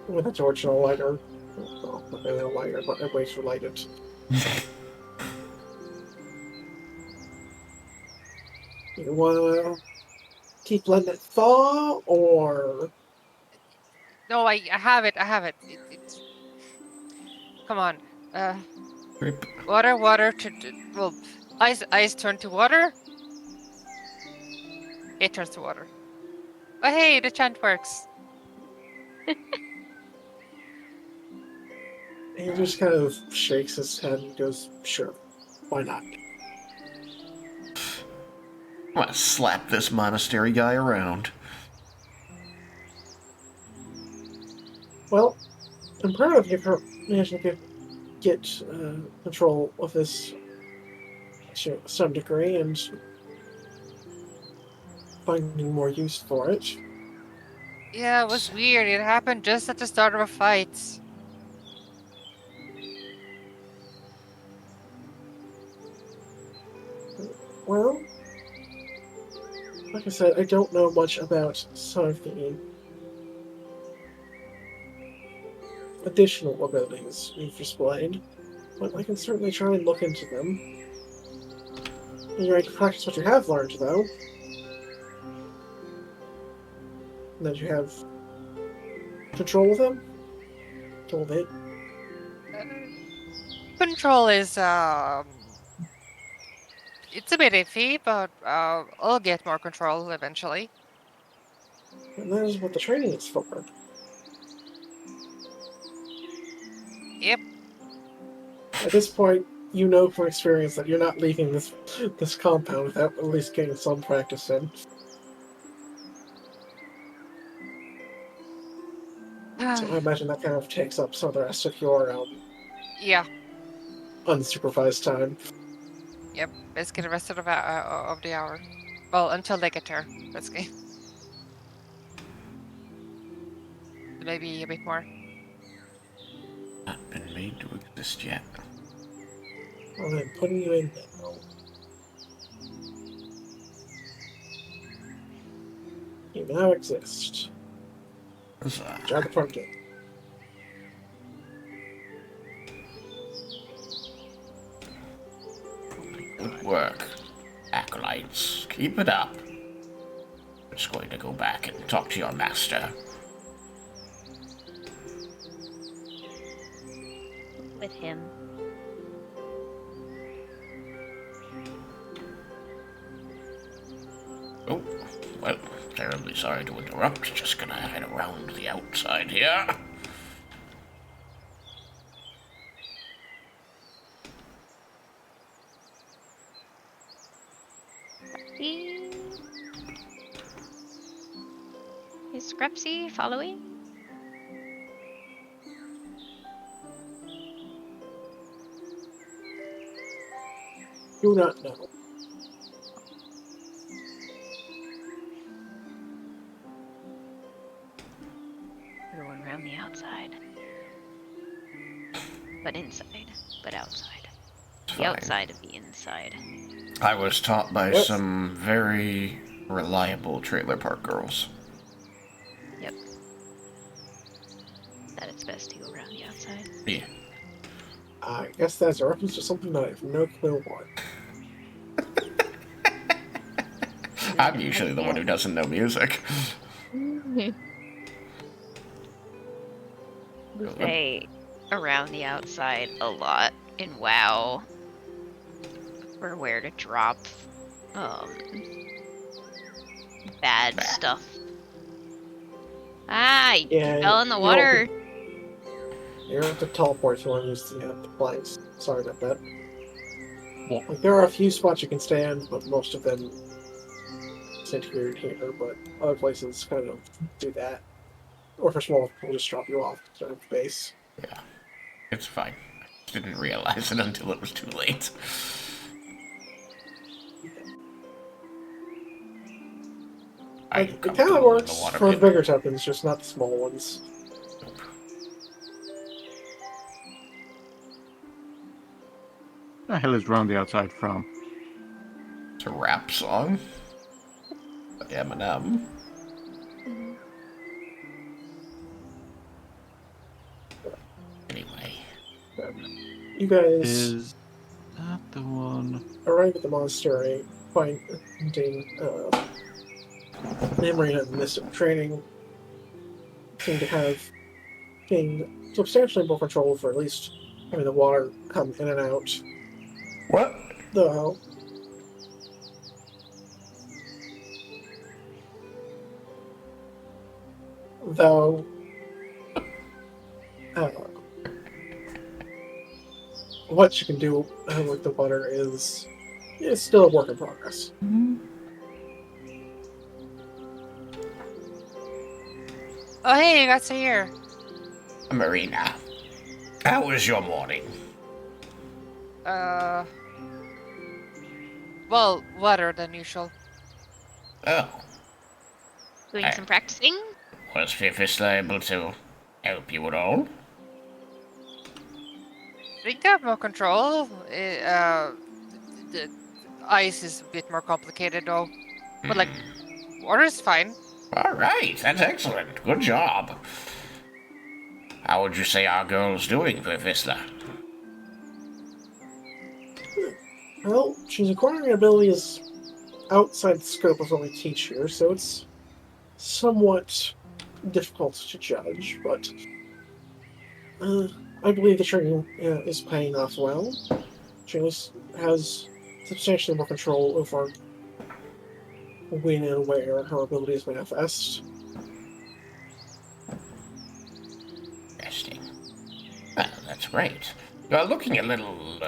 with a torch and a lighter. Well, not really a lighter, but a way to light it. You wanna keep letting it thaw, or No, I have it. I have it. It's. Come on. Rip. Water well, ice turn to water. It turns to water. Oh hey, the chant works. he just kind of shakes his head and goes, "Sure, why not?" I'm gonna slap this monastery guy around. Well, I'm proud of you for managing to get control of this to some degree and finding more use for it. Yeah, it was weird. It happened just at the start of a fight. Well, like I said, I don't know much about some of the additional abilities you've displayed, but I can certainly try and look into them. And you're right to practice what you have learned, though. And that you have control of them? Control of it. Control is it's a bit iffy, but I'll get more control eventually. And that is what the training is for. Yep. At this point, you know from experience that you're not leaving this compound without at least getting some practice in. So I imagine that kind of takes up some of the rest of your Yeah. unsupervised time. Yep. Basically the rest of the hour. Well, until they get there, basically. Maybe a bit more. Not been made to exist yet. Well, I'm putting you in now. You now exist. Huzzah. Try the front gate. Good work, acolytes. Keep it up. I'm just going to go back and talk to your master. With him. Oh, well, terribly sorry to interrupt. Just gonna head around the outside here. Is Scrapsy following? Do not know. Everyone around the outside. But inside. But outside. The Fine. outside of the inside. I was taught by Yes. some very reliable trailer park girls. Yep. That it's best to go around the outside. Yeah. I guess that's a reference to something that I have no clue what. I'm usually the one who doesn't know music. We say around the outside a lot in WoW for where to drop bad stuff. Ah, you Yeah, fell in the you water. You have to teleport to and use the planks. Sorry about that. What? Like, there are a few spots you can stand, but most of them disintegrated here, but other places kind of do that. Or for small, we'll just drop you off instead of base. Yeah, it's fine. I didn't realize it until it was too late. Like, I'm it kind of comfortable in works the water for the pit. bigger tokens, just not the small ones. The hell is round the outside from? It's a rap song by Eminem. Anyway, You guys Is that the one? arrive at the monastery, finding Namorina in the midst of training, seem to have gained substantially more control for at least having the water come in and out. what? Though, though, uh, what you can do with the water is still a work in progress. Oh, hey, you guys are here. Marina, how was your morning? Well, wetter than usual. Oh, Doing some practicing. was Fifisla able to help you at all? We got more control. The ice is a bit more complicated though. But like, water is fine. All right, that's excellent. Good job. How would you say our girl's doing, Fifisla? Well, she's acquiring abilities outside the scope of what we teach here, so it's somewhat difficult to judge, but I believe the training is paying off well. She has substantially more control over when and where her abilities manifest. Interesting. Well, that's great. You're looking a little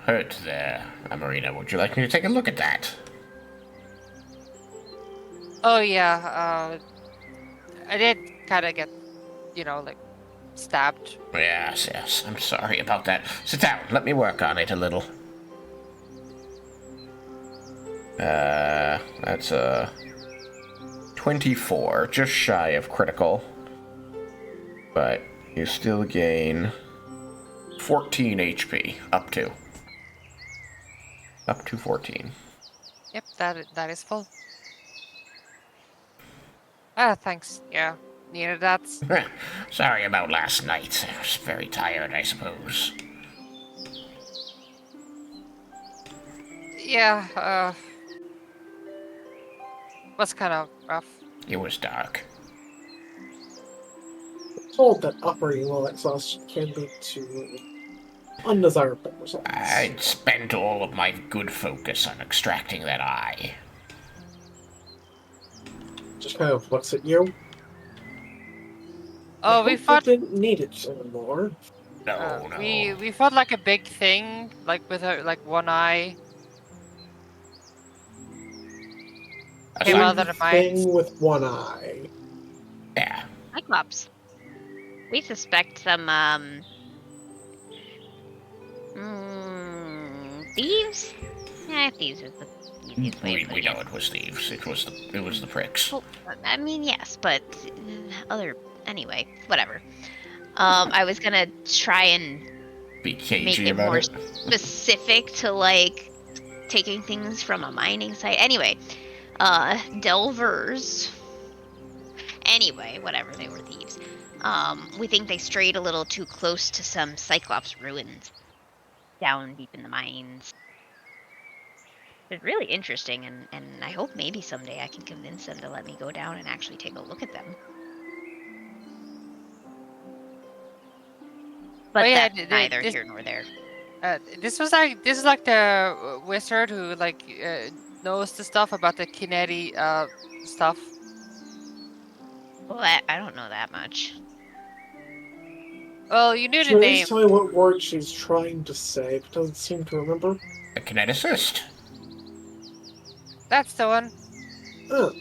hurt there, Marina. Would you like me to take a look at that? Oh yeah, I did kind of get, like stabbed. Yes, yes. I'm sorry about that. Sit down. Let me work on it a little. That's a 24, just shy of critical. But you still gain 14 HP, up to 14. Yep, that is full. Ah, thanks. Yeah, needed that. Sorry about last night. I was very tired, I suppose. Yeah, was kind of rough. It was dark. Told that operating while exhaustion can lead to undesirable results. I'd spent all of my good focus on extracting that eye. Just kind of looks at you. Oh, I we hope fought. I didn't need it anymore. No, no. We fought like a big thing, like with like one eye. Came out of the mines. Thing with one eye. Yeah. Cyclops. We suspect some thieves. Yeah, thieves is the easiest way. We know it was thieves. It was the pricks. Well, I mean, yes, but anyway, whatever. I was gonna try and Be cagey make it about more it. specific to like taking things from a mining site. Anyway, delvers. Anyway, whatever, they were thieves. We think they strayed a little too close to some Cyclops ruins down deep in the mines. It's really interesting, and I hope maybe someday I can convince them to let me go down and actually take a look at them. But yeah, that's neither here nor there. This is like the wizard who like knows the stuff about the Kinetti stuff. Well, I don't know that much. Well, you knew She the at name. least tell me what word she's trying to say, but doesn't seem to remember. A kineticist. That's the one. Oh,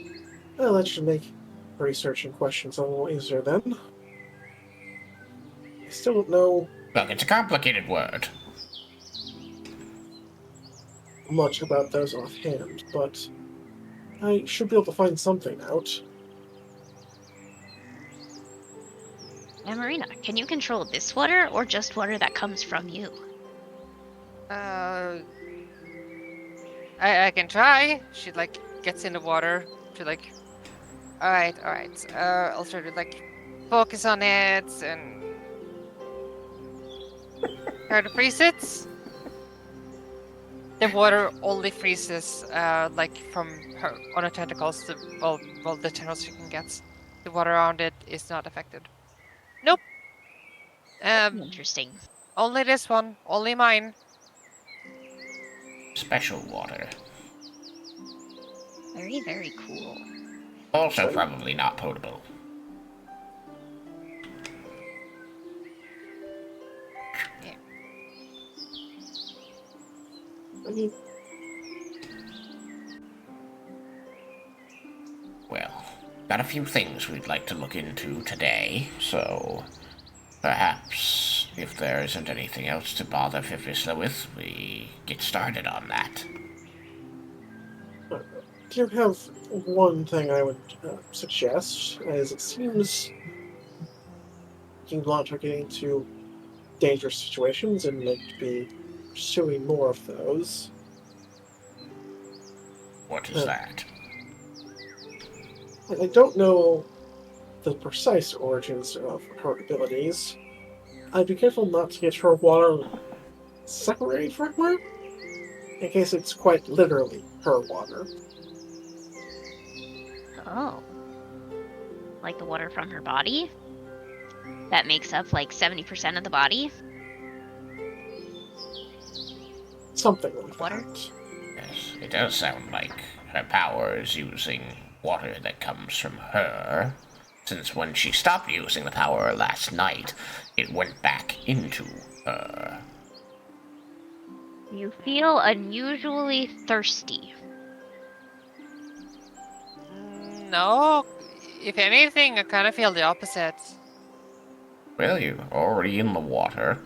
well, that should make researching questions a little easier then. I still don't know Look, it's a complicated word. much about those offhand, but I should be able to find something out. Now, Marina, can you control this water or just water that comes from you? I can try. She like gets in the water. She like, all right. I'll try to like focus on it and try to freeze it. The water only freezes like from her on her tentacles. The the tentacles she can get. The water around it is not affected. Nope. Interesting. Only this one. Only mine. Special water. Very, very cool. Also probably not potable. I mean, Well, got a few things we'd like to look into today, so perhaps if there isn't anything else to bother Fifisla with, we get started on that. I do have one thing I would suggest, as it seems you lot are getting into dangerous situations and might be pursuing more of those. What is that? I don't know the precise origins of her abilities. I'd be careful not to get her water separated from her, in case it's quite literally her water. Oh. Like the water from her body? That makes up like 70% of the body? Something like Water? that. Yes, it does sound like her power is using water that comes from her, since when she stopped using the power last night, it went back into her. You feel unusually thirsty. No. If anything, I kind of feel the opposite. Well, you're already in the water.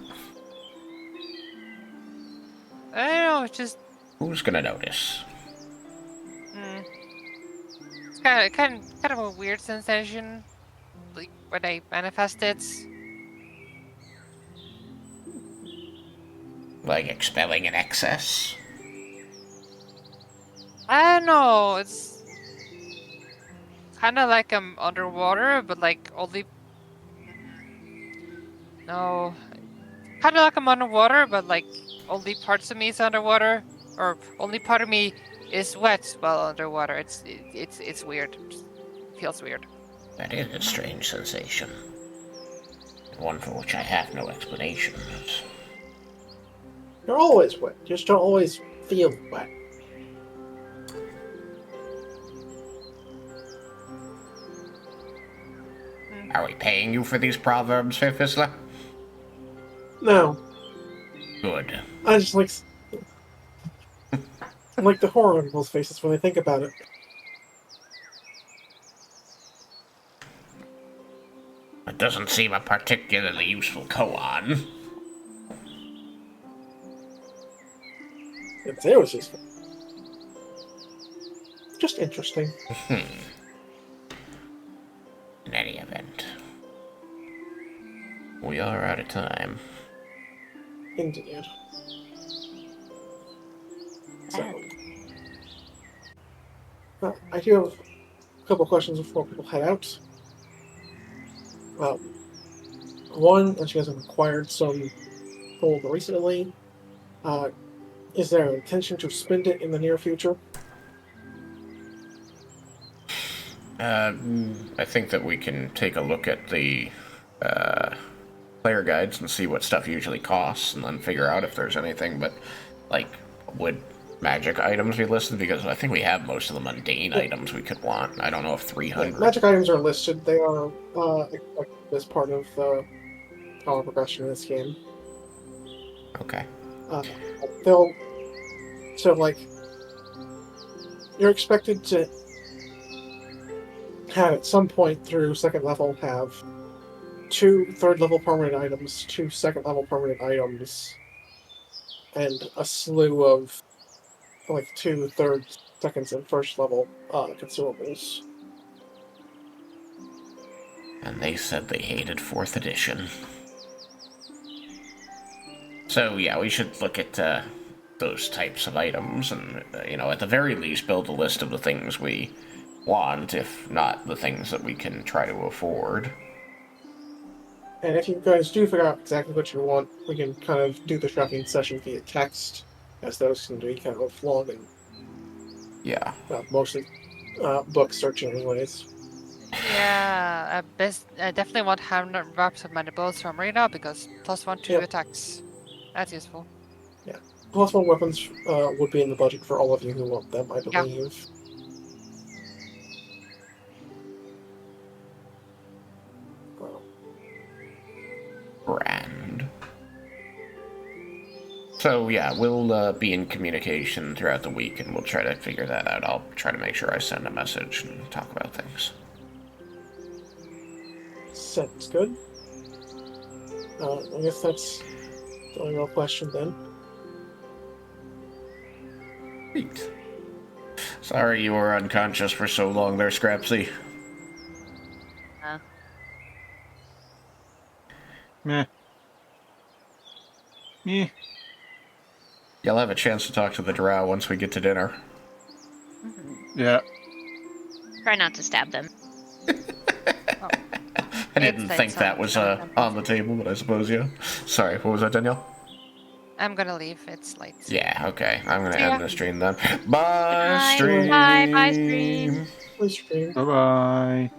I don't know. It's just. Who's gonna notice? It's kind of a weird sensation, like when I manifest it. Like expelling an excess? I don't know. It's kind of like I'm underwater, but like only. No, kind of like I'm underwater, but like only parts of me is underwater, or only part of me is wet while underwater. It's weird. It feels weird. That is a strange sensation. One for which I have no explanation. You're always wet, just don't always feel wet. Are we paying you for these proverbs, Fifisla? No, Good. I just like I like the horror on people's faces when they think about it. It doesn't seem a particularly useful koan. If it was useful. Just interesting. In any event, we are out of time. Indeed. So, I do have a couple questions before people head out. One, as you guys have acquired some gold recently, is there an intention to spend it in the near future? I think that we can take a look at the player guides and see what stuff usually costs, and then figure out if there's anything. But like, would magic items we listed? Because I think we have most of the mundane Yeah. items we could want. I don't know if Yeah, 300. magic items are listed. They are expected as part of the power progression in this game. Okay. They'll so like you're expected to have at some point through second level have 2 third-level permanent items, 2 second-level permanent items, and a slew of like 2 third, seconds, and first-level consumables. And they said they hated 4th edition. So yeah, we should look at those types of items and, at the very least build a list of the things we want, if not the things that we can try to afford. And if you guys do figure out exactly what you want, we can kind of do the shopping session via text, as those can be kind of long and Yeah. mostly book searching anyways. Yeah, I definitely want hammer wraps of mandibles from Rena because +1 to Yep. attacks. That's useful. Plus 1 weapons would be in the budget for all of you who want them, I Yeah. believe. Well, Grand. So yeah, we'll be in communication throughout the week and we'll try to figure that out. I'll try to make sure I send a message and talk about things. sounds good. I guess that's the only real question then. Sweet. Sorry you were unconscious for so long there, Scrapsy. Meh. Meh. You'll have a chance to talk to the drow once we get to dinner. Yeah. Try not to stab them. I didn't It's think that was on the table, but I suppose, yeah. Sorry, what was that, Danielle? I'm gonna leave. It's late. Yeah, okay. I'm gonna See ya. end the stream then. Bye, Bye. stream! Bye, stream. Please stream. Bye bye.